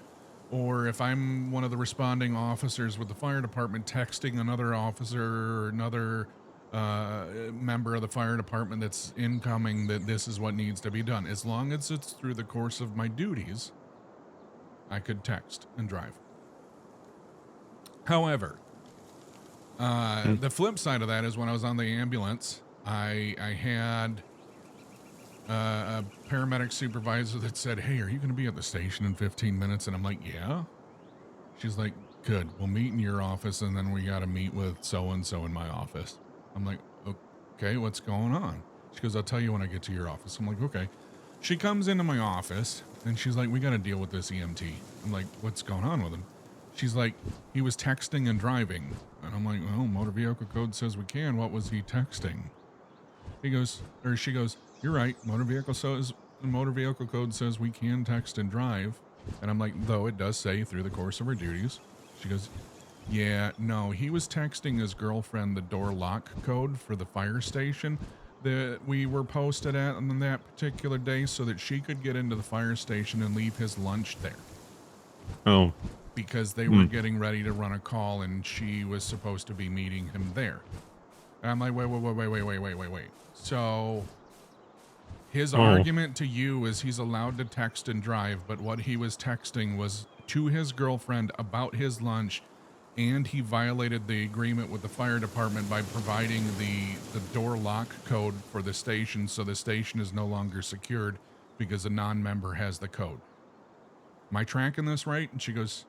if I'm one of the responding officers with the fire department, texting another officer or another member of the fire department that's incoming that this is what needs to be done. As long as it's through the course of my duties, I could text and drive. However, the flip side of that is when I was on the ambulance, I had a paramedic supervisor that said, "Hey, are you going to be at the station in 15 minutes?" And I'm like, "Yeah." She's like, good. We'll meet in your office, and then we got to meet with so-and-so in my office. I'm like, okay, what's going on? She goes, I'll tell you when I get to your office. I'm like, okay. She comes into my office, and she's like, we got to deal with this EMT. I'm like, what's going on with him? She's like, he was texting and driving. And I'm like, well, motor vehicle code says we can. What was he texting? She goes, you're right. Motor vehicle code says we can text and drive. And I'm like, though it does say through the course of our duties. She goes, yeah, no, he was texting his girlfriend the door lock code for the fire station that we were posted at on that particular day so that she could get into the fire station and leave his lunch there. Oh. Because they were getting ready to run a call and she was supposed to be meeting him there. And I'm like, wait. So his argument to you is he's allowed to text and drive, but what he was texting was to his girlfriend about his lunch, and he violated the agreement with the fire department by providing the door lock code for the station, so the station is no longer secured because a non-member has the code. Am I tracking this right? And she goes,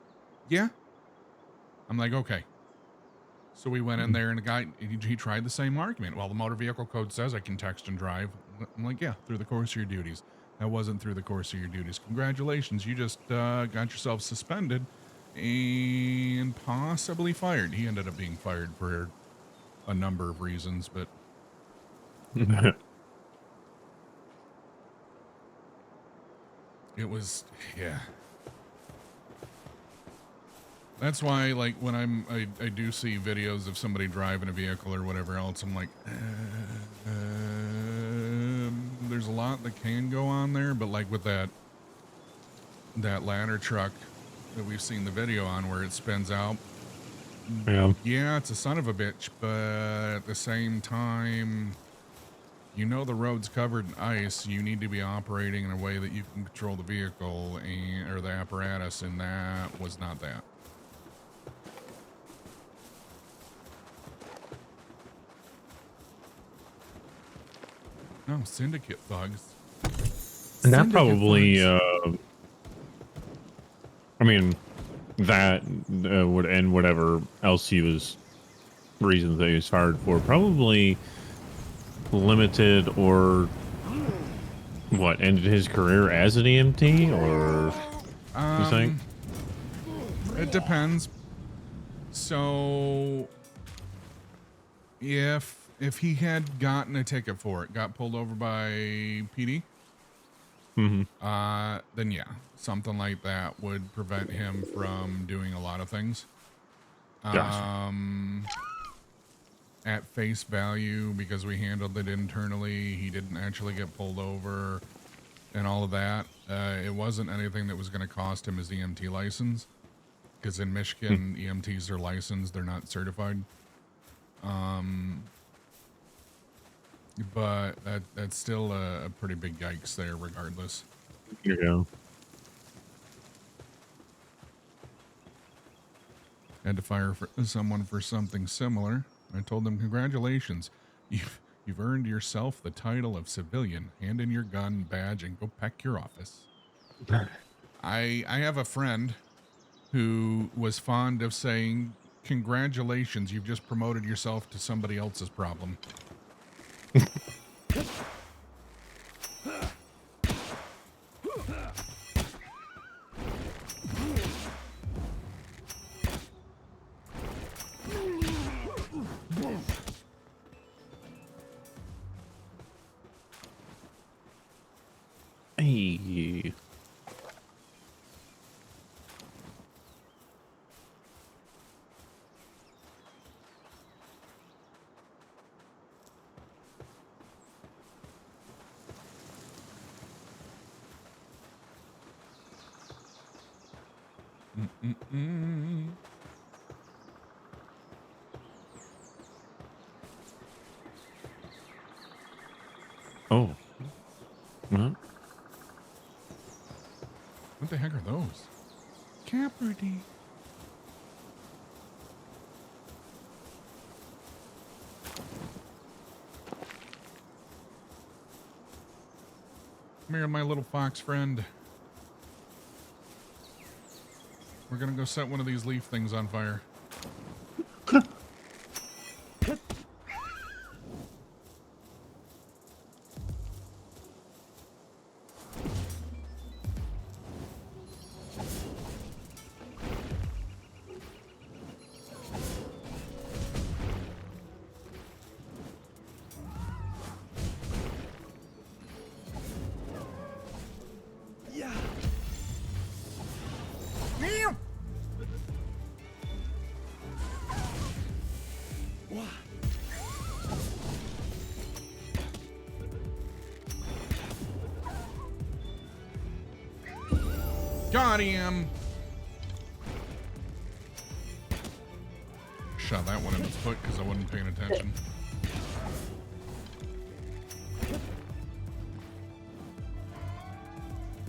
yeah. I'm like, okay. So we went in there, and the guy, he tried the same argument. Well, the motor vehicle code says I can text and drive. I'm like, yeah, through the course of your duties. That wasn't through the course of your duties. Congratulations, you just got yourself suspended and possibly fired. He ended up being fired for a number of reasons, but it was, yeah. That's why, like, when I do see videos of somebody driving a vehicle or whatever else, I'm like, there's a lot that can go on there, but like with that ladder truck that we've seen the video on where it spins out, yeah, it's a son of a bitch, but at the same time, you know the road's covered in ice. You need to be operating in a way that you can control the vehicle or the apparatus, and that was not that. No, syndicate thugs. And that probably, I mean, that would end whatever else he was, reasons that he was fired for. Probably limited or what, ended his career as an EMT, or you think? It depends. So if he had gotten a ticket for it, got pulled over by PD, then yeah, something like that would prevent him from doing a lot of things. Gotcha. At face value, because we handled it internally, he didn't actually get pulled over and all of that. It wasn't anything that was going to cost him his EMT license, because in Michigan, EMTs are licensed, they're not certified. But that's still a pretty big yikes there regardless. Here you go. Had to fire someone for something similar. I told them, congratulations. You've earned yourself the title of civilian. Hand in your gun, badge, and go pack your office. I have a friend who was fond of saying, congratulations, you've just promoted yourself to somebody else's problem. Hey. Oh. What? What the heck are those? Caperty. Come here, my little fox friend. We're gonna go set one of these leaf things on fire. Yeah. Wow. Got him. Shot that one in the foot because I wasn't paying attention.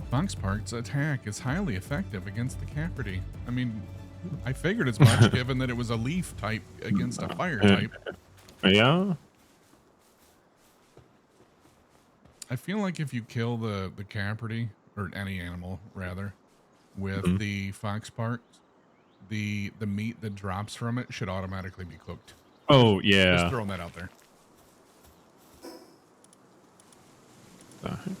Fox Park's attack is highly effective against the Caperty. I mean, I figured as much given that it was a leaf type against a fire type. Yeah. I feel like if you kill the Caperty, or any animal rather, with the Fox Parks, the meat that drops from it should automatically be cooked. Oh, Just yeah. throwing that out there. The heck?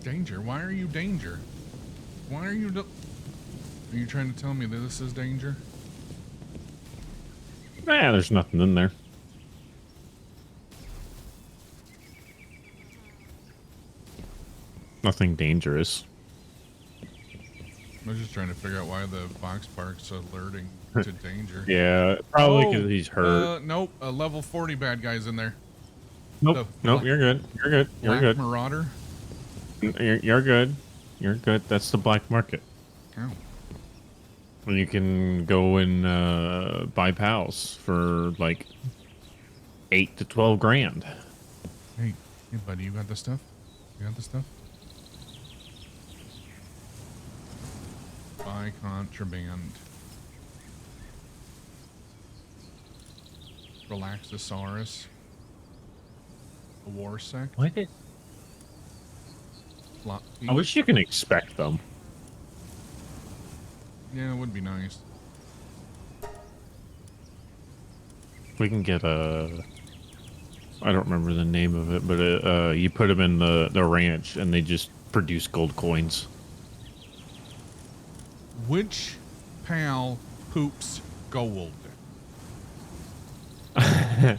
Danger? Why are you danger? Why are you? Are you trying to tell me that this is danger? Nah, there's nothing in there. Nothing dangerous. I was just trying to figure out why the Fox Park's alerting to danger. Yeah, probably because he's hurt. Nope, a level 40 bad guy's in there. Nope, nope, you're good. You're good. You're Black good. Marauder. You're good. You're good. That's the black market. Oh. And you can go and buy pals for like 8 to 12 grand. Hey, buddy, you got the stuff? You got the stuff? Buy contraband. Relaxosaurus. A war sect. What? I wish you can expect them. Yeah, it would be nice. We can get a... I don't remember the name of it, but you put them in the ranch and they just produce gold coins. Which pal poops gold? I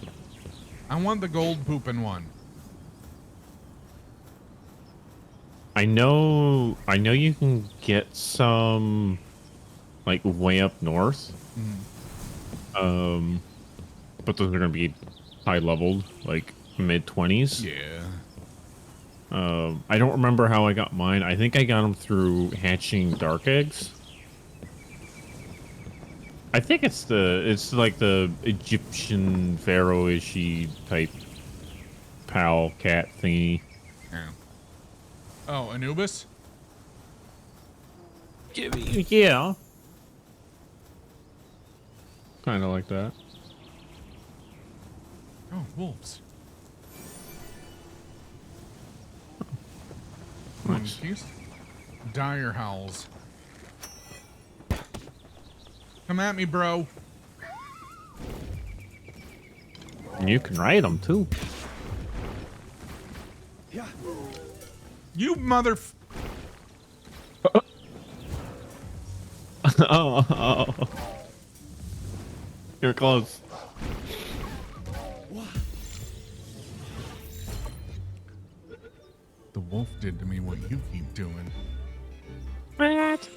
want the gold pooping one. I know you can get some like way up north. But those are gonna be high leveled, like mid 20s. Yeah. I don't remember how I got mine. I think I got them through hatching dark eggs. I think it's like the Egyptian pharaoh-ishy type pal cat thingy. Yeah. Oh, Anubis? Yeah. Kind of like that. Oh, wolves. Nice. Dire howls. Come at me, bro. You can ride them too. Yeah. You mother... Oh. You're close. The wolf did to me what you keep doing. What?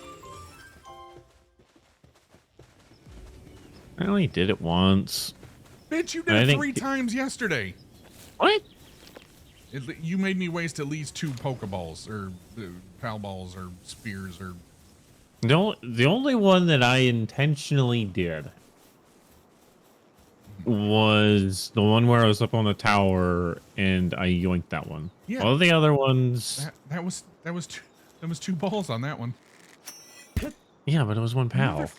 I only did it once. Bitch, you did it 3 times yesterday. What? You made me waste at least 2 Pokeballs, or Pal Balls, or Spears, or No, the only one that I intentionally did was the one where I was up on the tower and I yoinked that one. Yeah. All the other ones, That was two balls on that one. yeah, but it was one pal.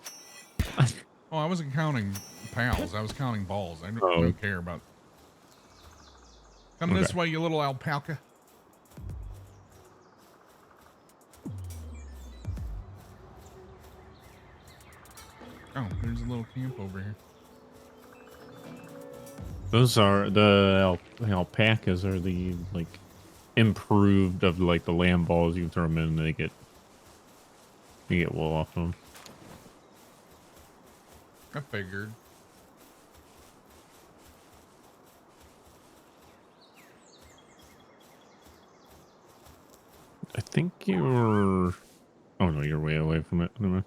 Oh, I wasn't counting pals. I was counting balls. I Oh. don't care about. Come this way, you little alpaca. Oh, there's a little camp over here. Those are the alpacas are the like improved of like the lamb balls. You can throw them in and you get wool off them. I figured. I think you're. Oh no, you're way away from it. Never mind.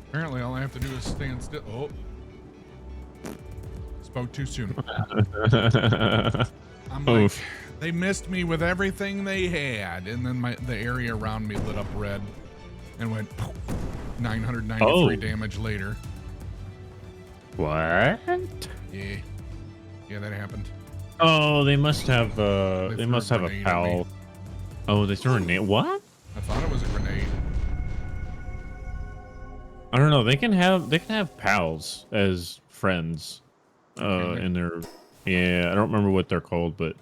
Apparently, all I have to do is stand still. Oh. Spoke too soon. I'm like, Oof. they missed me with everything they had, and then the area around me lit up red and went poof, 993 damage later. What? Yeah, that happened. Oh, they must have. They threw must a have a grenade at me. pal. Oh, they threw a grenade. What? I thought it was a grenade. I don't know. They can have pals as friends. Okay. In their. Yeah, I don't remember what they're called, but.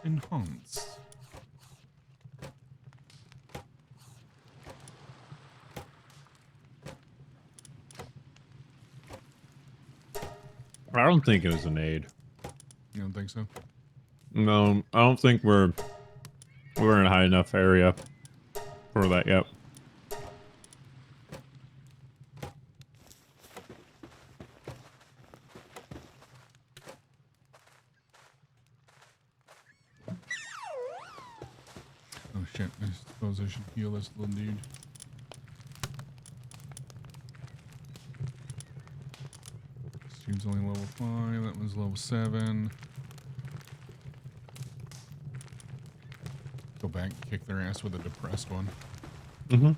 Enhance. I don't think it was an aid. You don't think so? No, I don't think we're in a high enough area for that yet. Oh shit, I suppose I should heal this little dude. This dude's only level 5, that was level 7. Go back and kick their ass with a depressed one. Mm-hmm.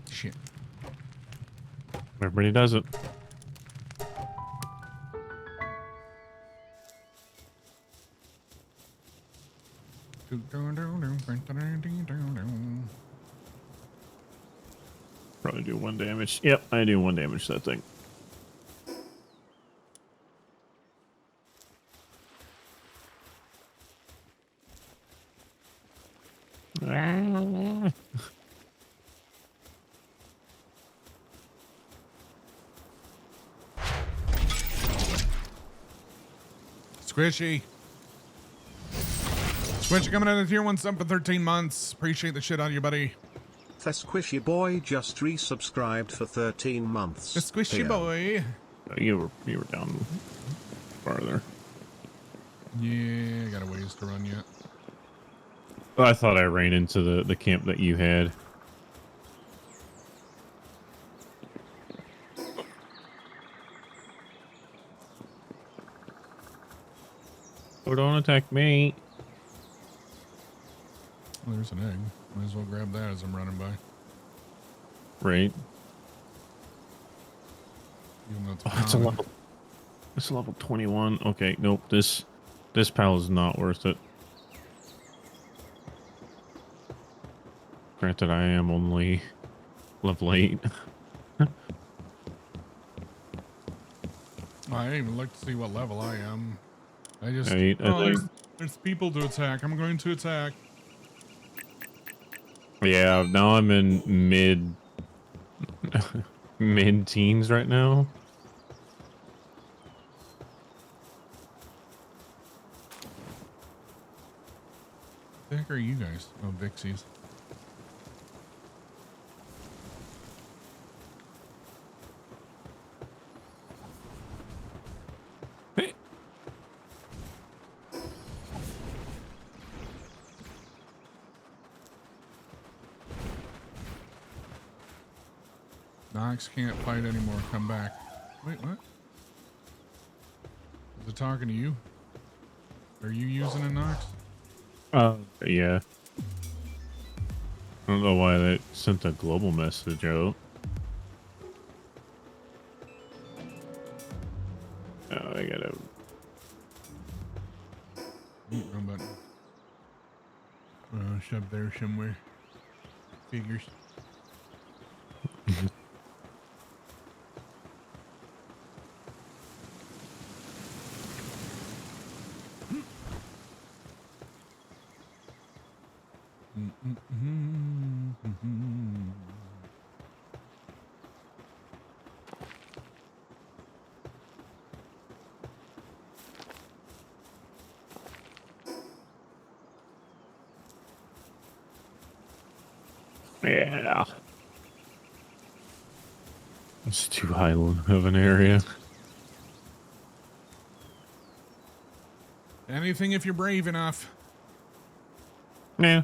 Shit. Everybody does it. Probably do 1 damage. Yep, I do 1 damage to that thing. Squishy. Squishy coming in at tier 1 sub for 13 months. Appreciate the shit out of you, buddy. The squishy boy just resubscribed for 13 months. The squishy Here. boy. You were down farther. Yeah, got a ways to run yet. Oh, I thought I ran into the camp that you had. Oh, don't attack me. Oh, there's an egg. Might as well grab that as I'm running by. Right. Even though it's Oh, it's a level. It's a level 21. Okay, nope. This pal is not worth it. Granted, I am only level 8. I didn't even look to see what level I am. I just 8, I think. there's people to attack. I'm going to attack. Yeah, now I'm in mid-teens right now. The heck are you guys? Oh, Vixies. Hey. Nox can't fight anymore. Come back. Wait, what? Is it talking to you? Are you using a Nox? Yeah. I don't know why they sent a global message out. Oh, I gotta. Wrong button. Shoved there somewhere. Figures. Yeah. It's too high of an area. Anything if you're brave enough. Yeah.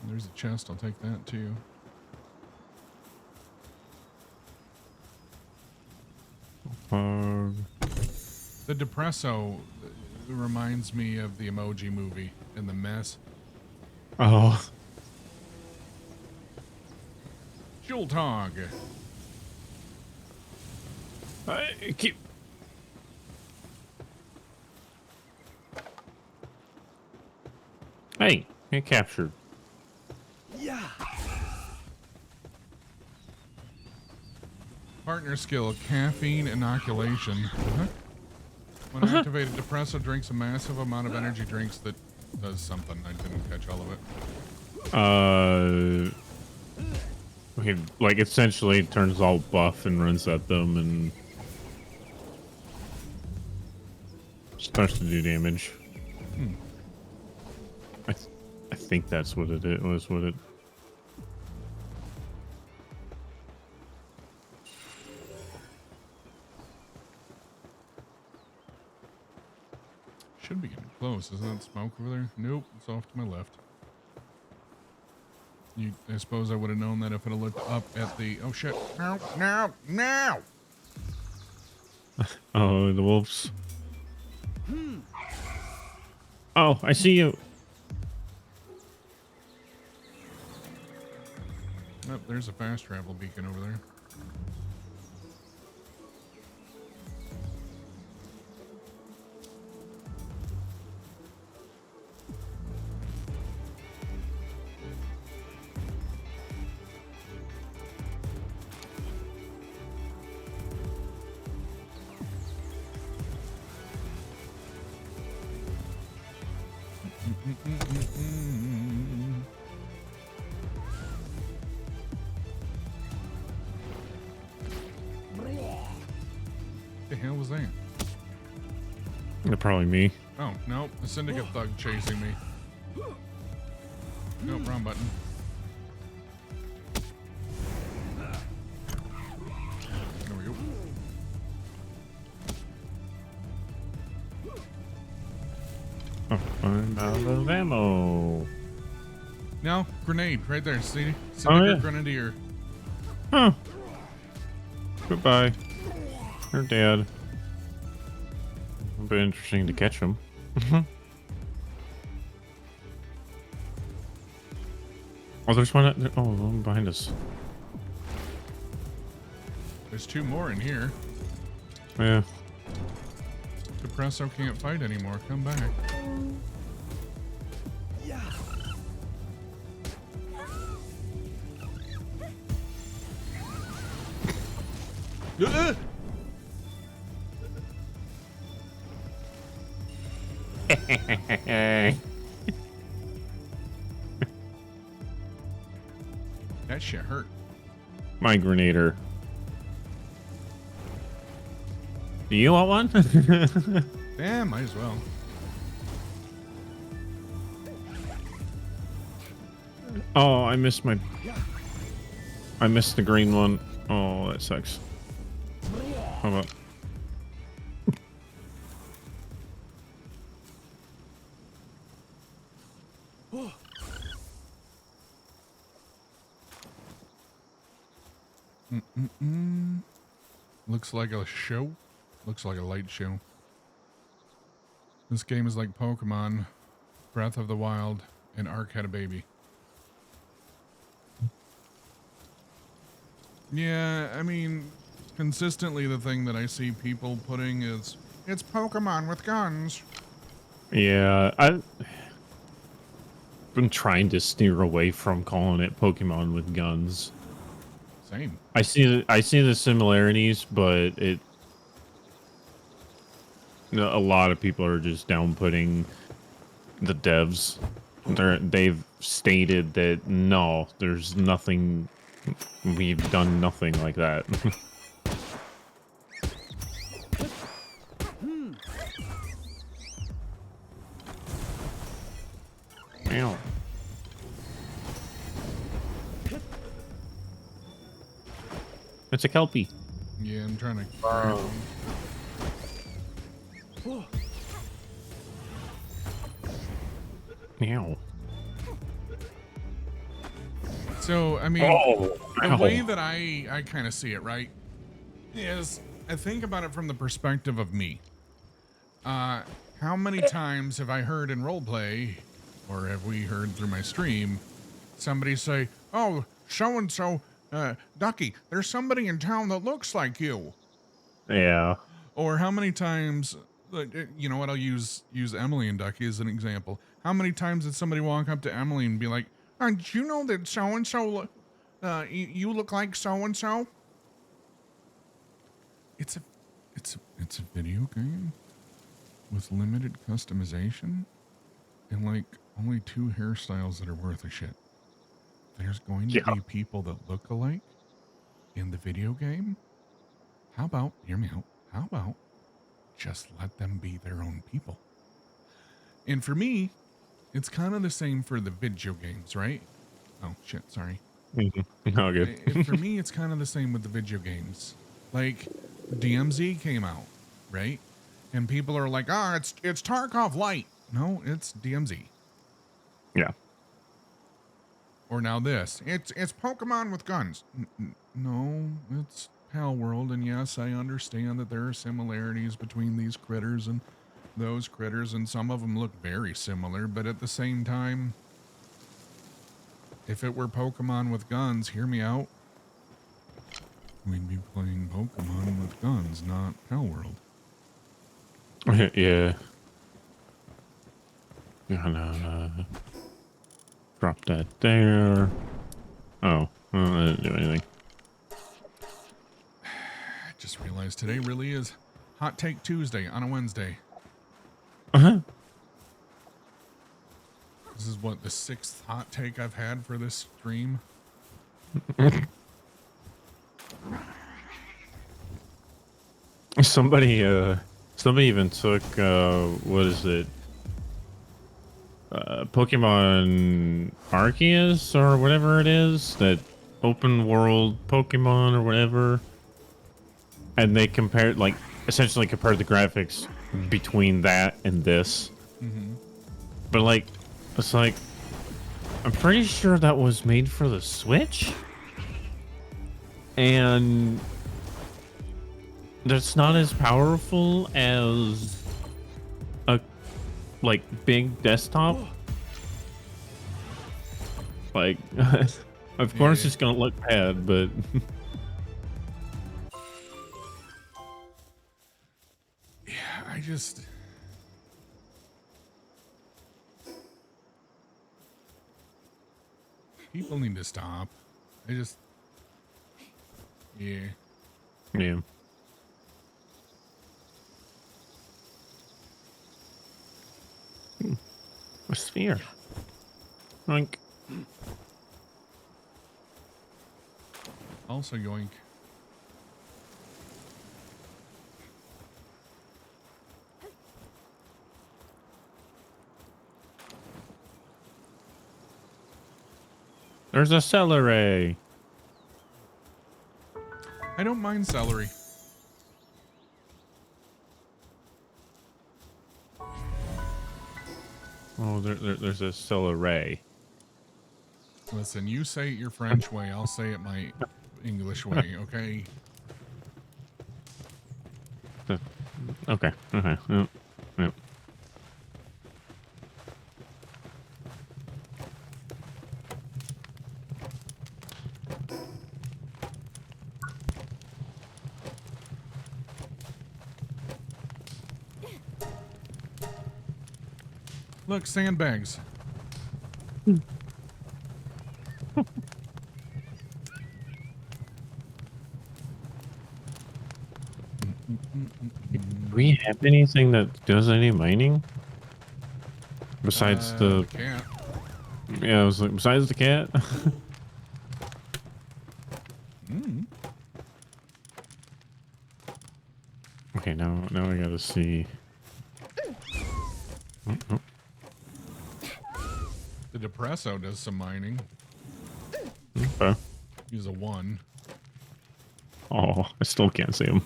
There's a chest. I'll take that too. The Depresso reminds me of the Emoji Movie and the mess. Oh. Jultog. I keep. Hey, get captured. Yeah. Partner skill, caffeine inoculation. Huh? When activated, Depresso drinks a massive amount of energy drinks that does something. I didn't catch all of it. Okay, like essentially turns all buff and runs at them and starts to do damage. I think that's what it was. What it. Should be getting close. Isn't that smoke over there? Nope, it's off to my left. I suppose I would have known that if I'd have looked up at the... Oh, shit. No, no, no! Oh, the wolves. Oh, I see you. Oh, there's a fast travel beacon over there. The hell was that? Probably me. Oh, no. A syndicate thug chasing me. Nope, wrong button. There we go. Oh, I'm out of ammo. No, grenade right there. See? Oh, Syndicate yeah. grenadier. Huh. Goodbye. You're dead. It'll be interesting to catch him. Oh, there's one. One behind us. There's two more in here. Yeah. Presso can't fight anymore. Come back. Yeah. That shit hurt. My grenader. Do you want one? Yeah, might as well. Oh, I missed my... I missed the green one. Oh, that sucks. How about... Looks like a show. Looks like a light show. This game is like Pokemon, Breath of the Wild, and Ark had a baby. Yeah, I mean, consistently the thing that I see people putting is, it's Pokemon with guns. Yeah, I've been trying to steer away from calling it Pokemon with guns. Same. I see the similarities, but a lot of people are just downputting the devs. They've stated that no, there's nothing. We've done nothing like that. Ow. It's a Kelpie. Yeah, I'm trying to. Ow. So, I mean, Oh, the ow. way that I kind of see it, right, is I think about it from the perspective of me. How many times have I heard in roleplay, or have we heard through my stream, somebody say, oh, so-and-so, Ducky, there's somebody in town that looks like you. Yeah. Or how many times, you know what, I'll use Emily and Ducky as an example. How many times did somebody walk up to Emily and be like, did you know that so-and-so, you look like so-and-so? It's a video game with limited customization and like only 2 hairstyles that are worth a shit. There's going to be people that look alike in the video game. How about, hear me out, how about just let them be their own people? And for me, it's kind of the same for the video games, right? Oh, shit, sorry. Oh, good. For me, it's kind of the same with the video games. Like, DMZ came out, right? And people are like, it's Tarkov Light. No, it's DMZ. Yeah. Or now this. It's Pokemon with guns. No, it's Pal World. And yes, I understand that there are similarities between these critters and those critters, and some of them look very similar, but at the same time, if it were Pokemon with guns, hear me out, we'd be playing Pokemon with guns, not Pal World. Yeah. No. Drop that there. Oh, well, I didn't do anything. I just realized today really is Hot Take Tuesday on a Wednesday. Uh-huh. This is what, the 6th hot take I've had for this stream? Somebody even took, what is it? Pokemon Arceus or whatever it is, that open world Pokemon or whatever. And they compared, like, essentially compared the graphics between that and this. Mm-hmm. But, like, it's like, I'm pretty sure that was made for the Switch. And that's not as powerful as a, like, big desktop. Like, of course it's gonna look bad, but... just... People need to stop. I just... Yeah. Yeah. A sphere. Like. Also yoink. There's a celery. I don't mind celery. Oh, there's a celery. Listen, you say it your French way, I'll say it my English way, okay? Okay. Okay. Yep. Yep. Look, sandbags. Do we have anything that does any mining? Besides the cat. yeah, I was like, besides the cat. Mm. Okay, now I gotta see. Oh, oh. The Depresso does some mining. Okay. Use a 1. Oh, I still can't see him.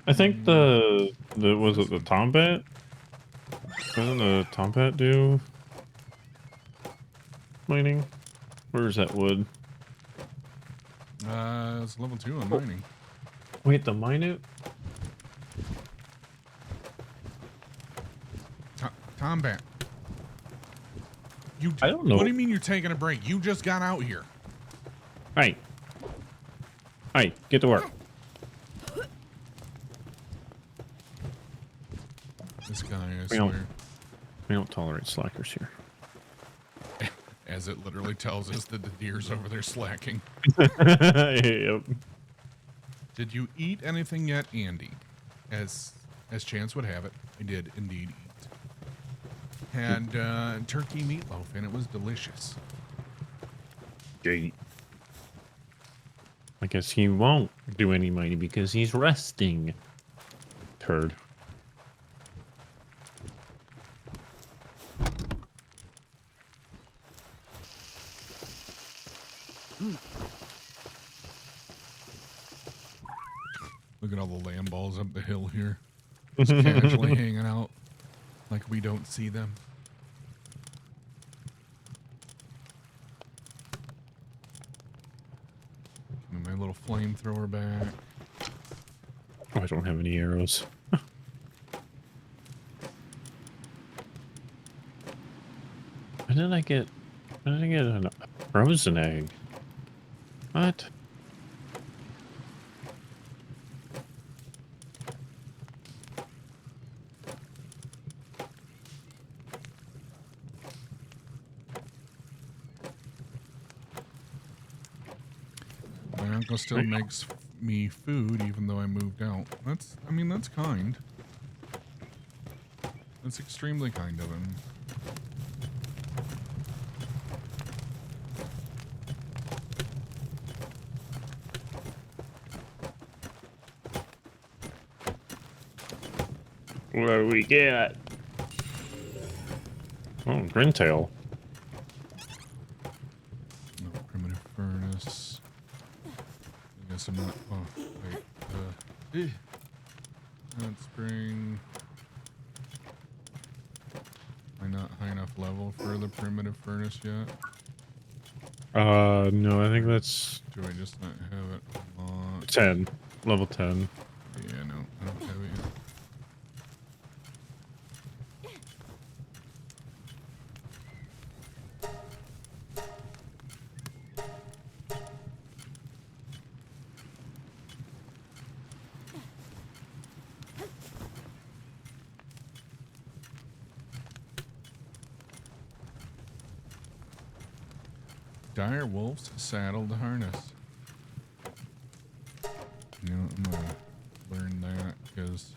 I think the was it the Tombat? Doesn't the Tombat do mining? Where's that wood? It's level 2 on mining. Wait, the mine it? Combat. You. I don't know. What do you mean you're taking a break? You just got out here. Hey. Hey, get to work. This guy, I We don't- swear. We don't tolerate slackers here. As it literally tells us that the deer's over there slacking. Yep. Did you eat anything yet, Andy? As chance would have it, I did indeed eat. Had turkey meatloaf, and it was delicious. I guess he won't do any mining because he's resting. Turd. Look at all the lamb balls up the hill here. Just casually hanging out like we don't see them. And my little flamethrower back. Oh, I don't have any arrows. When did I get a frozen egg? What? My uncle still makes me food even though I moved out. That's kind. That's extremely kind of him. What do we get? Oh, Grintail. No, primitive furnace. I guess I'm not. Oh, wait. Let's bring. Am I not high enough level for the primitive furnace yet? No, I think that's Do I just not have it unlocked? 10. Level 10. Yeah, no, I don't have it yet. Dire wolf's saddled harness. You know, I'm gonna learn that because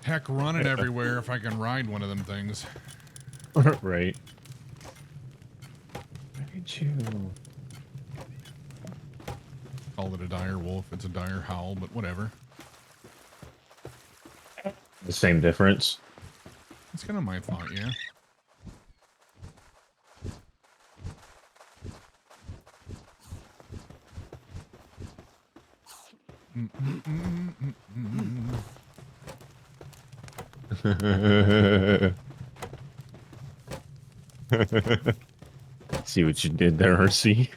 heck, running everywhere if I can ride one of them things. Right. Where did you? Call it a dire wolf. It's a dire howl, but whatever. The same difference. It's kind of my thought, yeah. See what you did there, RC.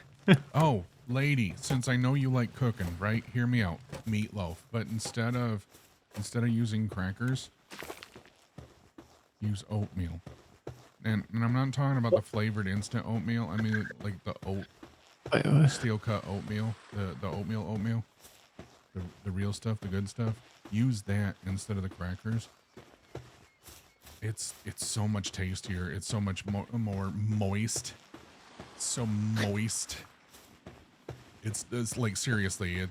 Oh, lady, since I know you like cooking, right? Hear me out. Meatloaf, but instead of using crackers, use oatmeal. And I'm not talking about the flavored instant oatmeal. I mean like the steel cut oatmeal, the oatmeal, the real stuff, the good stuff. Use that instead of the crackers. It's so much tastier. It's so much more moist. So moist. It's like seriously,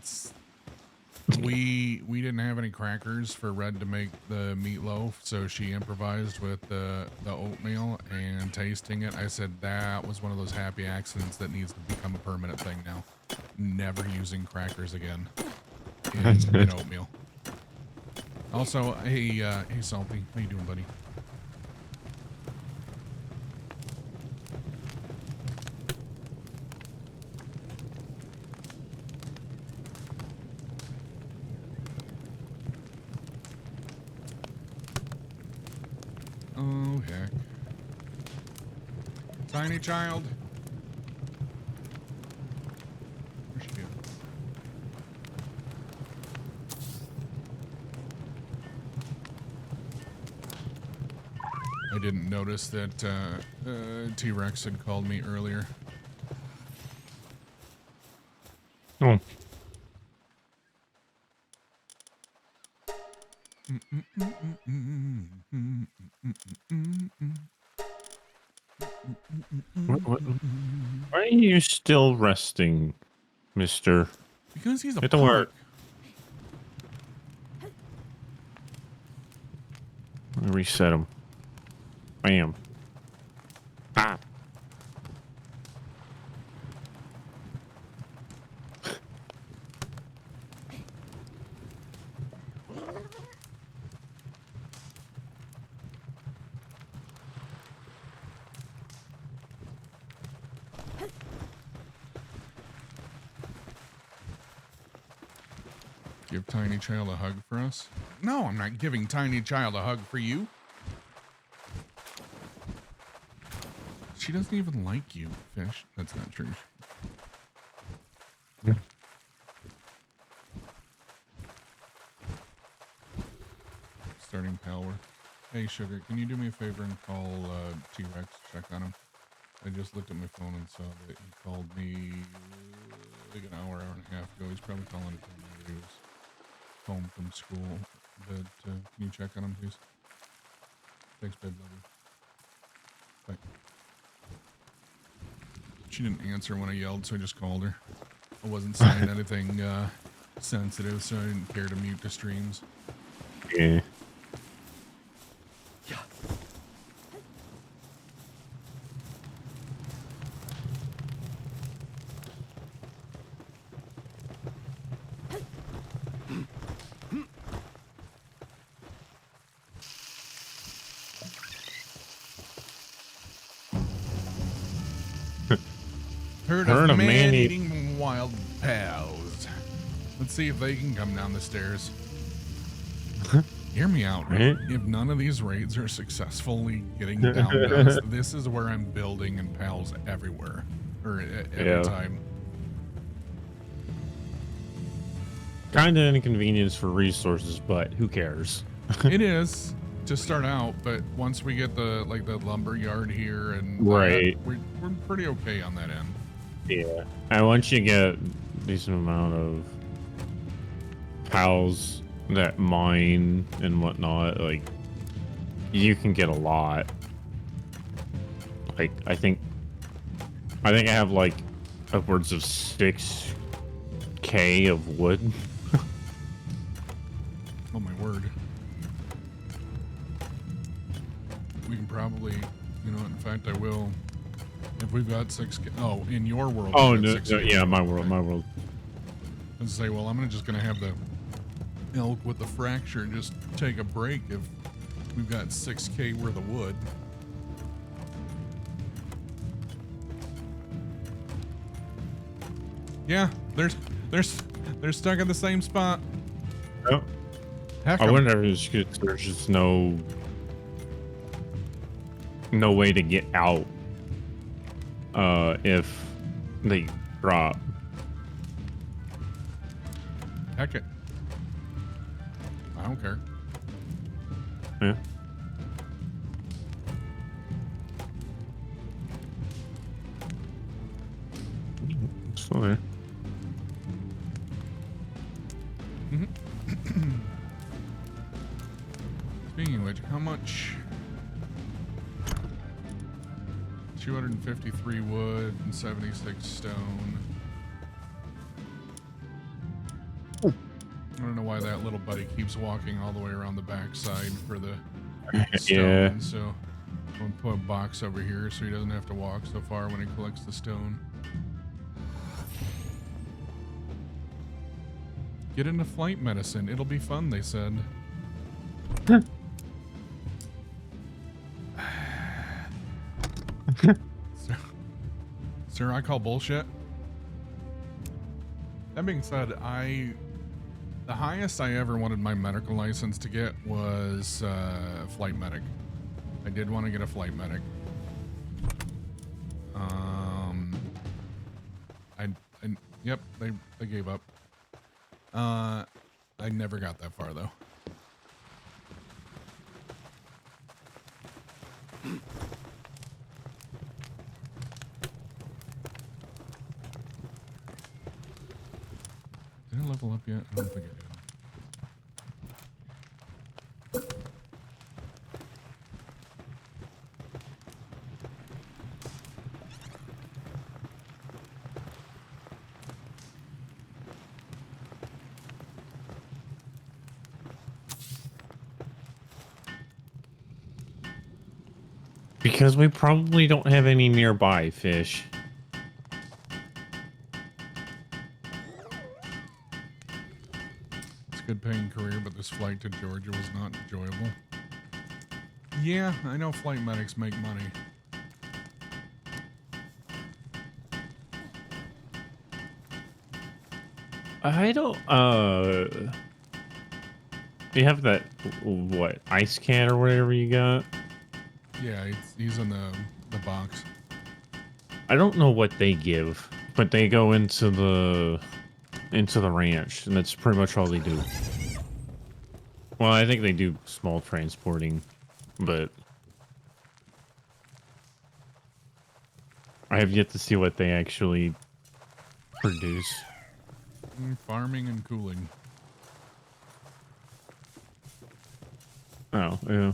we didn't have any crackers for Red to make the meatloaf, so she improvised with the oatmeal, and tasting it, I said that was one of those happy accidents that needs to become a permanent thing now. Never using crackers again in oatmeal. Also, hey Salty, how you doing, buddy? Oh, heck. Tiny child. Where's she at? I didn't notice that T-Rex had called me earlier. Oh. Why are you still resting, mister? Because he's a Get to work. Reset him. Bam. Ah. Give Tiny Child a hug for us? No, I'm not giving Tiny Child a hug for you. She doesn't even like you, Fish. That's not true. Starting power. Hey, Sugar, can you do me a favor and call T-Rex, check on him? I just looked at my phone and saw that he called me like an hour and a half ago. He's probably calling to tell me that he was home from school. But can you check on him, please? Thanks, babe. Love you. Bye. She didn't answer when I yelled, so I just called her. I wasn't saying anything sensitive, so I didn't care to mute the streams. Yeah. Heard of man eating wild pals. Let's see if they can come down the stairs. Hear me out. Right. If none of these raids are successfully getting down, this is where I'm building and pals everywhere. Or every time. Kind of inconvenience for resources, but who cares? It is to start out, but once we get the lumber yard here and right, we're pretty okay on that end. Yeah, and once you get a decent amount of pals that mine and whatnot, like you can get a lot. Like I think I think I have like upwards of 6K of wood. Oh my word. We can probably, you know, in fact, I will. If we've got 6K. Oh, in your world. Oh, we've got no, 6K. yeah, my world, Okay. my world. And say, well, I'm just gonna have the elk with the fracture and just take a break if we've got 6K worth of wood. Yeah, they're stuck in the same spot. Oh. Heck, I wonder if there's just no way to get out if they drop. heck it. I don't care. Yeah. Still there. Speaking of which, how much? 253 wood and 76 stone. I don't know why that little buddy keeps walking all the way around the backside for the stone. Yeah. So I'm gonna put a box over here so he doesn't have to walk so far when he collects the stone. Get into flight medicine. It'll be fun, they said. Sir, I call bullshit. That being said, the highest I ever wanted my medical license to get was flight medic. I did want to get a flight medic. Yep, they gave up. I never got that far though. Did I level up yet? I don't think I did. Because we probably don't have any nearby fish. It's a good paying career, but this flight to Georgia was not enjoyable. Yeah, I know flight medics make money. I don't, you have that, what, ice can or whatever you got? Yeah, he's in the box. I don't know what they give, but they go into the ranch, and that's pretty much all they do. Well, I think they do small transporting, but I have yet to see what they actually produce. Farming and cooling. Oh, yeah.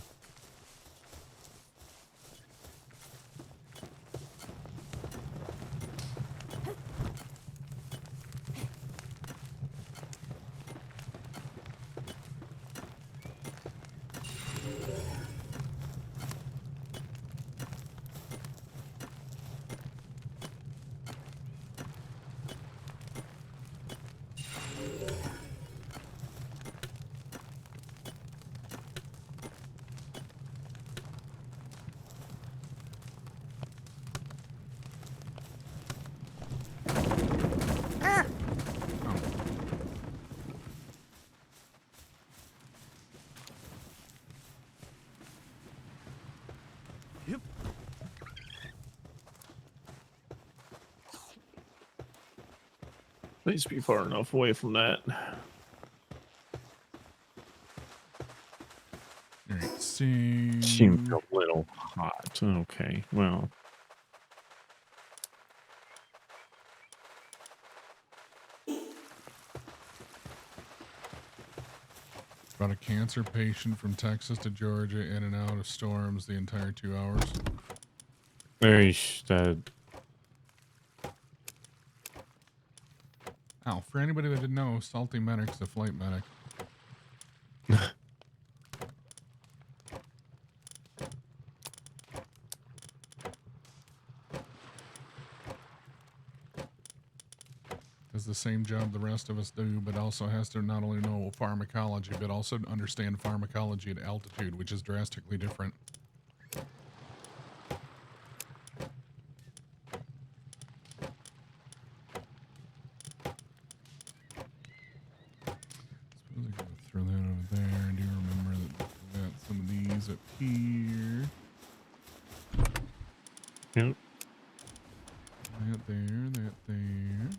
Please be far enough away from that. Alright, see. Seems a little hot. Okay, well. Brought a cancer patient from Texas to Georgia in and out of storms the entire 2 hours. Very that Oh, for anybody that didn't know, Salty Medic's a flight medic. Does the same job the rest of us do, but also has to not only know pharmacology, but also understand pharmacology at altitude, which is drastically different. Suppose I could throw that over there. I do remember that we got some of these up here. Yep. That there, that there.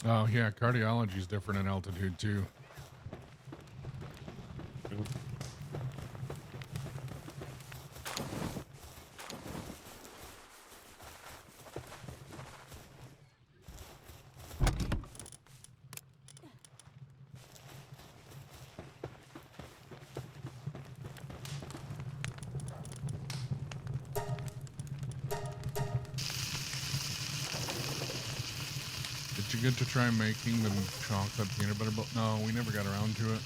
Oh yeah, cardiology is different in altitude too. Did you get to try making the chocolate peanut butter bowl? No, we never got around to it.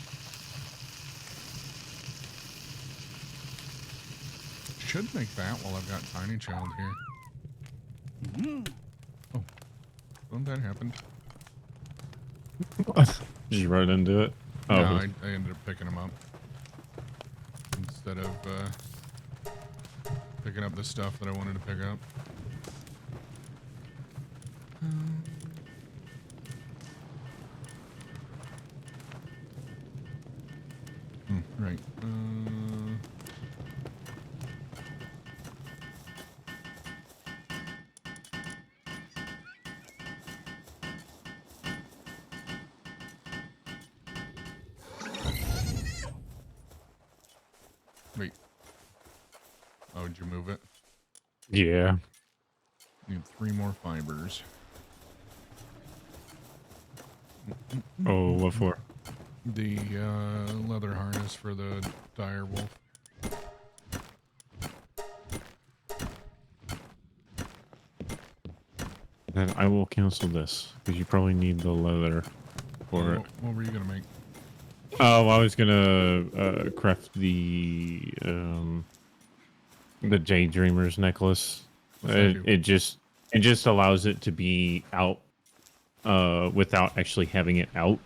Should make that while I've got Tiny Child here. Oh, don't that happen? Did you run into it? Oh, No, I ended up picking them up instead of picking up the stuff that I wanted to pick up. Right. Wait. Oh, did you move it? yeah. Need 3 more fibers. Oh, what for? The leather harness for the dire wolf. Then I will cancel this because you probably need the leather for it. What were you gonna make? Oh, I was gonna craft the Daydreamer's necklace. What's that do? It just allows it to be out without actually having it out.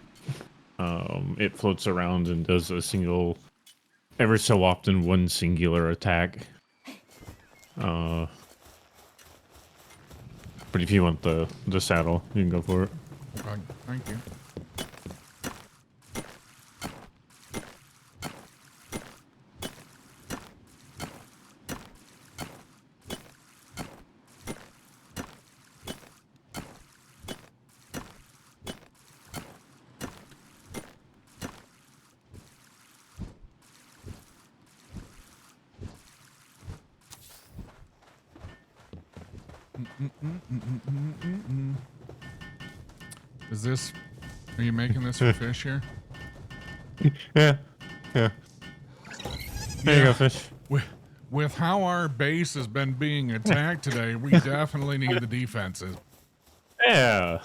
It floats around and does a single, ever so often, one singular attack. But if you want the saddle, you can go for it. Thank you. Is this? Are you making this for fish here? Yeah. There you go, fish. With how our base has been being attacked today, we definitely need the defenses. Yeah.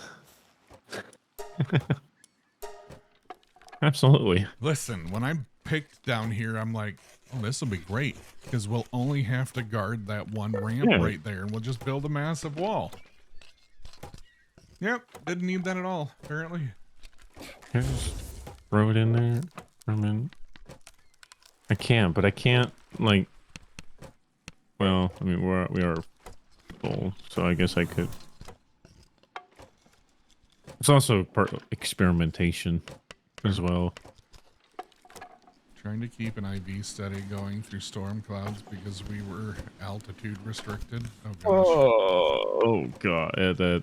Absolutely. Listen, when I picked down here, I'm like, oh, this will be great because we'll only have to guard that one ramp right there, and we'll just build a massive wall. Yep, didn't need that at all, apparently. Just throw it in there. I mean, I can't, but I can't, like, well, I mean, we are full, so I guess I could. It's also part of experimentation as well. Trying to keep an IV study going through storm clouds because we were altitude restricted. Oh gosh. Oh god, yeah,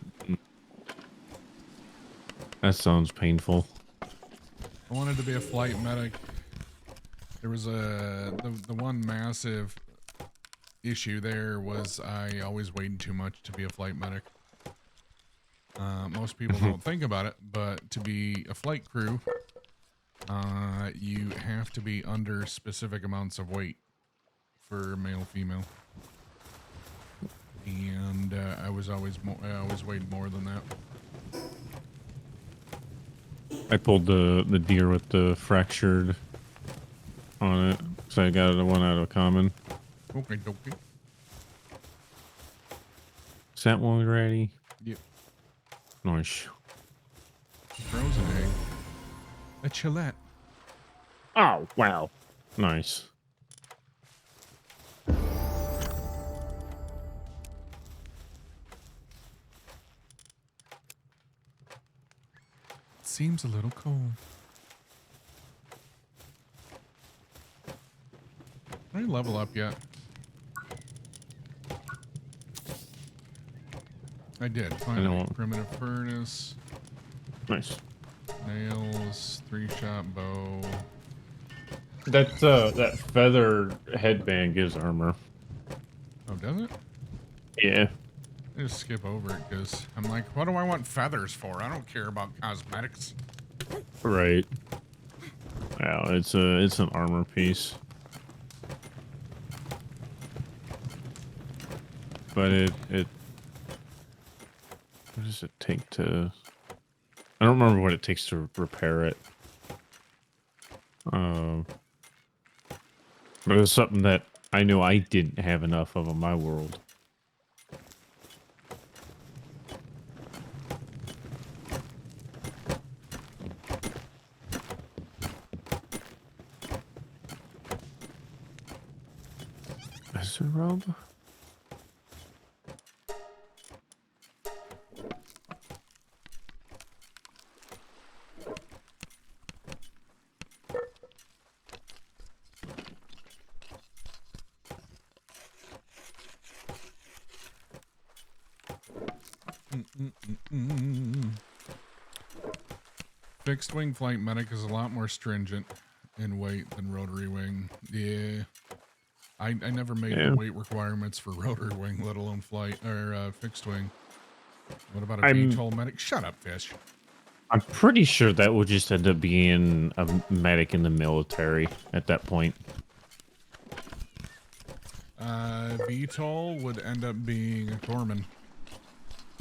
that sounds painful. I wanted to be a flight medic. There was the one massive issue there was I always waited too much to be a flight medic. Most people don't think about it, but to be a flight crew, you have to be under specific amounts of weight for male, female. And I always weighed more than that. I pulled the deer with the fractured on it, so I got one out of common. Okay, dokie. Is that one ready? Yep. Nice. Frozen egg. A chillette. Oh, wow. Nice. Seems a little cold. Can I level up yet? I did. Finally. Primitive furnace. Nice. Nails. 3-shot bow. That feather headband gives armor. Oh, does it? Yeah. I just skip over it because I'm like, what do I want feathers for? I don't care about cosmetics. Right. Wow, it's an armor piece. But it what does it take to I don't remember what it takes to repair it. But it's something that I know I didn't have enough of in my world. Is there a robe? Fixed wing flight medic is a lot more stringent in weight than rotary wing. Yeah. I never made the weight requirements for rotary wing, let alone flight or fixed wing. What about a VTOL medic? Shut up, fish. I'm pretty sure that would just end up being a medic in the military at that point. VTOL would end up being a corpsman.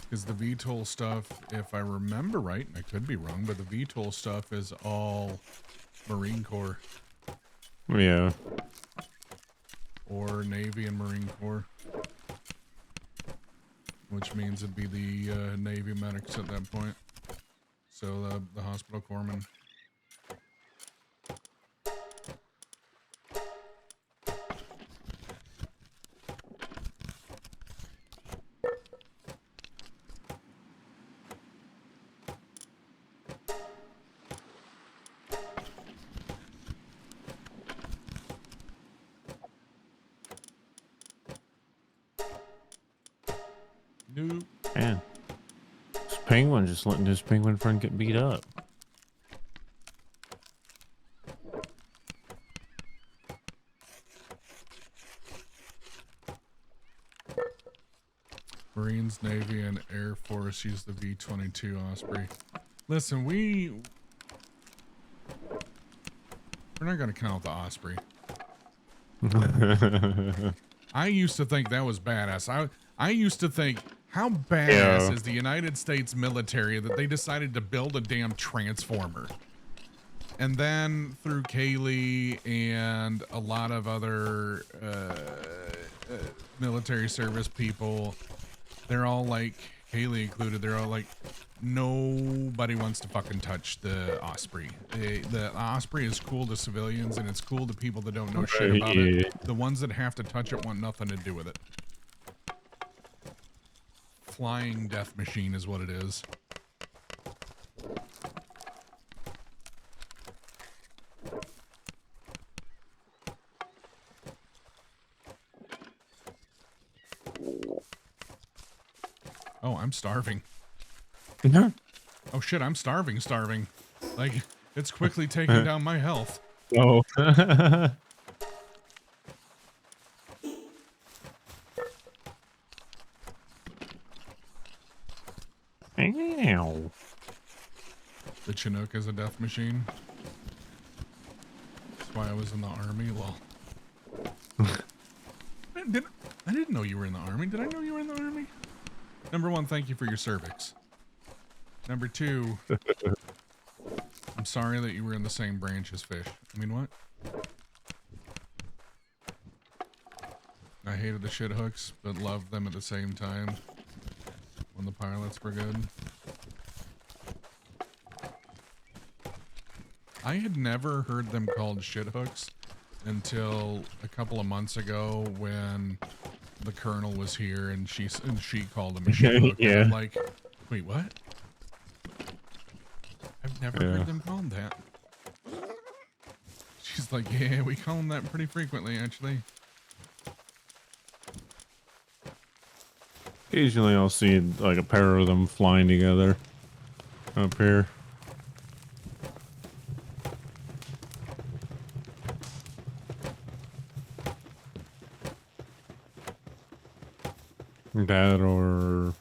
Because the VTOL stuff, if I remember right, I could be wrong, but the VTOL stuff is all Marine Corps. Yeah. Or Navy and Marine Corps. Which means it'd be the Navy medics at that point. So the hospital corpsman. Nope. Man. This penguin just letting his penguin friend get beat up. Marines, Navy, and Air Force use the V-22 Osprey. Listen, we're not going to count the Osprey. I used to think that was badass. I used to think, how badass is the United States military that they decided to build a damn transformer? And then through Kaylee and a lot of other military service people, they're all like, Kaylee included, they're all like, nobody wants to fucking touch the Osprey. The Osprey is cool to civilians and it's cool to people that don't know shit about it. The ones that have to touch it want nothing to do with it. Flying death machine is what it is. Oh, I'm starving. Oh shit, I'm starving. Like, it's quickly taking down my health. Oh. Ow. The Chinook is a death machine. That's why I was in the army. Well, I didn't know you were in the army. Did I know you were in the army? Number one, thank you for your cervix. Number two, I'm sorry that you were in the same branch as fish. I mean, what? I hated the shit hooks, but loved them at the same time when the pilots were good. I had never heard them called shit hooks until a couple of months ago when the colonel was here and she called them a shit hook. Yeah. And I'm like, wait, what? I've never Yeah. heard them called that. She's like, yeah, we call them that pretty frequently, actually. Occasionally I'll see like a pair of them flying together up here. That or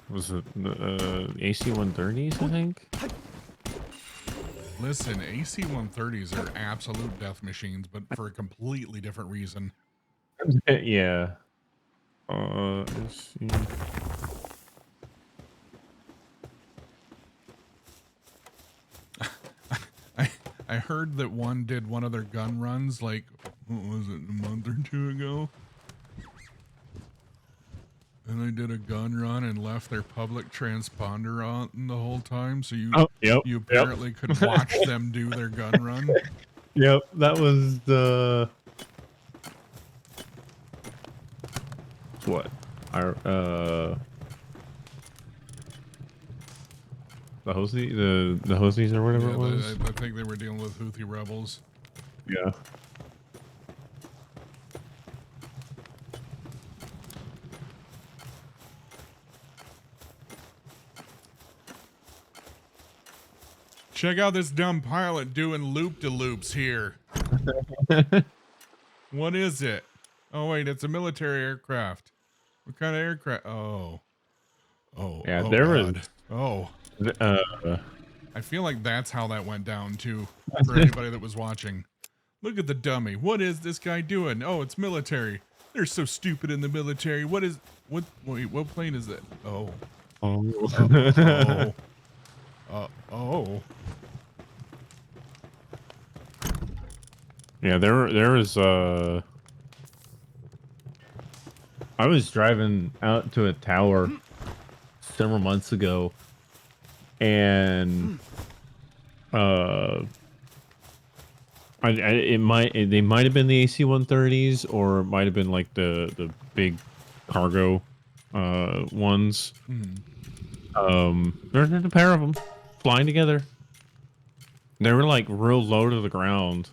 was it AC-130s, I think? Listen, AC-130s are absolute death machines, but for a completely different reason. Yeah. Let's see. I heard that one did one of their gun runs, like, what was it, a month or two ago? And they did a gun run and left their public transponder on the whole time, so you you apparently could watch them do their gun run. Yep, that was the what? Our the Houthi, the Houthis or whatever Yeah, it was. I think they were dealing with Houthi rebels. Yeah. Check out this dumb pilot doing loop-de-loops here. What is it? Oh wait, it's a military aircraft. What kind of aircraft? Oh. Yeah, oh there God. was. Oh. I feel like that's how that went down too, for anybody that was watching. Look at the dummy. What is this guy doing? Oh, it's military. They're so stupid in the military. Wait, what plane is that? Oh. Oh. Oh. Yeah, there was I was driving out to a tower several months ago, and they might have been the AC-130s, or it might have been like the big cargo ones. There's a pair of them flying together. They were like real low to the ground.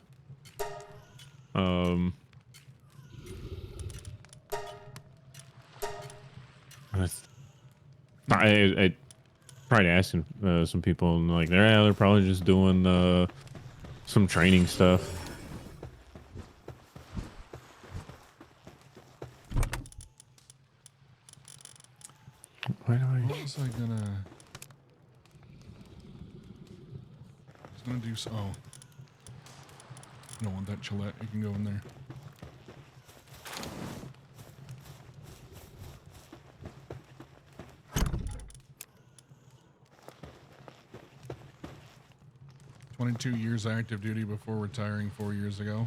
I tried asking some people, and like they're probably just doing some training stuff. What was I gonna? I was gonna do so. Oh. I don't want that Gillette. You can go in there. "22 years active duty before retiring 4 years ago."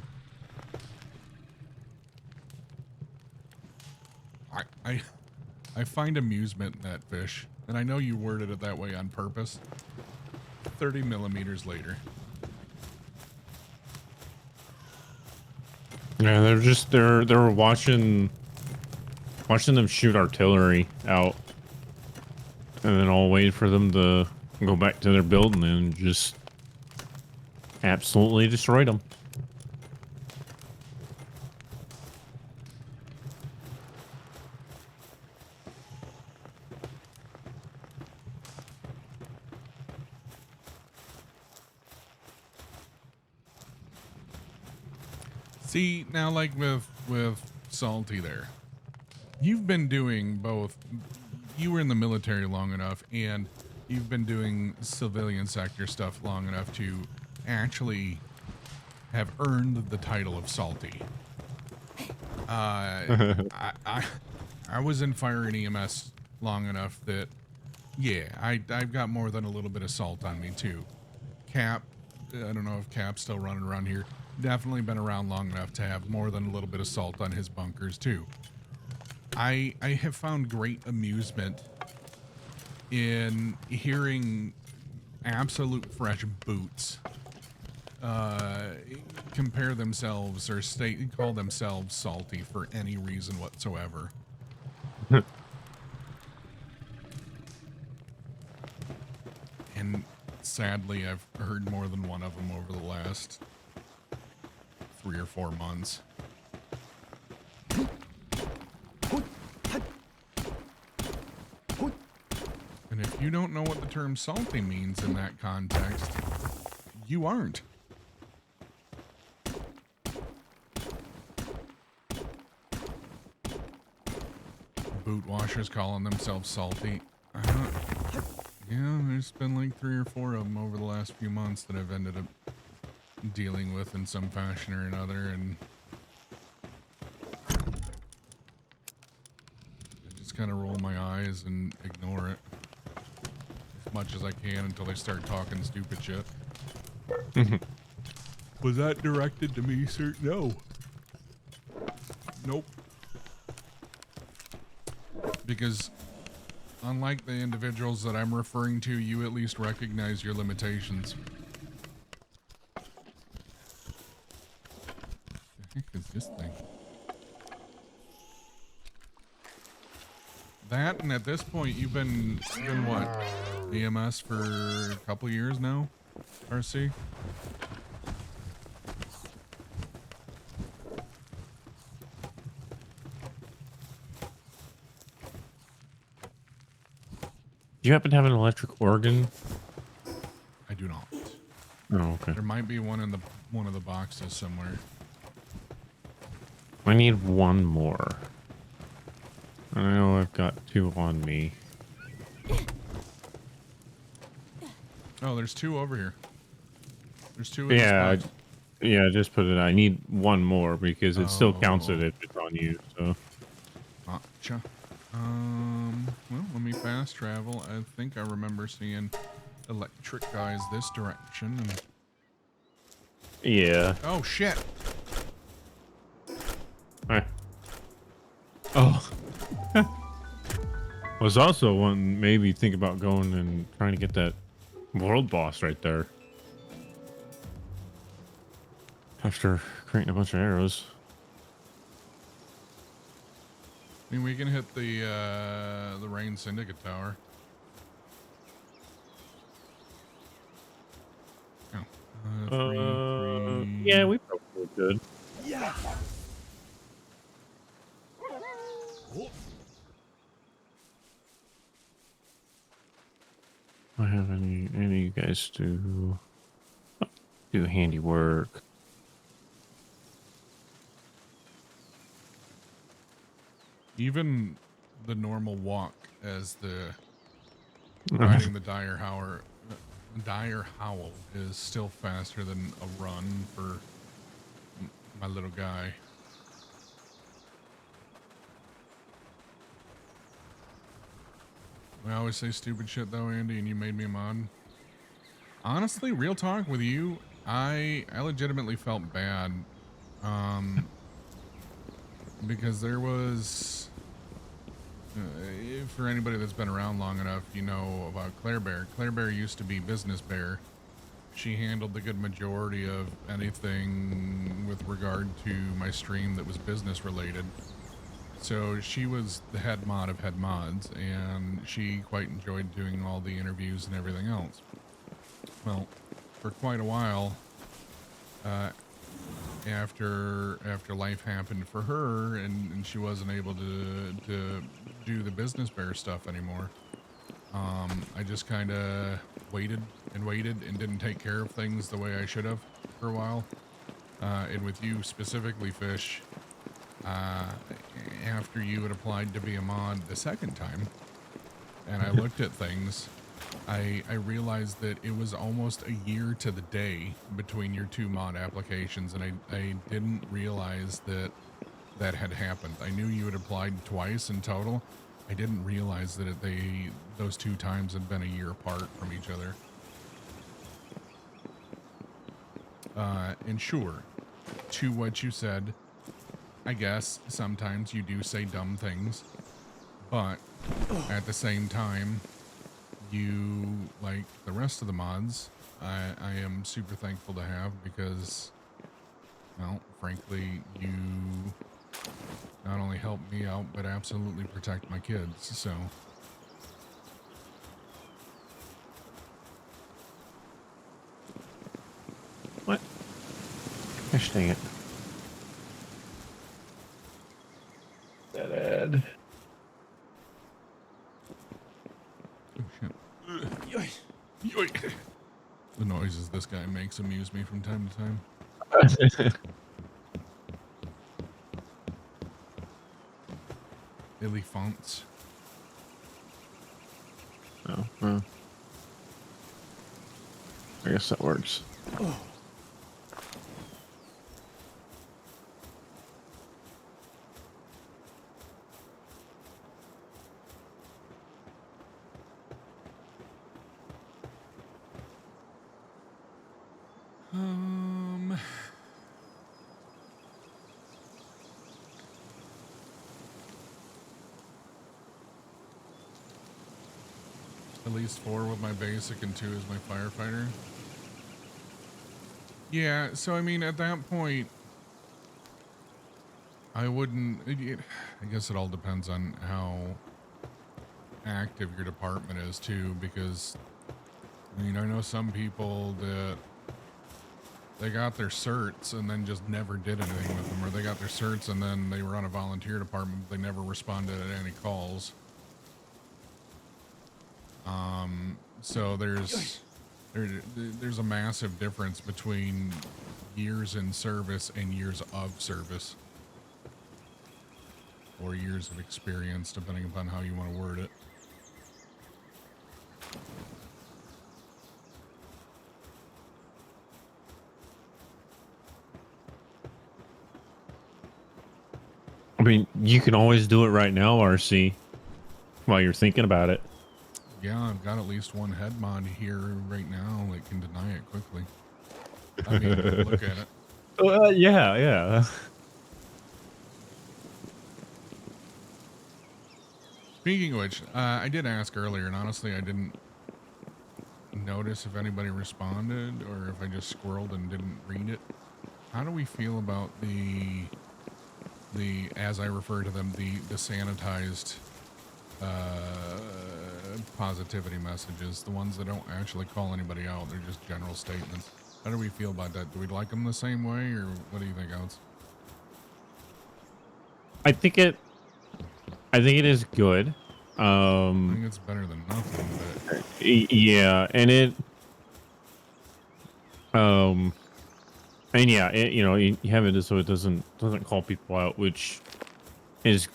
I find amusement in that, Fish, and I know you worded it that way on purpose. 30 millimeters later. Yeah, they're watching them shoot artillery out, and then I'll wait for them to go back to their building and just absolutely destroyed them. See, now like with Salty there, you've been doing both you were in the military long enough and you've been doing civilian sector stuff long enough to actually have earned the title of salty. I was in fire and EMS long enough that, yeah, I've got more than a little bit of salt on me too. Cap, I don't know if Cap's still running around here. Definitely been around long enough to have more than a little bit of salt on his bunkers too. I have found great amusement in hearing absolute fresh boots compare themselves or call themselves salty for any reason whatsoever. And sadly, I've heard more than one of them over the last 3 or 4 months. And if you don't know what the term salty means in that context, you aren't. Boot washers calling themselves salty. Yeah, there's been like 3 or 4 of them over the last few months that I've ended up dealing with in some fashion or another, and I just kind of roll my eyes and ignore it as much as I can until they start talking stupid shit. Was that directed to me, sir? No. Nope. Because unlike the individuals that I'm referring to, you at least recognize your limitations. The heck is this thing? That, and at this point, you've been what? EMS for a couple years now, RC? Do you happen to have an electric organ? I do not. Oh, okay. There might be one in one of the boxes somewhere. I need one more. I know I've got 2 on me. Oh, there's 2 over here. There's 2 in Yeah, this box. yeah. Just put it. I need one more because it still counts it Oh. if it's on you. So. Gotcha. Well, let me fast travel. I think I remember seeing electric guys this direction. And Yeah. oh shit! Alright. Oh. Was also one maybe think about going and trying to get that world boss right there. After creating a bunch of arrows. I mean, we can hit the Rain Syndicate Tower. Oh. 3. Yeah, we probably could. Yeah. I have any of you guys do handiwork. Even the normal walk as the riding the dire howl is still faster than a run for my little guy. I always say stupid shit though, Andy, and you made me a mod. Honestly, real talk with you, I legitimately felt bad. Because there was, for anybody that's been around long enough, you know about Claire Bear. Claire Bear used to be Business Bear. She handled the good majority of anything with regard to my stream that was business related. So she was the head mod of head mods, and she quite enjoyed doing all the interviews and everything else. Well, for quite a while, after life happened for her, and she wasn't able to do the Business Bear stuff anymore, I just kind of waited and didn't take care of things the way I should have for a while. And with you specifically, Fish, after you had applied to be a mod the second time, and I looked at things, I realized that it was almost a year to the day between your two mod applications, and I didn't realize that that had happened. I knew you had applied twice in total. I didn't realize that those two times had been a year apart from each other. And sure, to what you said, I guess sometimes you do say dumb things, but at the same time, you, like the rest of the mods, I am super thankful to have because, well, frankly, you not only help me out, but absolutely protect my kids, so. What? Gosh dang it. That ad. Oh, shit. Yoink. The noises this guy makes amuse me from time to time. Elephants. Oh, well. I guess that works. At least 4 with my basic and 2 as my firefighter. Yeah, so I mean, at that point, I wouldn't. I guess it all depends on how active your department is too, because I mean, I know some people that they got their certs and then just never did anything with them, or they got their certs and then they were on a volunteer department, but they never responded at any calls. So there's a massive difference between years in service and years of service, or years of experience, depending upon how you want to word it. I mean, you can always do it right now, RC, while you're thinking about it. Yeah, I've got at least one head mod here right now that can deny it quickly. I mean, look at it. Yeah. Speaking of which, I did ask earlier, and honestly, I didn't notice if anybody responded or if I just squirreled and didn't read it. How do we feel about the as I refer to them, the sanitized positivity messages, the ones that don't actually call anybody out, they're just general statements. How do we feel about that? Do we like them the same way, or what do you think, Alex? I think it is good. I think it's better than nothing, but Yeah, and and yeah, you have it so it doesn't call people out, which is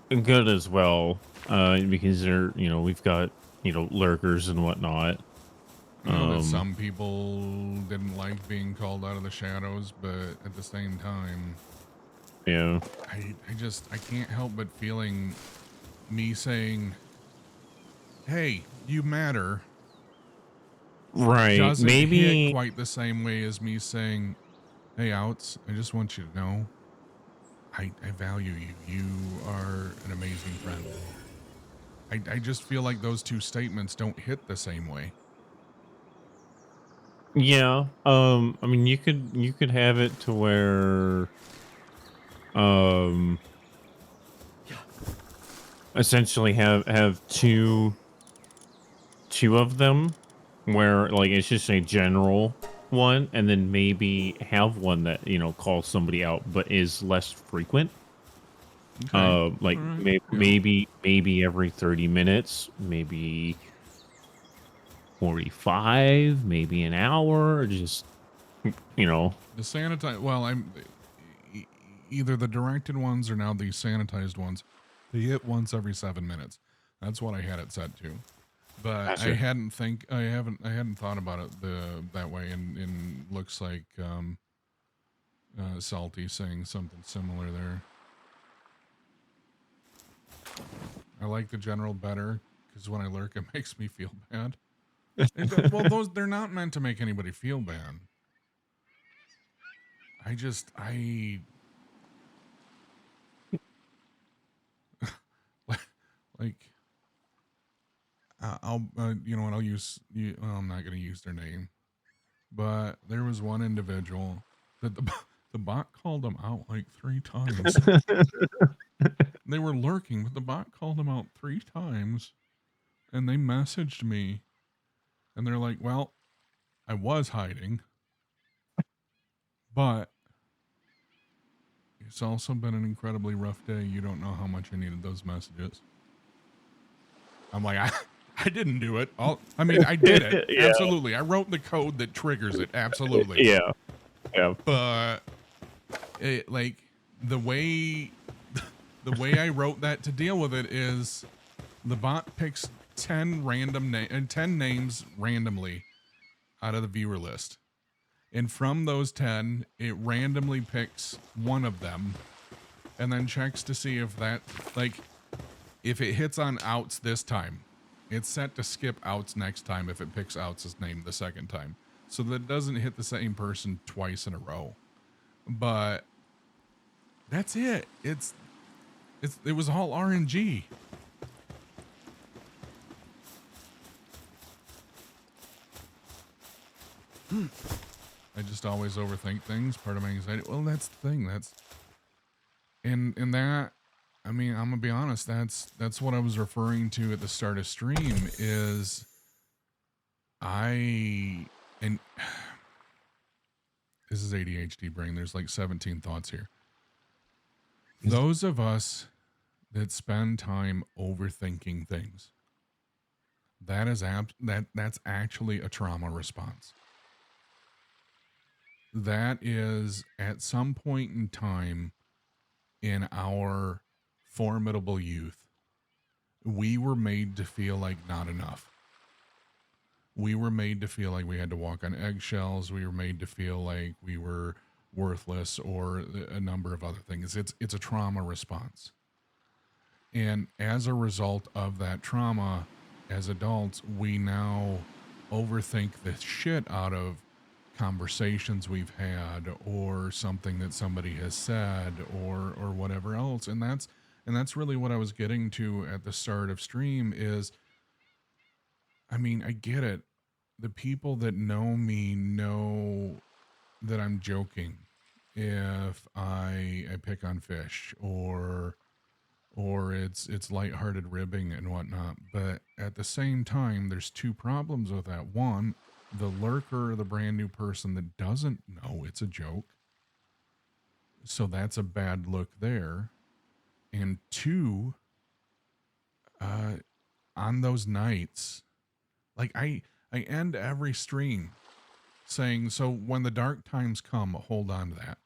good as well, because they're, we've got, lurkers and whatnot. I know that some people didn't like being called out of the shadows, but at the same time, yeah, I can't help but feeling me saying, hey, you matter, right, doesn't maybe hit quite the same way as me saying, hey, Outs, I just want you to know I value you. You are an amazing friend. I just feel like those two statements don't hit the same way. yeah. I mean, you could have it to where essentially have two of them, where like it's just a general one, and then maybe have one that calls somebody out but is less frequent. Okay. Like All right. maybe every 30 minutes, maybe 45, maybe an hour, just The sanitized, well, either the directed ones or now the sanitized ones. They hit once every 7 minutes. That's what I had it set to. But Gotcha. I hadn't thought about it that way, and looks like Salty saying something similar there. I like the general better because when I lurk, it makes me feel bad. Well, they're not meant to make anybody feel bad. I like. I'll you know what, I'll use you. Well, I'm not going to use their name, but there was one individual that the bot called them out like 3 times. They were lurking, but the bot called them out 3 times, and they messaged me, and they're like, "Well, I was hiding, but it's also been an incredibly rough day. You don't know how much I needed those messages." I'm like, I didn't do it. I did it. Yeah. Absolutely. I wrote the code that triggers it. Absolutely. Yeah. Yeah. But like the way I wrote that to deal with it is the bot picks 10 names randomly out of the viewer list. And from those 10, it randomly picks one of them and then checks to see if that, like, if it hits on outs this time, it's set to skip outs next time if it picks outs' name the second time. So that it doesn't hit the same person twice in a row. But that's it. It was all RNG. I just always overthink things. Part of my anxiety. Well, that's the thing. And that, I mean, I'm gonna be honest. That's what I was referring to at the start of stream. Is and this is ADHD brain. There's like 17 thoughts here. Those of us that spend time overthinking things, that's actually a trauma response. That is at some point in time in our formidable youth, we were made to feel like not enough. We were made to feel like we had to walk on eggshells. We were made to feel like we were worthless, or a number of other things. It's a trauma response. And as a result of that trauma, as adults, we now overthink the shit out of conversations we've had, or something that somebody has said, or whatever else. And that's really what I was getting to at the start of stream is, I mean, I get it. The people that know me know that I'm joking if I pick on fish, or it's lighthearted ribbing and whatnot. But at the same time, there's 2 problems with that. One, the lurker, the brand new person that doesn't know it's a joke. So that's a bad look there. And 2, on those nights, like I end every stream saying, so when the dark times come, hold on to that.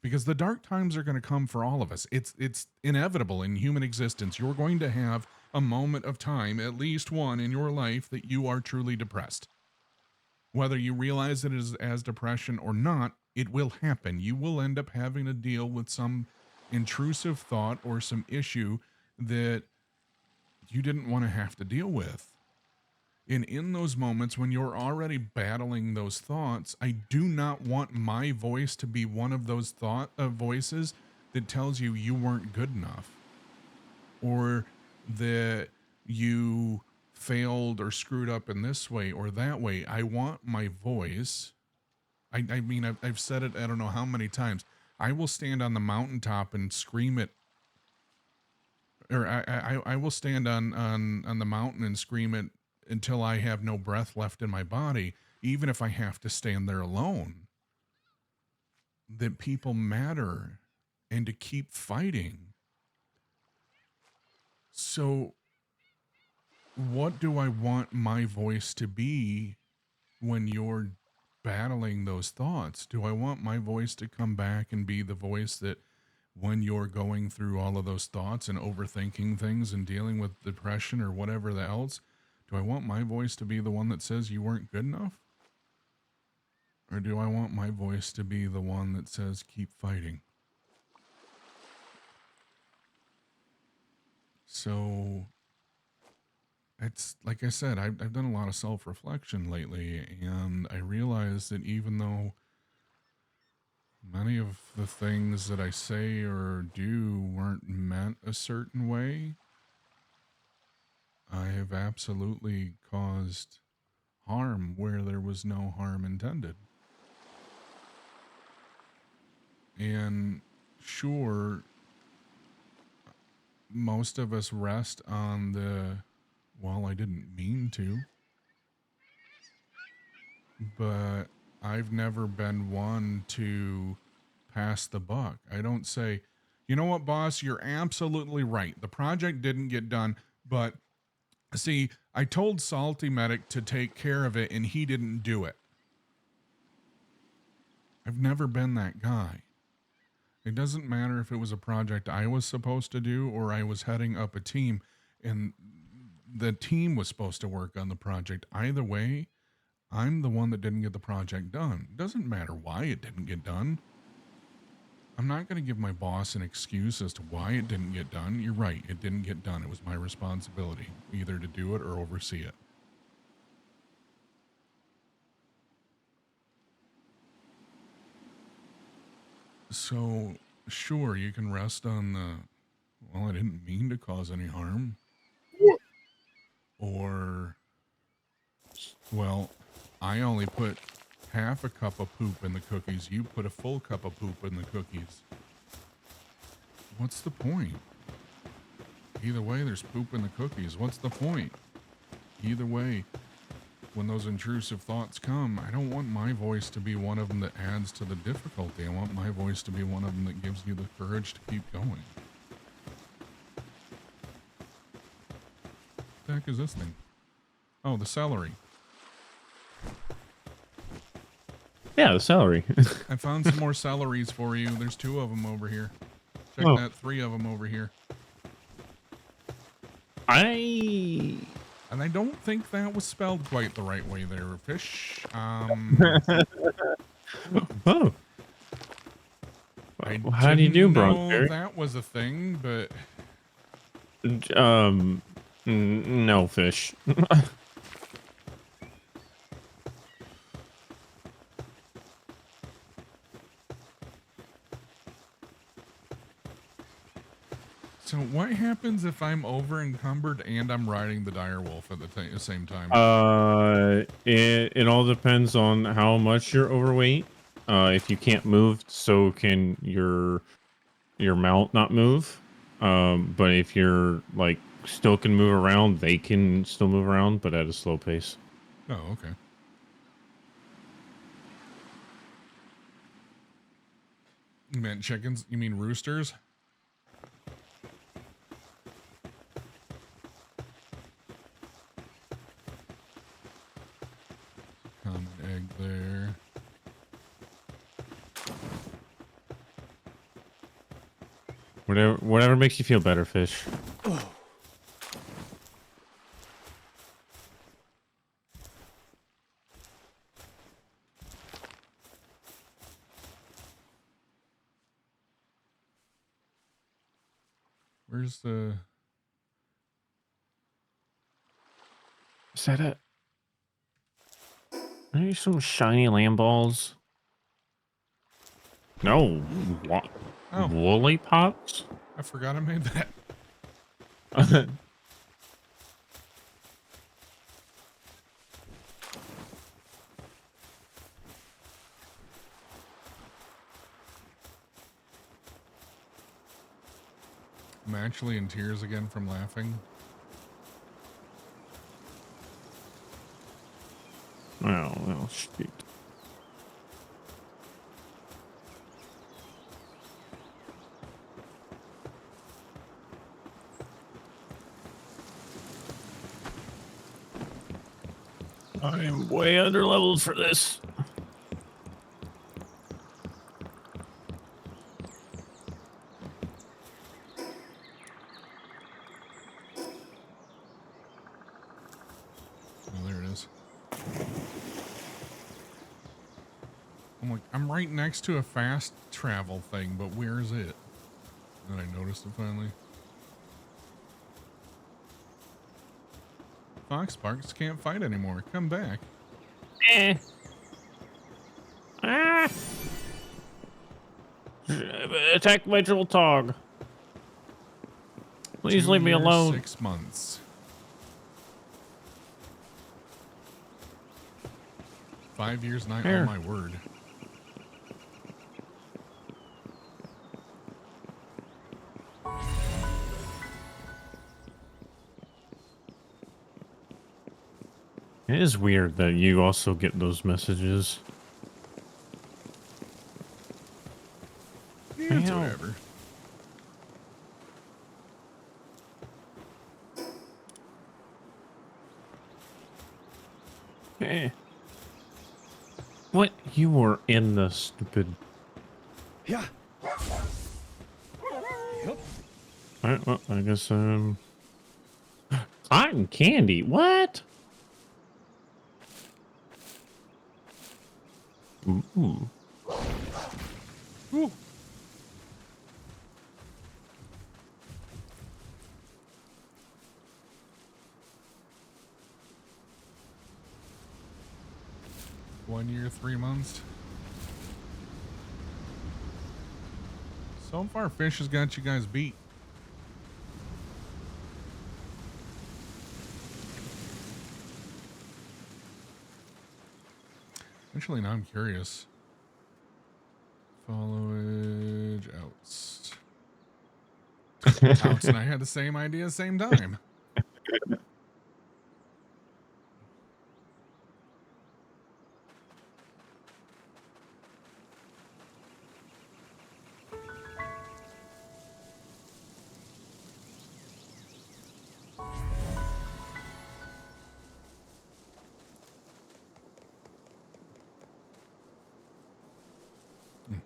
Because the dark times are going to come for all of us. It's inevitable in human existence. You're going to have a moment of time, at least one in your life, that you are truly depressed. Whether you realize it is as depression or not, it will happen. You will end up having to deal with some intrusive thought or some issue that you didn't want to have to deal with. And in those moments when you're already battling those thoughts, I do not want my voice to be one of those voices that tells you you weren't good enough, or that you failed or screwed up in this way or that way. I want my voice. I mean, I've said it, I don't know how many times. I will stand on the mountaintop and scream it, or I will stand on the mountain and scream it until I have no breath left in my body, even if I have to stand there alone. That people matter, and to keep fighting. So what do I want my voice to be when you're battling those thoughts? Do I want my voice to come back and be the voice that when you're going through all of those thoughts and overthinking things and dealing with depression or whatever the else, do I want my voice to be the one that says you weren't good enough? Or do I want my voice to be the one that says keep fighting? So it's like I said, I've done a lot of self-reflection lately, and I realized that even though many of the things that I say or do weren't meant a certain way, I have absolutely caused harm where there was no harm intended. And sure, most of us rest on the, well, I didn't mean to, but I've never been one to pass the buck. I don't say, you know what, boss, you're absolutely right. The project didn't get done, but see, I told Salty Medic to take care of it and he didn't do it. I've never been that guy. It doesn't matter if it was a project I was supposed to do or I was heading up a team and the team was supposed to work on the project. Either way, I'm the one that didn't get the project done. It doesn't matter why it didn't get done. I'm not going to give my boss an excuse as to why it didn't get done. You're right, it didn't get done. It was my responsibility, either to do it or oversee it. So, sure, you can rest on the, well, I didn't mean to cause any harm. Or, well, I only put half a cup of poop in the cookies. You put a full cup of poop in the cookies. What's the point? Either way, there's poop in the cookies. What's the point? Either way, when those intrusive thoughts come, I don't want my voice to be one of them that adds to the difficulty. I want my voice to be one of them that gives you the courage to keep going. What the heck is this thing? Oh, the celery. Yeah, the celery. I found some more celeries for you. There's 2 of them over here. Check that, 3 of them over here. And I don't think that was spelled quite the right way there, Fish. Oh. How do you do, Bronze? That was a thing, but no, Fish. so what happens if I'm over encumbered and I'm riding the dire wolf at the same time? It all depends on how much you're overweight. If you can't move, so can your mount not move. But if you're like still can move around, they can still move around, but at a slow pace. Oh, okay. You meant chickens? You mean roosters? Common egg there. Whatever makes you feel better, Fish. Where's the... Is that it? Are there some shiny lamb balls? No. What? Oh. Woolly pops? I forgot I made that. I'm actually in tears again from laughing. Oh, well, shoot. I am way under leveled for this. I'm like, I'm right next to a fast travel thing, but where is it? And then I noticed it finally. Fox Sparks can't fight anymore. Come back. Eh. Ah. Attack my drill tog. Please 2 leave me years, alone. 6 months. 5 years, 9. Here. Oh my word. It is weird that you also get those messages. Yeah, it's Ow. whatever. Eh. What? You were in the stupid... Yeah. Alright, well, I guess, cotton candy? What? Ooh. Ooh. One year, 3 months. So far, fish has got you guys beat. Actually, now I'm curious. Followage outs. Outs, and I had the same idea, same time.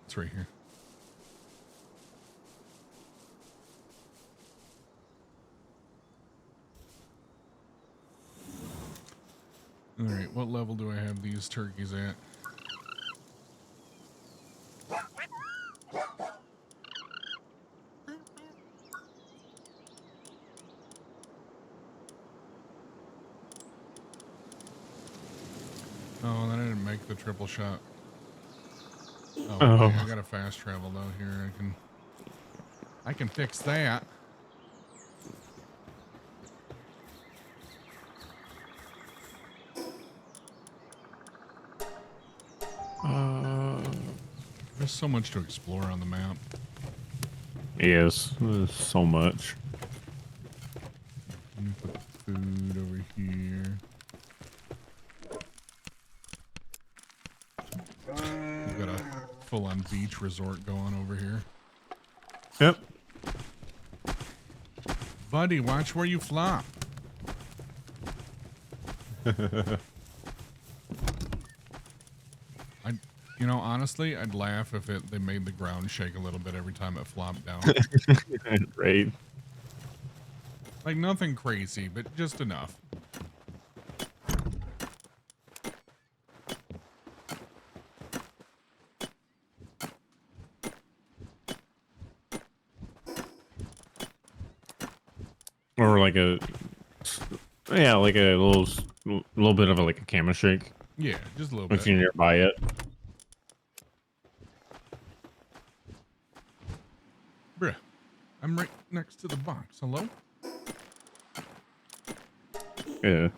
It's right here. All right, what level do I have these turkeys at? Oh, then I didn't make the triple shot. Oh, Oh. okay, I got a fast travel though here. I can fix that. There's so much to explore on the map. Yes, there's so much. Let me put the food over here. We've got a full-on beach resort going over here. Yep. Buddy, watch where you flop. You know, honestly, I'd laugh if they made the ground shake a little bit every time it flopped down. Right. Like nothing crazy, but just enough. Or like a, yeah, like a little bit of like a camera shake Yeah, just a little if bit. you're nearby it. Bruh, I'm right next to the box. Hello? Yeah.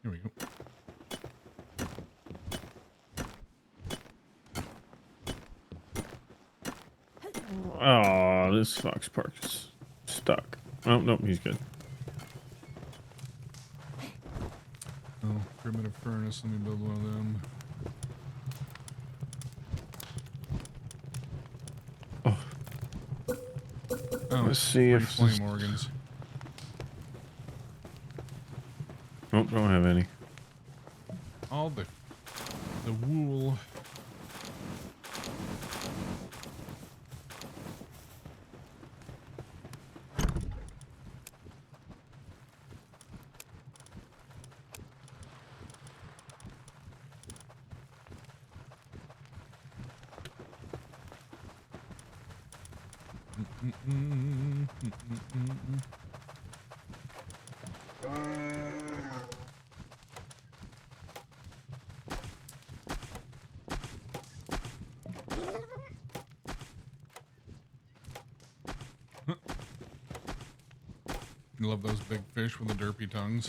Here we go. Oh, this Fox Park is stuck. Oh, nope, he's good. Oh, primitive furnace. Let me build one of them. Oh, Let's see if flame this... organs. Nope, don't have any. All the wool. Mm-mm, mm-mm. You love those big fish with the derpy tongues?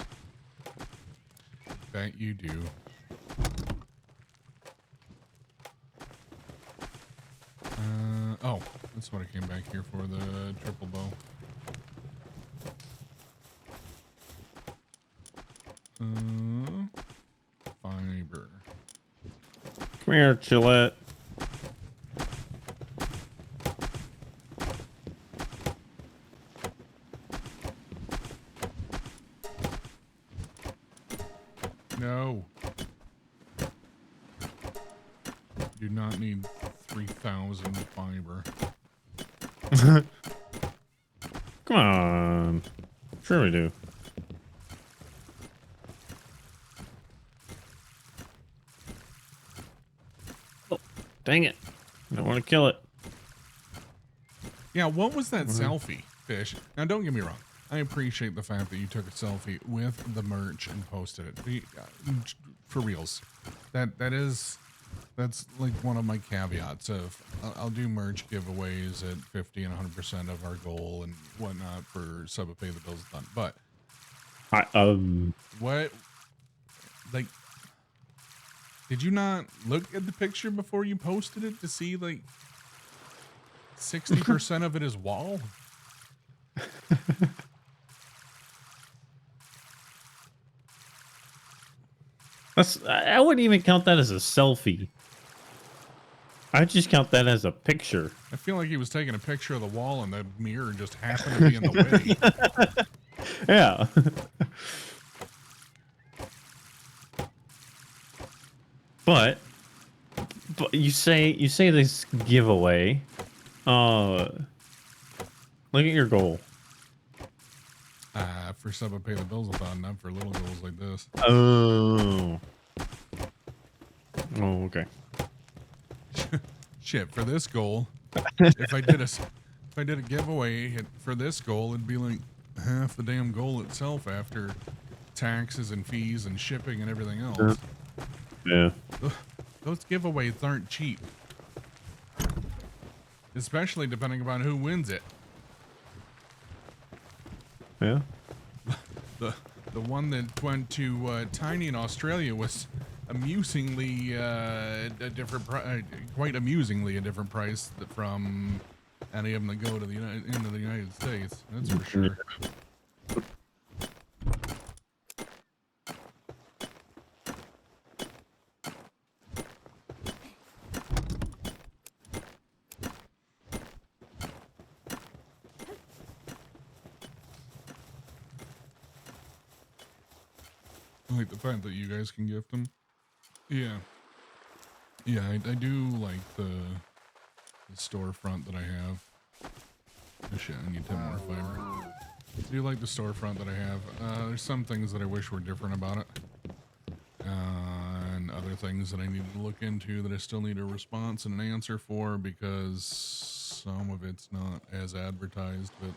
Bet you do. Oh, that's what I came back here for, the triple bow. Fiber. Come here, Gillette. No. Do not need 3,000 fiber. Come on. Sure we do. Oh, dang it. I don't want to kill it. Yeah, what was that selfie, Fish? Now, don't get me wrong. I appreciate the fact that you took a selfie with the merch and posted it. For reals. That's like one of my caveats of I'll do merch giveaways at 50 and 100% of our goal and whatnot for sub pay the bills done. But what, like, did you not look at the picture before you posted it to see like 60% of it is wall? I wouldn't even count that as a selfie. I just count that as a picture. I feel like he was taking a picture of the wall and the mirror just happened to be in the way. Yeah. but you say this giveaway. Look at your goal. For sub and pay the bills, I thought, not for little goals like this. Oh. Oh, okay. Shit, for this goal, if I did a giveaway for this goal, it'd be like half the damn goal itself after taxes and fees and shipping and everything else. Yeah. Those giveaways aren't cheap, especially depending upon who wins it. Yeah. The one that went to Tiny in Australia was amusingly a different quite amusingly a different price from any of them that go to the into the United States. That's for sure. I like the fact that you guys can gift them. Yeah. Yeah, I do like the storefront that I have. Oh shit, I need 10 more fiber. I do like the storefront that I have. There's some things that I wish were different about it. And other things that I need to look into that I still need a response and an answer for because some of it's not as advertised, but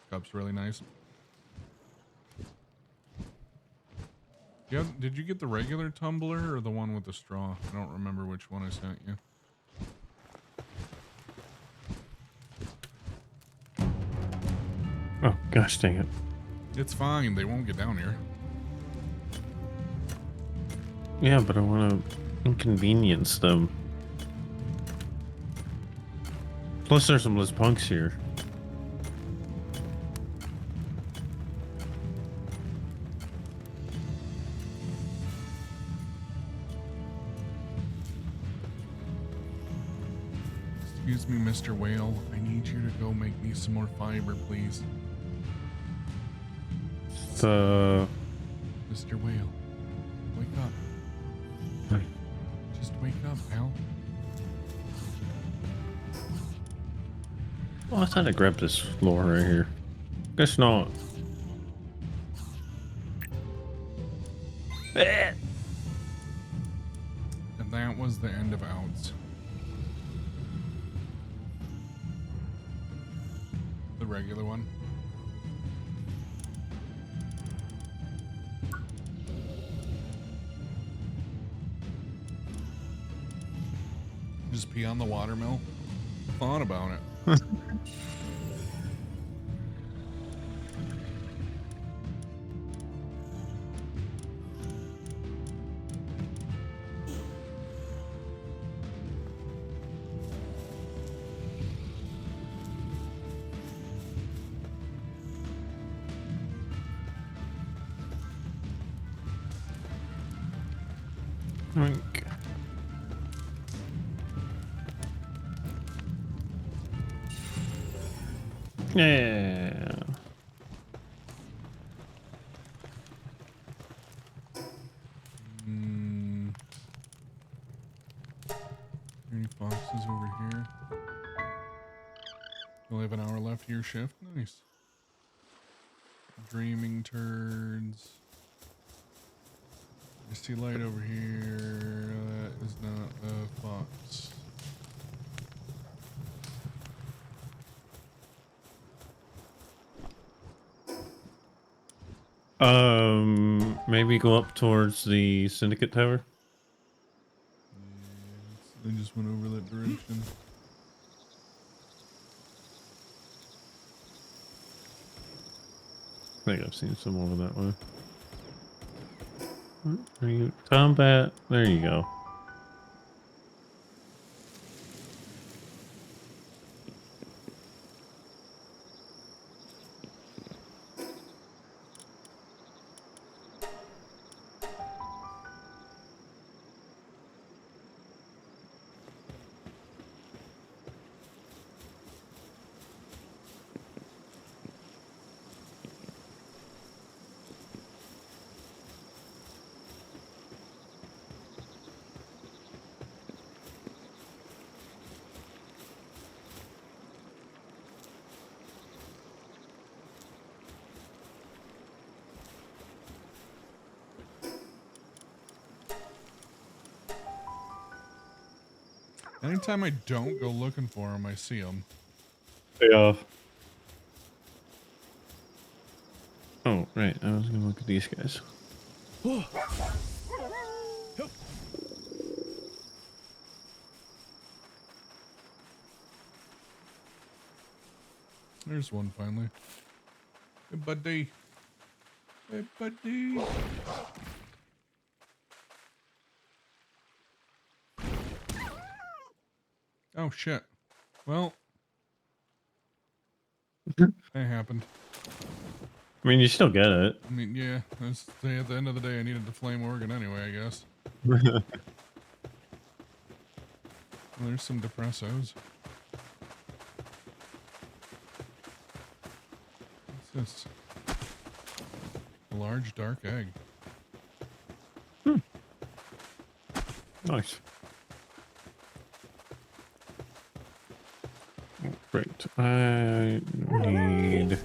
cup's really nice. Yeah, did you get the regular tumbler or the one with the straw? I don't remember which one I sent you. Oh, gosh dang it. It's fine. They won't get down here. Yeah, but I want to inconvenience them. Plus, there's some less punks here. Excuse me, Mr. Whale. I need you to go make me some more fiber, please. The Mr. Whale, wake up. Just wake up, pal. Oh, I thought I grabbed this floor right here. Guess not. And that was the end of outs. regular one. Just pee on the watermill. Thought about it. Drink. Yeah. Any foxes over here? You'll have an hour left of your shift. Nice. Dreaming turds. I see light over here. That is not a fox. Maybe go up towards the Syndicate Tower. Yeah, I just went over that direction. I think I've seen some over that way. Are you combat? There you go. Anytime I don't go looking for them, I see them. Yeah. Oh, right. I was gonna look at these guys. There's one finally. Hey, buddy. Hey, buddy. Oh, shit. Well, that happened. I mean, you still get it. I mean, yeah, at the end of the day, I needed the flame organ anyway, I guess. Well, there's some depressos. What's this? A large dark egg. Nice. Oh, great. I need...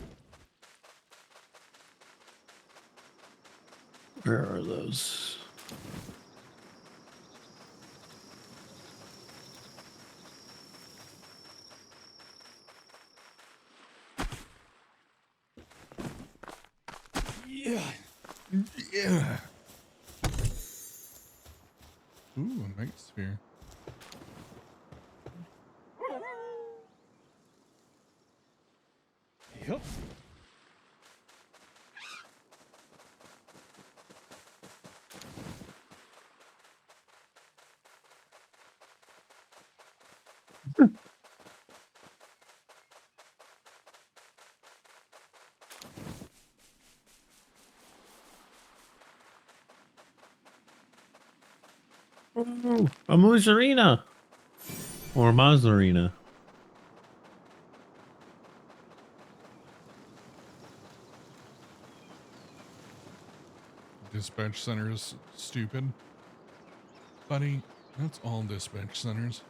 Where are those? Yeah. Yeah. Ooh, a night sphere. Yep. Oh, a Mozzarina! Or Mozzarina. Dispatch center is stupid. Buddy, that's all dispatch centers.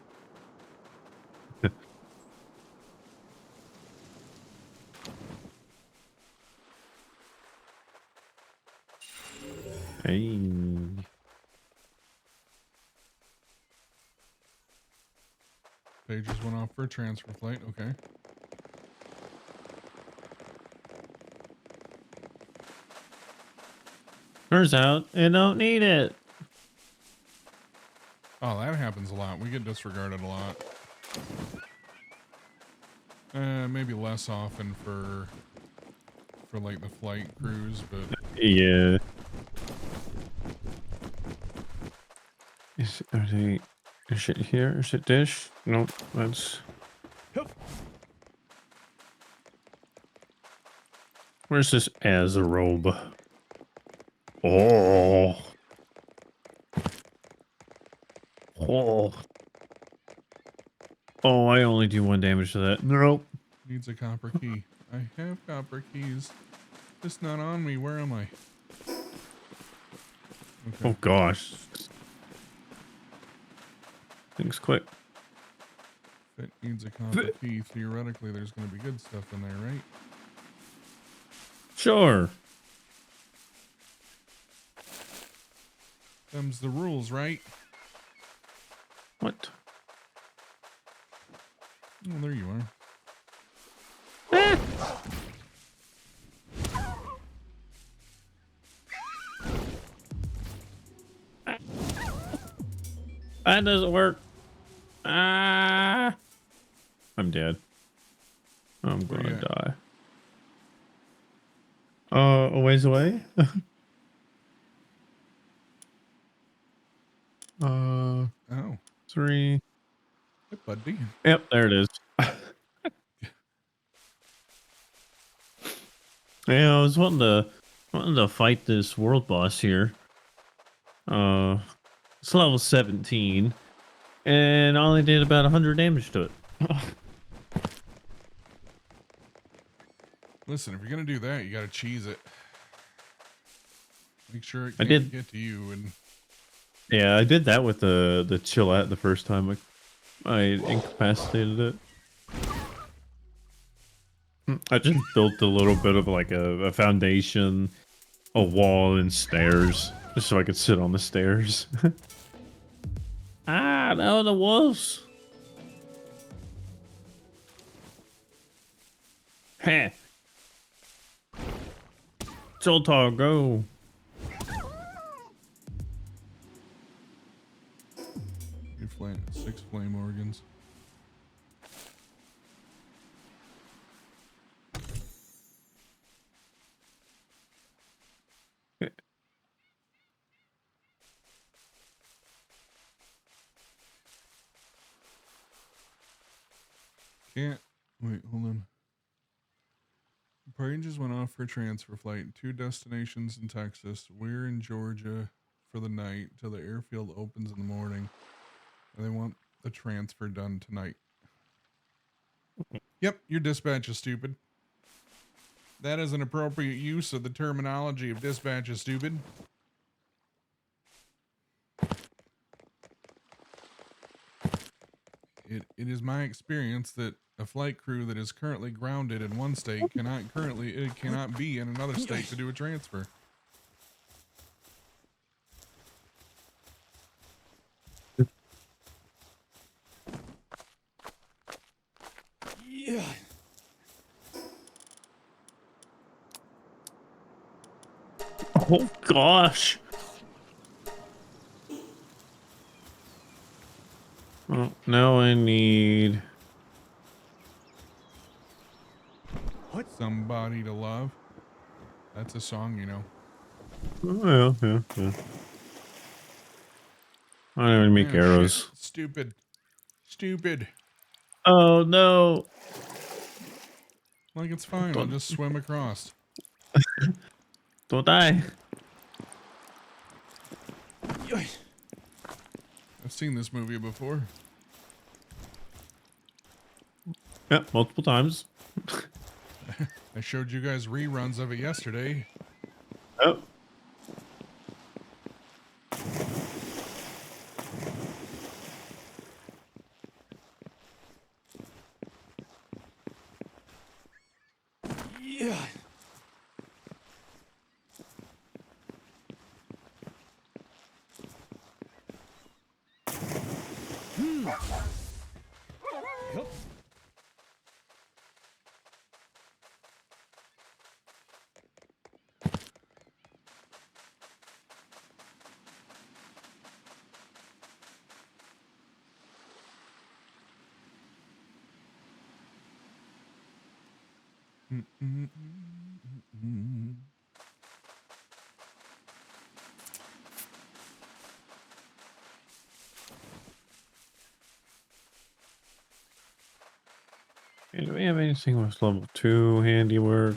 Hey. Pages went off for a transfer flight, okay. Turns out I don't need it. Oh, that happens a lot. We get disregarded a lot. Maybe less often for like the flight crews, but Yeah. Is it here? Is it dish? Nope, that's... Where's this Azarobe? Oh. Oh. Oh, I only do 1 damage to that. Nope. needs a copper key. I have copper keys. Just not on me. Where am I? Okay. Oh gosh. Things quick. If it needs a copper key, theoretically there's going to be good stuff in there, right? Sure. Them's the rules, right? What? Oh, there you are. That doesn't work. Ah. I'm dead. I'm Where gonna you at? die. A ways away? Oh, 3. hey, buddy. Yep, there it is. Yeah, I was wanting to fight this world boss here. It's level 17, and I only did about 100 damage to it. Listen, if you're going to do that, you got to cheese it. Make sure it I can't did. get to you. And Yeah, I did that with the chillette the first time I incapacitated it. I just built a little bit of like a foundation, a wall, and stairs, just so I could sit on the stairs. Ah, no, the wolves. Heh. Zoltar, go. you 6 flame organs. Can't wait, hold on. Ranges went off for transfer flight. 2 destinations in Texas. We're in Georgia for the night till the airfield opens in the morning. And they want the transfer done tonight. Yep, your dispatch is stupid. That is an appropriate use of the terminology of dispatch is stupid. It is my experience that a flight crew that is currently grounded in one state cannot be in another state to do a transfer. Yeah. Oh gosh. Well, now I need... What? Somebody to love. That's a song, you know. Oh, yeah. I don't even make Man, arrows. shit. Stupid. Oh no. Like, it's fine. I'll just swim across. Don't die. I've seen this movie before. Yep, multiple times. I showed you guys reruns of it yesterday. Oh. Yeah. Yep. Okay, do we have anything with level 2 handiwork?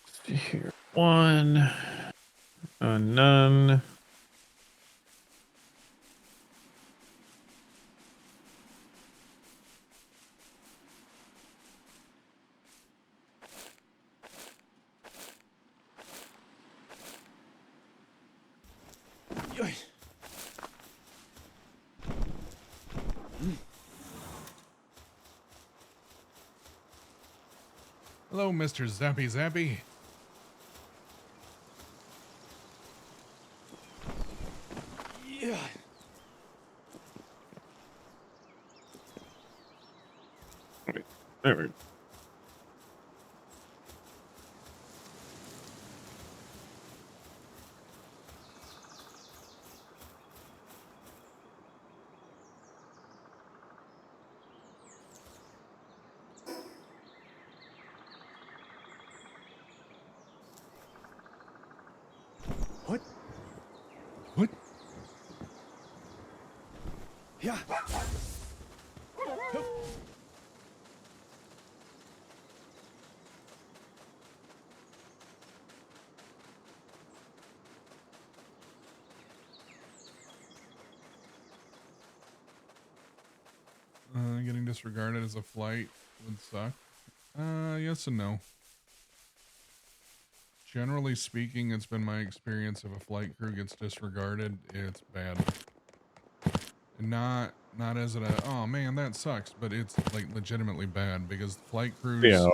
Let's see here. 1. None. Yoy. Hello, Mr. Zappy Zappy. Yeah. Wait, there we go. What? What? Yeah. Getting disregarded as a flight would suck. Yes and no. Generally speaking, it's been my experience if a flight crew gets disregarded, it's bad. Not as a oh man that sucks, but it's like legitimately bad because flight crews Yeah.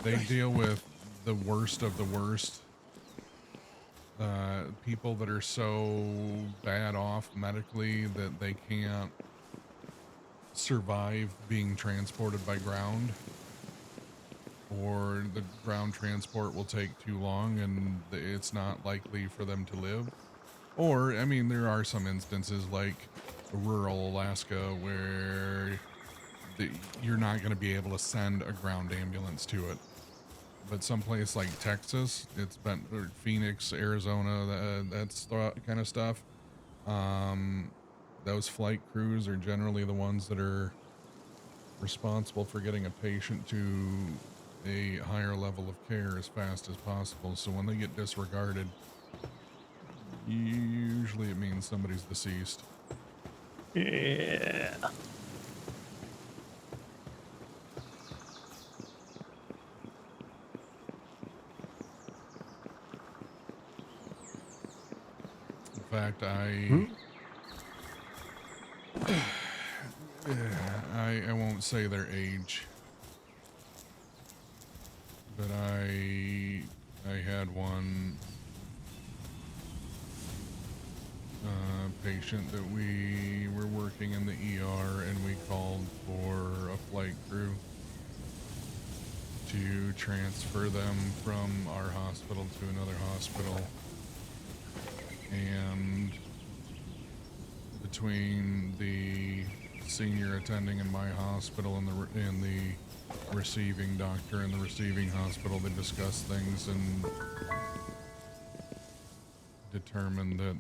they deal with the worst of the worst. People that are so bad off medically that they can't survive being transported by ground, or the ground transport will take too long and it's not likely for them to live. Or, I mean, there are some instances like rural Alaska where you're not going to be able to send a ground ambulance to it. But someplace like Texas, it's been or Phoenix, Arizona, that's the kind of stuff. Those flight crews are generally the ones that are responsible for getting a patient to a higher level of care as fast as possible. So when they get disregarded, usually it means somebody's deceased. Yeah. In fact, I won't say their age, but I had one patient that we were working in the ER and we called for a flight crew to transfer them from our hospital to another hospital. And between the senior attending in my hospital and the receiving doctor in the receiving hospital, they discussed things and determined that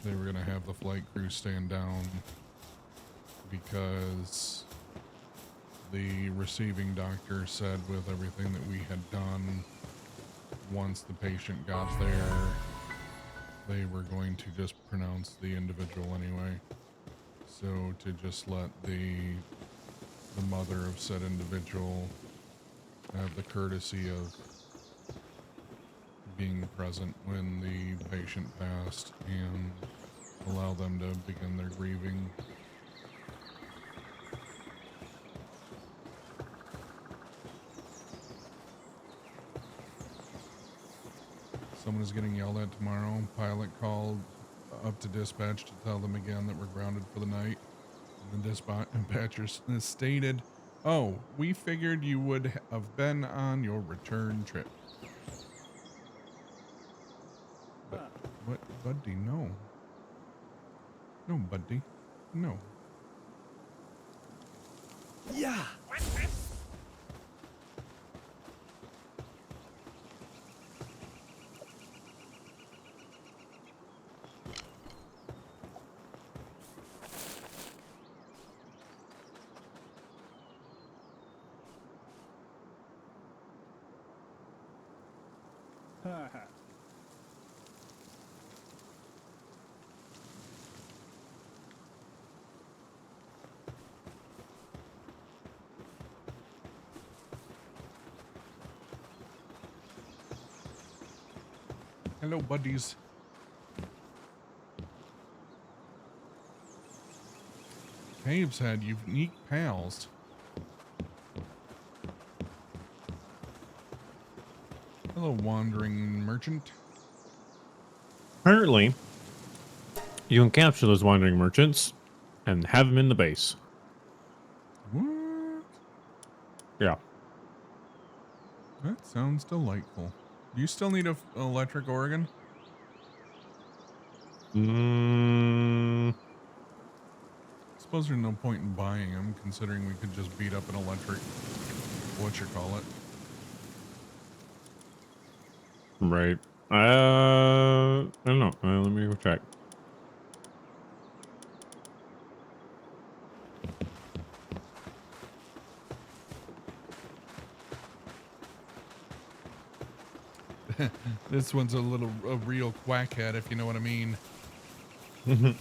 they were going to have the flight crew stand down because the receiving doctor said with everything that we had done, once the patient got there, they were going to just pronounce the individual anyway. So to just let the mother of said individual have the courtesy of being present when the patient passed and allow them to begin their grieving. Someone is getting yelled at tomorrow. Pilot called up to dispatch to tell them again that we're grounded for the night. And the dispatcher stated, "Oh, we figured you would have been on your return trip." But what, Buddy? No. No, Buddy. No. Yeah. Hello, buddies. Caves had unique pals. Hello, wandering merchant. Apparently, you can capture those wandering merchants and have them in the base. What? Yeah. That sounds delightful. Do you still need a electric organ? Mm, Suppose there's no point in buying them, considering we could just beat up an electric, whatchamacallit. right. I don't know. Let me go check. This one's a real quackhead, if you know what I mean. You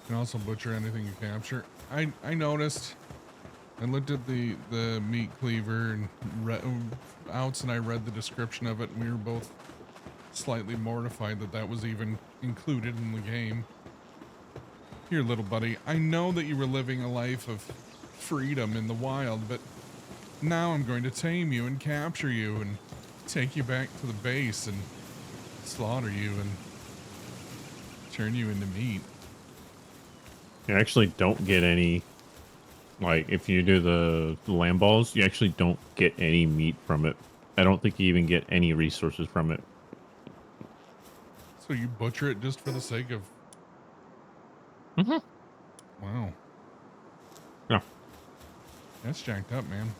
can also butcher anything you capture. I noticed. I looked at the meat cleaver and Outs and I read the description of it, and we were both slightly mortified that that was even included in the game. Here, little buddy, I know that you were living a life of freedom in the wild, but now I'm going to tame you and capture you and take you back to the base and slaughter you and turn you into meat. You actually don't get any, like, if you do the lamb balls, you actually don't get any meat from it. I don't think you even get any resources from it. So you butcher it just for the sake of... Wow. Yeah. That's jacked up, man.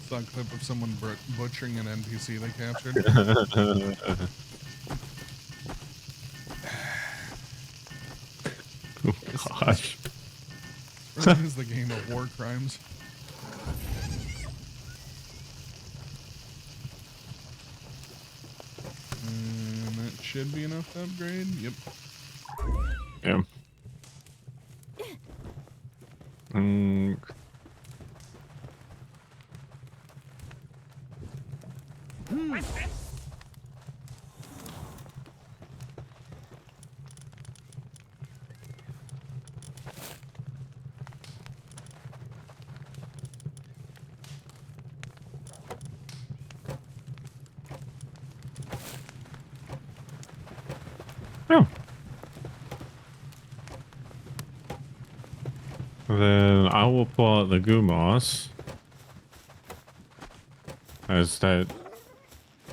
Saw a clip of someone butchering an NPC they captured. Oh, gosh. Really is the game of war crimes. And that should be enough to upgrade. Yep. Yeah. Oh. Then I will pull out the goo moss. As that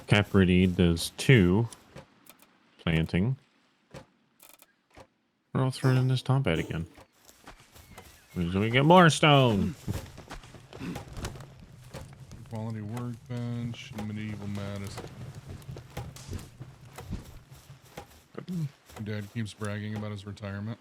Capridy does 2 planting. Or I'll throw it in this top bed again. So we get more stone. Quality workbench, medieval medicine. Dad keeps bragging about his retirement.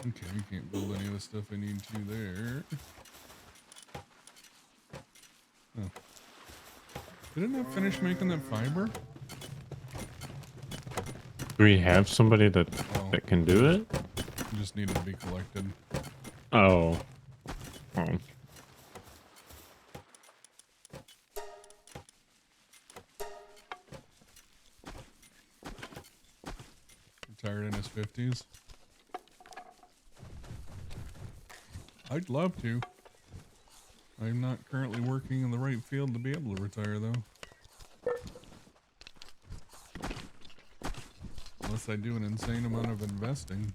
Okay, we can't build any of the stuff I need to there. Oh. Didn't I finish making that fiber? Do we have somebody that Oh, that can do it? it just needed to be collected. Oh. Oh. Retired in his 50s. I'd love to. I'm not currently working in the right field to be able to retire, though. Unless I do an insane amount of investing.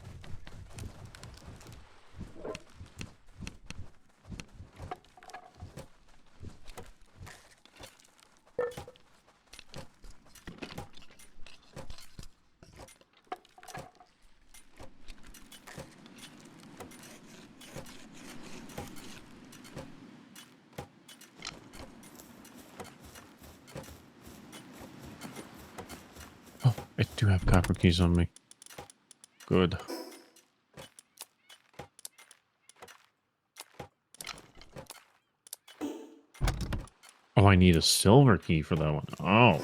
Oh, I do have copper keys on me. Good. Oh, I need a silver key for that one. Oh.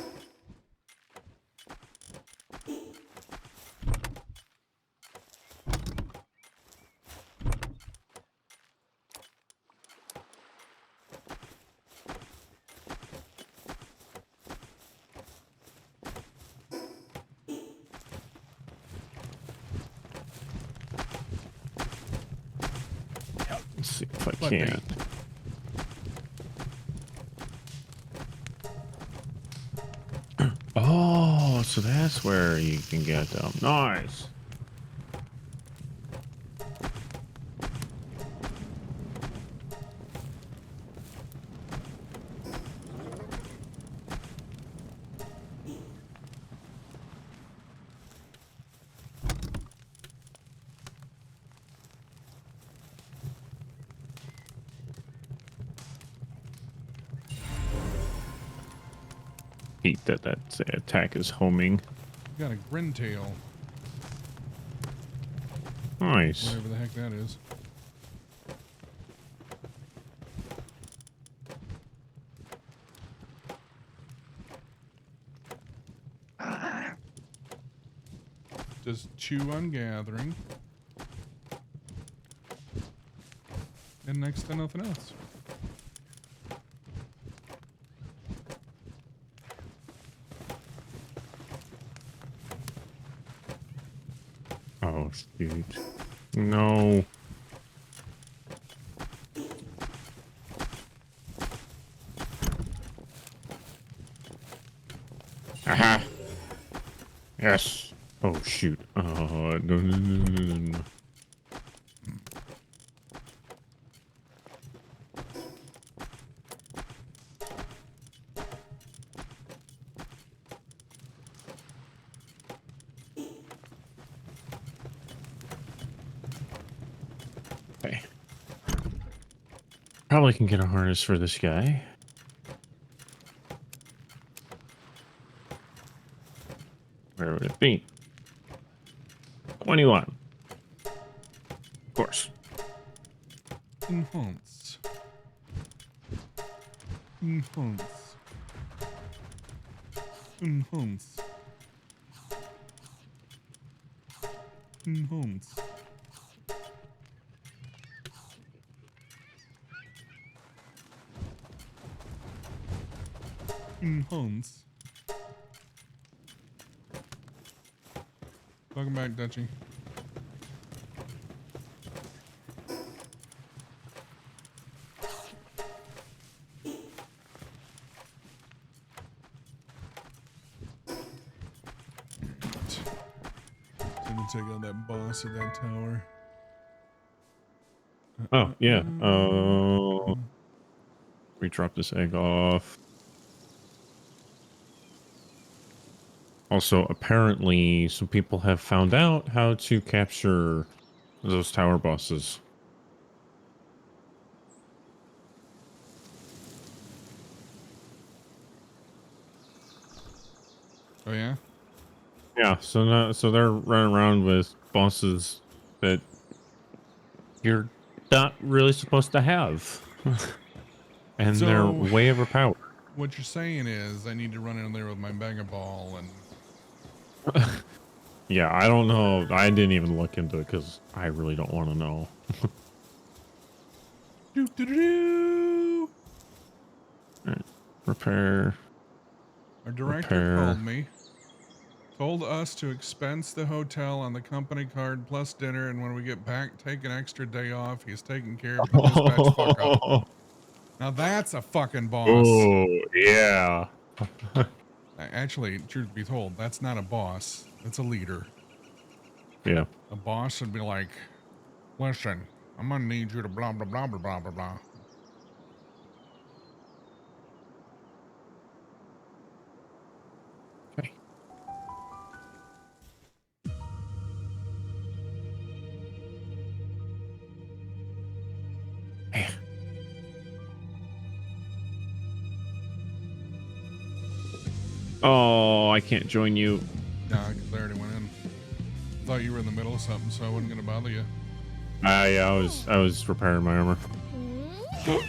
Let's see if I But can. Oh, so that's where you can get them. Nice. Hate that attack is homing. You got a grintail. Nice. Whatever the heck that is. Just chew on gathering. And next to nothing else. Oh, shoot. No. Aha. Yes. Oh, shoot. No, no, no, no, no, no. Okay. Probably can get a harness for this guy. Where would it be? 21. Of course. Enhance. Enhance. Enhance. Enhance. Enhance. Welcome back, Dutchie. Gonna take out that boss at that tower. Oh, yeah. We drop this egg off. Also, apparently, some people have found out how to capture those tower bosses. Oh yeah? Yeah, so they're running around with bosses that you're not really supposed to have. And they're So way overpowered. what you're saying is I need to run in there with my mega ball and Yeah, I don't know. I didn't even look into it because I really don't want to know. do do do do. All right. Repair. Our director Repair. called me, told us to expense the hotel on the company card plus dinner, and when we get back, take an extra day off. He's taking care of you. Dispatch fuck up. Now that's a fucking boss. Oh, yeah. Actually, truth be told, that's not a boss. That's a leader. Yeah. A boss would be like, listen, I'm gonna need you to blah blah blah blah blah blah blah. Okay. Oh, I can't join you. Nah, because I already went in. Thought you were in the middle of something, so I wasn't gonna bother you. Yeah, I was repairing my armor. I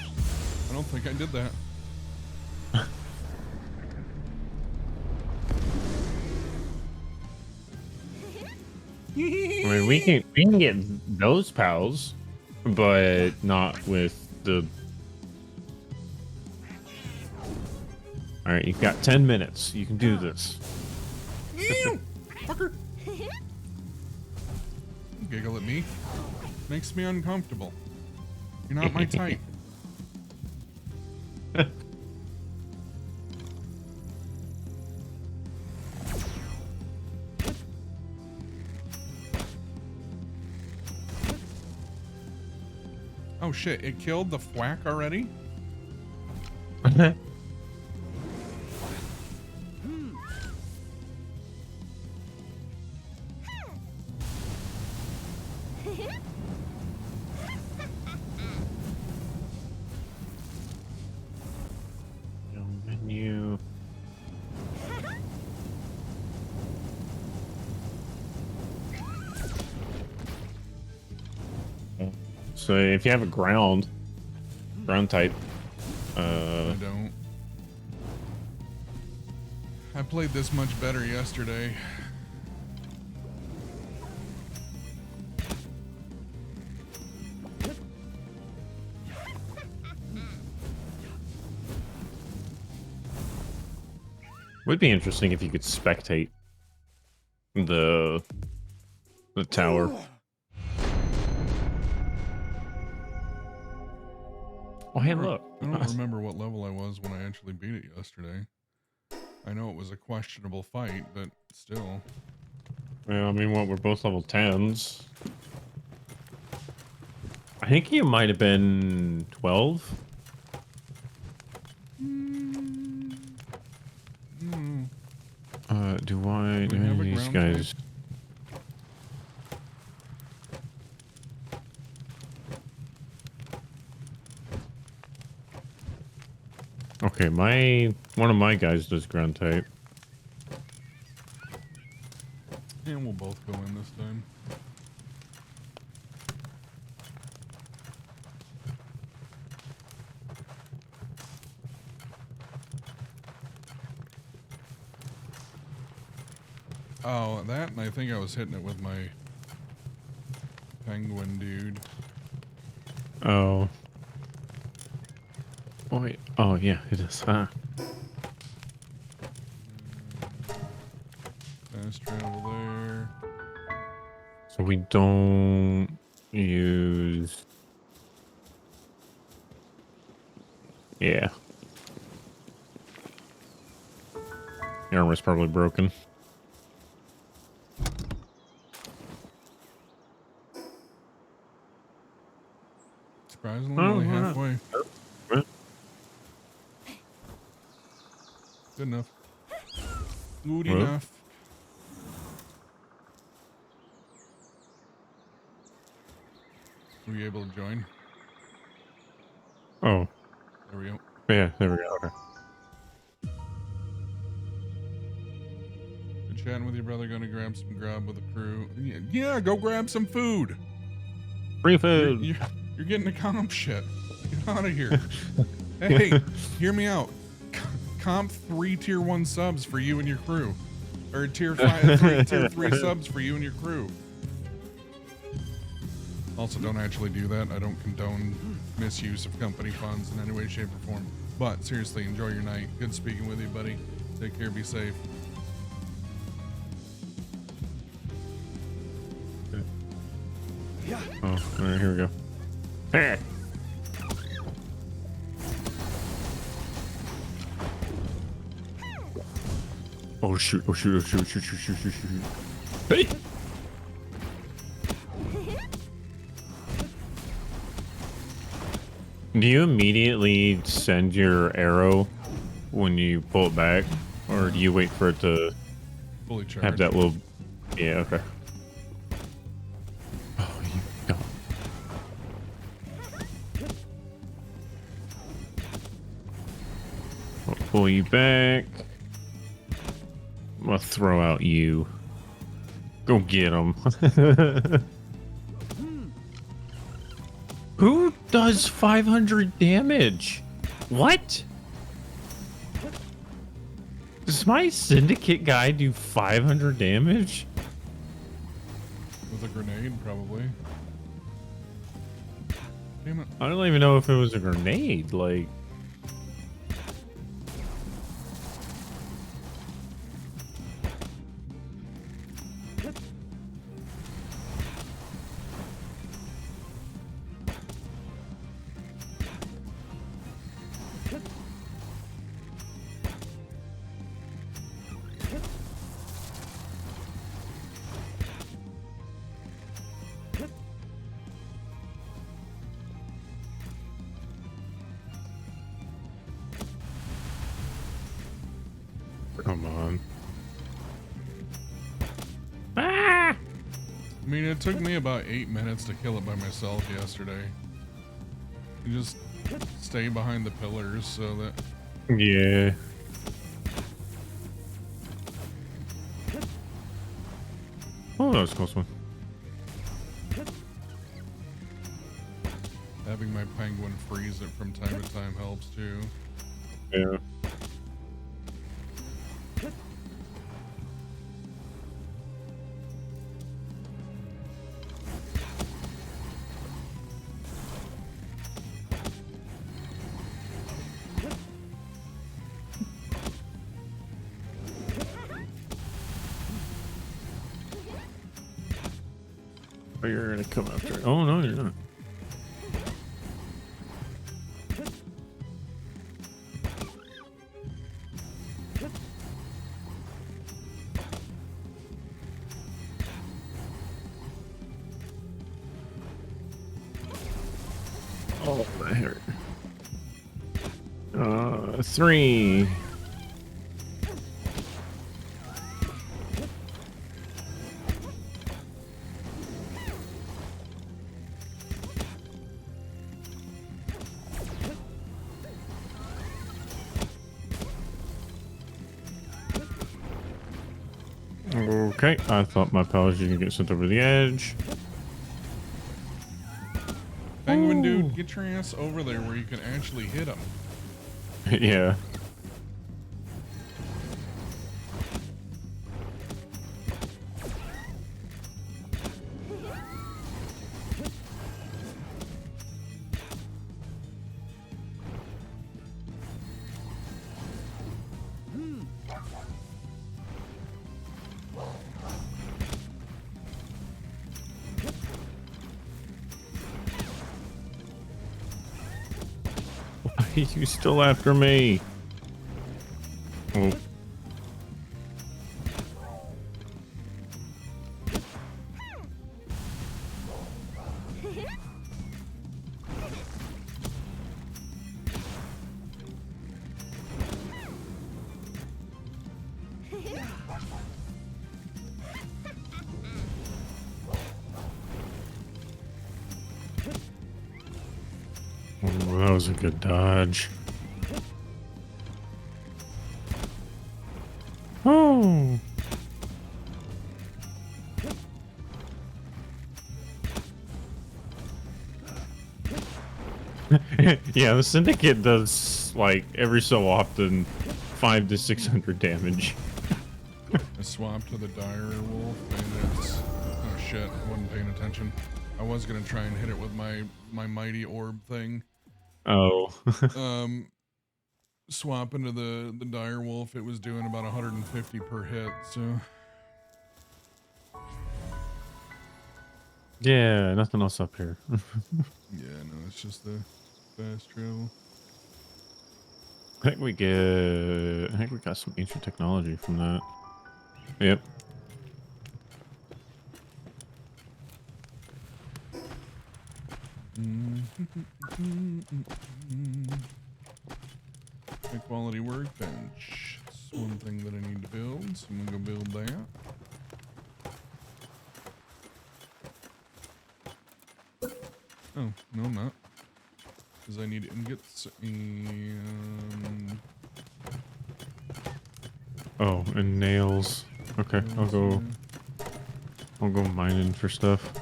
don't think I did that. I mean, we can get those pals, but not with the. All right, you've got 10 minutes. You can do this. Fucker. Giggle at me. Makes me uncomfortable. You're not my type. Oh shit, it killed the thwack already? Menu. So if you have a ground type, I don't. I played this much better yesterday. would be interesting if you could spectate the tower. Oh, hey, look. I don't remember what level I was when I actually beat it yesterday. I know it was a questionable fight, but still. Well, I mean, what, we're both level 10s. I think you might have been 12. Do I Do we have a these ground guys? type? Okay, one of my guys does ground type. And we'll both go in this time. Oh, that, and I think I was hitting it with my penguin dude. Oh. Oh, wait. Oh, yeah, it is. Fast travel there. So we don't use. Yeah. The armor's probably broken. Surprisingly, only why not? halfway. What? Good enough. Good Well. enough. Were you able to join? Oh. There we go. Yeah, there we go. Okay. Been chatting with your brother, gonna grab some grub with the crew. Yeah, go grab some food. Free food. You're getting a comp shit. Get out of here. Hey, hear me out. comp 3 tier 1 subs for you and your crew. Or tier 5, tier 3 subs for you and your crew. Also, don't actually do that. I don't condone misuse of company funds in any way, shape, or form. But seriously, enjoy your night. Good speaking with you, buddy. Take care, be safe. Yeah. Oh, all right, here we go. Hey. Oh shoot! Oh shoot! Oh shoot! Shoot! Shoot! Shoot! Shoot! Shoot! Hey! Do you immediately send your arrow when you pull it back, or do you wait for it to Fully charged. have that little? Yeah. Okay. Oh, you don't. I'll pull you back. I'm gonna throw out you. Go get him. Who does 500 damage? What? Does my syndicate guy do 500 damage? With a grenade, probably. Damn it. I don't even know if it was a grenade. Like, come on. Ah! I mean, it took me about 8 minutes to kill it by myself yesterday. You just stay behind the pillars so that... Yeah. Oh, that was a close one. Having my penguin freeze it from time to time helps too. Yeah. Oh, you're gonna come after it. Oh no, you're not. Oh, that hurt. 3. Okay, I thought my pals you could get sent over the edge. Penguin dude, get your ass over there where you can actually hit him. Yeah. Why are you still after me? Oh. Oh, that was a good dodge. Oh. Yeah, the syndicate does like every so often 500 to 600 damage. I swapped to the dire wolf, and it's oh shit! I wasn't paying attention. I was gonna try and hit it with my mighty orb thing. Oh. Swap into the dire wolf. It was doing about 150 per hit. So Yeah, nothing else up here. yeah, no, it's just the fast travel. I think we got some ancient technology from that. Yep. High quality workbench. It's one thing that I need to build, so I'm gonna go build that. Oh, no, I'm not. Because I need ingots and... Oh, and nails. Okay, I'll go mining for stuff.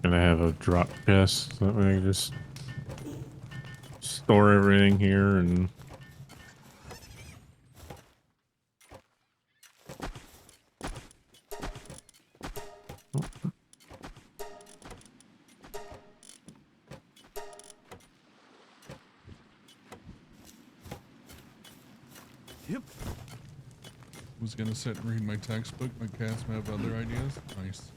Gonna have a drop chest so that way I can just store everything here and Yep. Was gonna sit and read my textbook. My cats may have other ideas. Nice.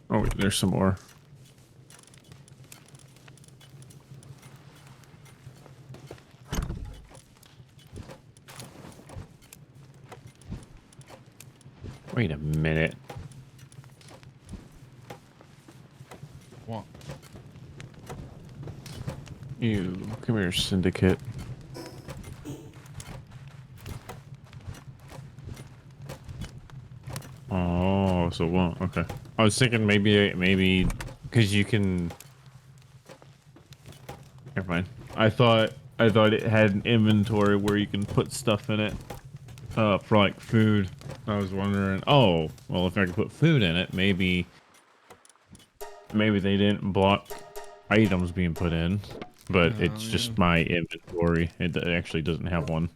Oh, wait, there's some more. Wait a minute. What? You come here, Syndicate. Oh, so well, okay. I was thinking maybe because you can. Never mind. I thought it had an inventory where you can put stuff in it, for like food. I was wondering. Oh, well, if I could put food in it, maybe they didn't block items being put in, but it's just my inventory. It actually doesn't have one.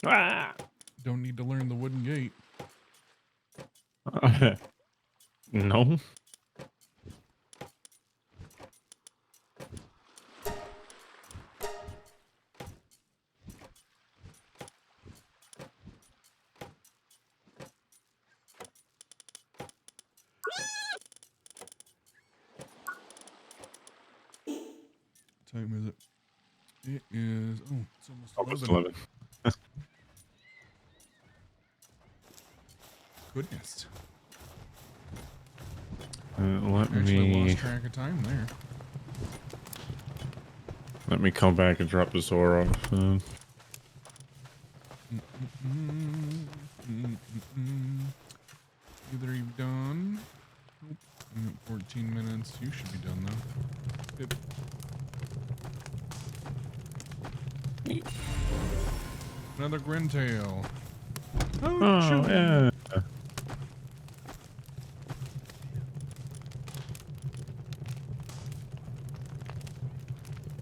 Ah! Don't need to learn the wooden gate. No. What time is it? It is. Oh, it's almost 11. Goodness. Let Actually me lost track of time there. come back and drop this ore off. You should be done though. Another Grintail. Oh, yeah.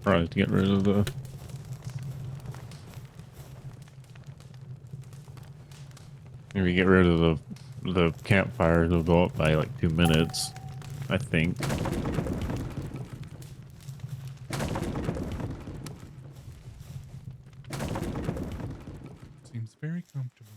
Right, to get rid of the... If you get rid of the campfire, it'll go up by like 2 minutes, I think. Seems very comfortable.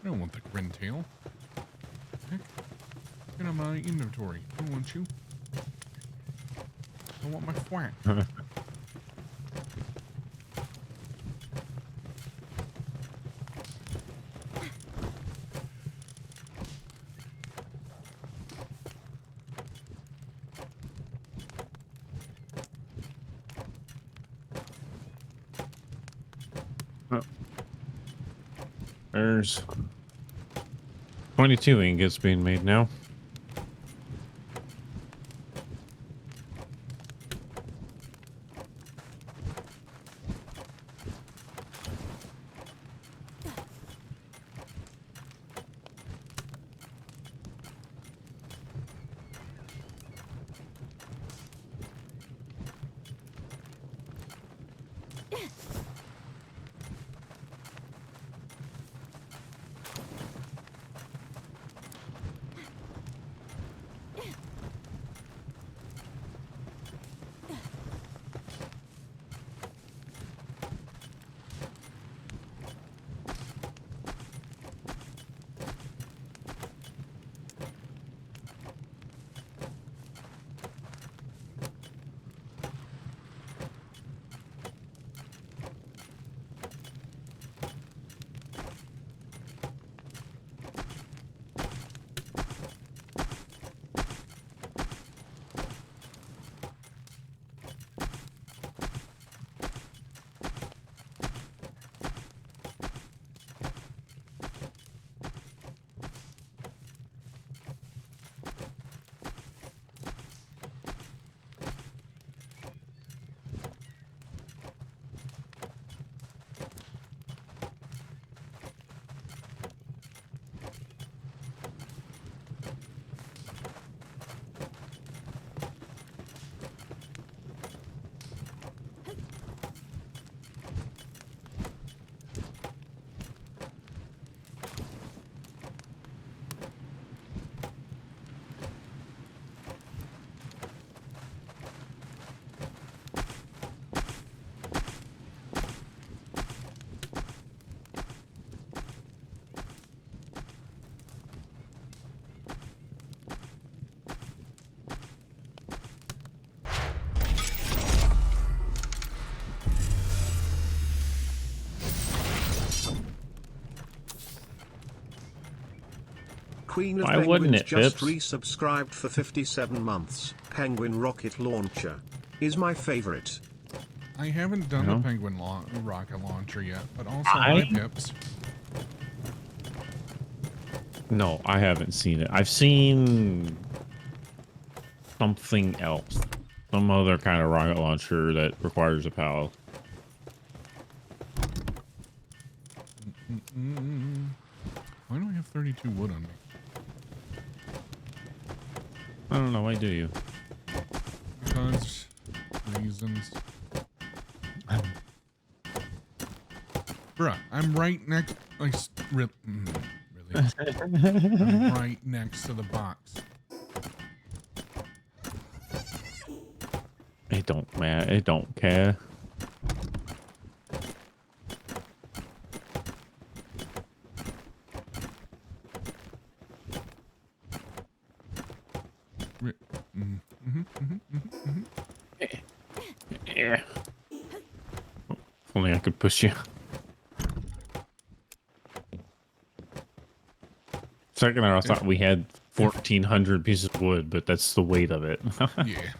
I don't want the Grintail. Heck, get on my inventory. I don't want you. I want my thwack. There's 22 ingots being made now. Queen of Why wouldn't Penguins it, just Pips? resubscribed for 57 months. Penguin rocket launcher is my favorite. I haven't done No. the Penguin rocket launcher yet, but also I- my Pips. No, I haven't seen it. I've seen something else. Some other kind of rocket launcher that requires a PAL. Why do I have 32 wood on me? I don't know. Why do you? Because reasons. Bruh, I'm right next. Like, Literally. I'm right next to the box. It don't matter. It don't care. Yeah. If only I could push you. Second, I thought we had 1,400 pieces of wood, but that's the weight of it. Yeah.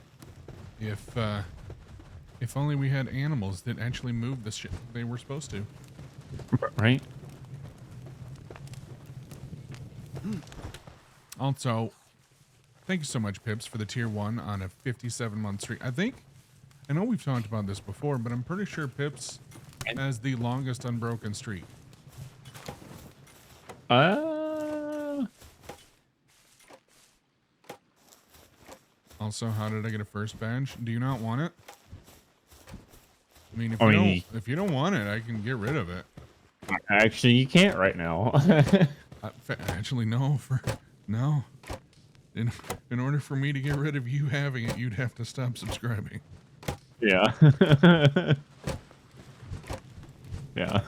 If only we had animals that actually moved the shit they were supposed to. Right? Also, thank you so much, Pips, for the tier 1 on a 57-month streak. I know we've talked about this before, but I'm pretty sure Pips has the longest unbroken streak. Also, how did I get a first badge? Do you not want it? I mean, if you don't want it, I can get rid of it. Actually, you can't right now. Actually, no. No. In order for me to get rid of you having it, you'd have to stop subscribing. Yeah. Yeah.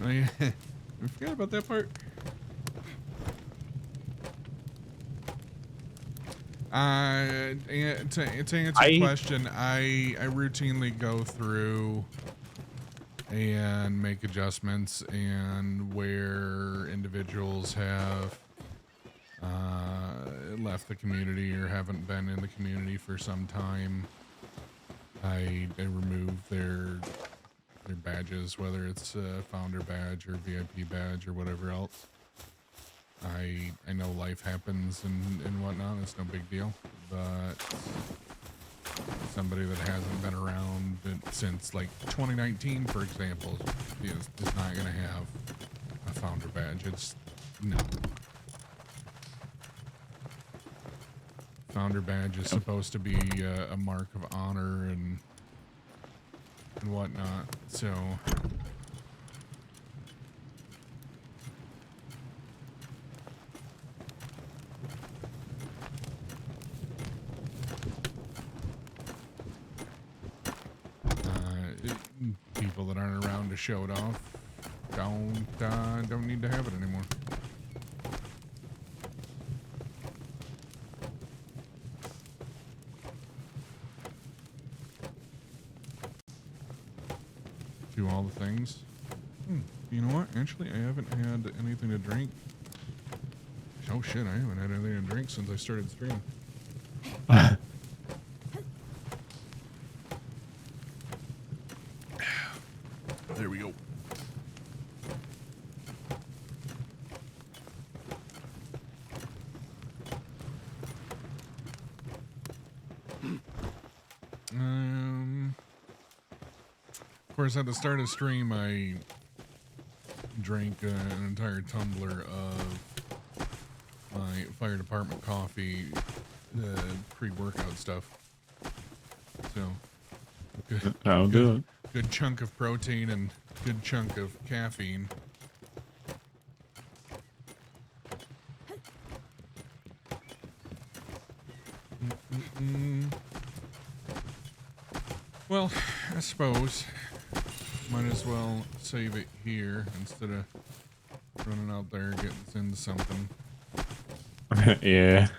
I forgot about that part. To answer your question, I routinely go through and make adjustments, and where individuals have left the community or haven't been in the community for some time, I remove their badges, whether it's a founder badge or VIP badge or whatever else. I know life happens and whatnot, it's no big deal, but somebody that hasn't been around since like 2019, for example, is not going to have a founder badge. It's no. Founder badge is supposed to be a mark of honor and whatnot, so people that aren't around to show it off don't need to have it anymore. Do all the things. You know what? Actually, I haven't had anything to drink. Oh shit, I haven't had anything to drink since I started streaming. There we go. Of course, at the start of stream, I drank an entire tumbler of my fire department coffee, pre-workout stuff. So, good. I'll do it. Good chunk of protein and good chunk of caffeine. Well, I suppose might as well save it here instead of running out there getting into something. Yeah.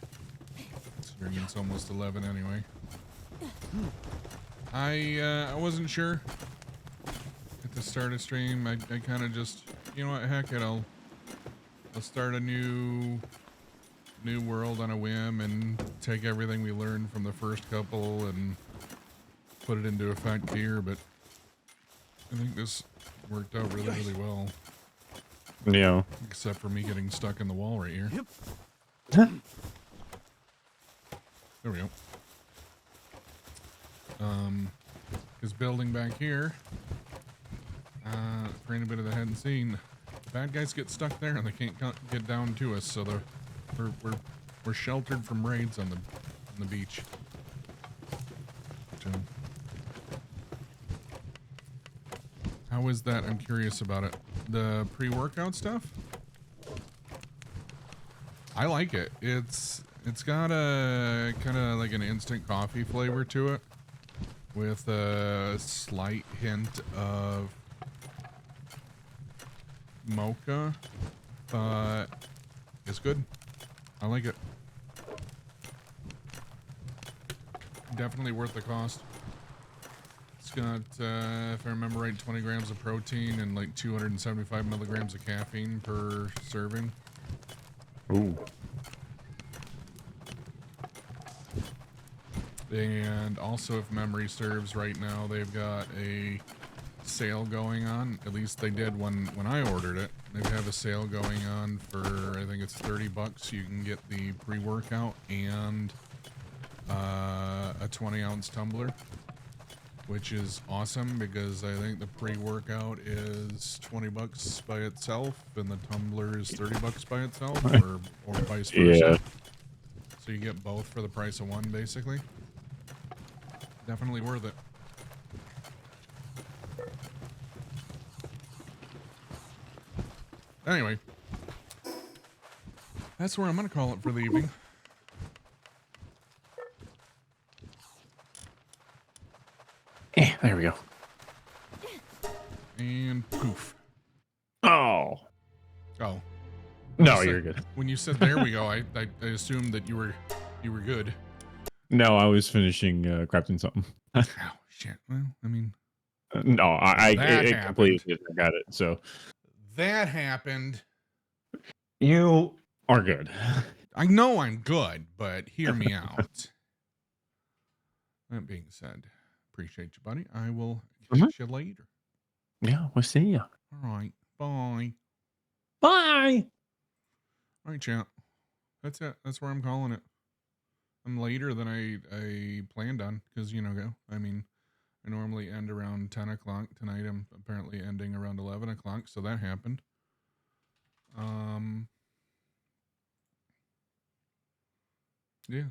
Considering it's almost 11 anyway. I wasn't sure at the start of stream. I kind of just, you know what, heck it, I'll start a new world on a whim and take everything we learned from the first couple and put it into effect here, but I think this worked out really, really well. Yeah. Except for me getting stuck in the wall right here. Yep. There we go. This building back here, for anybody that hadn't seen, bad guys get stuck there and they can't get down to us, so we're sheltered from raids on the beach. So, how is that? I'm curious about it. The pre-workout stuff? I like it. It's got a kind of like an instant coffee flavor to it, with a slight hint of mocha, but it's good. I like it. Definitely worth the cost. It's got, if I remember right, 20 grams of protein and like 275 milligrams of caffeine per serving. Ooh. And also, if memory serves, right now they've got a sale going on. At least they did when I ordered it. They have a sale going on for, I think it's 30 bucks. You can get the pre-workout and a 20-ounce tumbler, which is awesome because I think the pre-workout is 20 bucks by itself and the tumbler is 30 bucks by itself, or vice versa. Yeah. So you get both for the price of one, basically. Definitely worth it. Anyway, that's where I'm gonna call it for the evening. Yeah, there we go. And poof. Oh. Oh. No, you're good. When you said there we go, I assumed that you were good. No, I was finishing crafting something. Oh shit. Well, I mean, No, I That completely got it. So that happened. you are good. I know I'm good, but hear me out. That being said, appreciate you, buddy. I will catch you later. Yeah, we'll see you. All right. Bye. Bye. All right, champ. That's it. That's where I'm calling it. I'm later than I planned on because, I mean, I normally end around 10 o'clock. Tonight I'm apparently ending around 11 o'clock, so that happened. Yeah.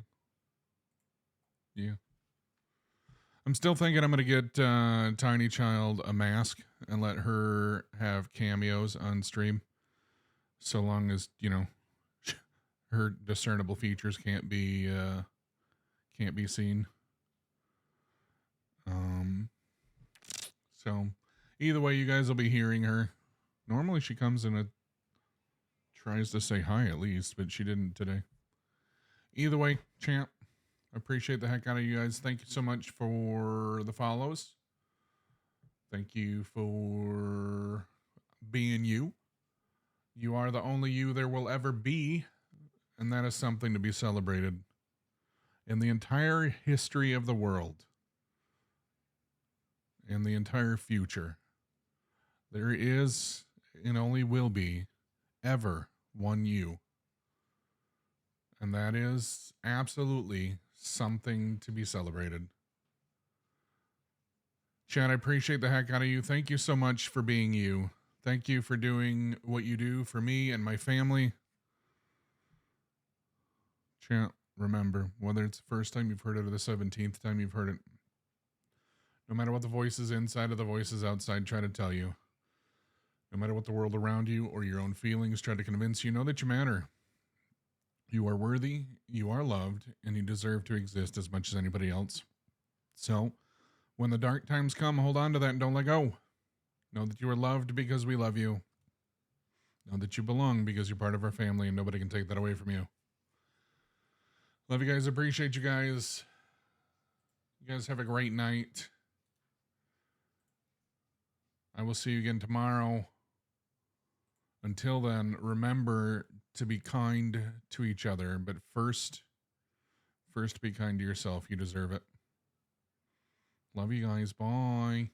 Yeah. I'm still thinking I'm going to get Tiny Child a mask and let her have cameos on stream. So long as, her discernible features can't be seen. So either way, you guys will be hearing her. Normally she comes in tries to say hi at least, but she didn't today. Either way, champ, I appreciate the heck out of you guys. Thank you so much for the follows. Thank you for being you. You are the only you there will ever be, and that is something to be celebrated. In the entire history of the world, in the entire future, there is and only will be ever one you. And that is absolutely something to be celebrated. Chad, I appreciate the heck out of you. Thank you so much for being you. Thank you for doing what you do for me and my family. Chad, remember, whether it's the first time you've heard it or the 17th time you've heard it, no matter what the voices inside or the voices outside try to tell you, no matter what the world around you or your own feelings try to convince you, know that you matter. You are worthy, you are loved, and you deserve to exist as much as anybody else. So, when the dark times come, hold on to that and don't let go. Know that you are loved because we love you. Know that you belong because you're part of our family and nobody can take that away from you. Love you guys. Appreciate you guys. You guys have a great night. I will see you again tomorrow. Until then, remember to be kind to each other, but first be kind to yourself. You deserve it. Love you guys. Bye.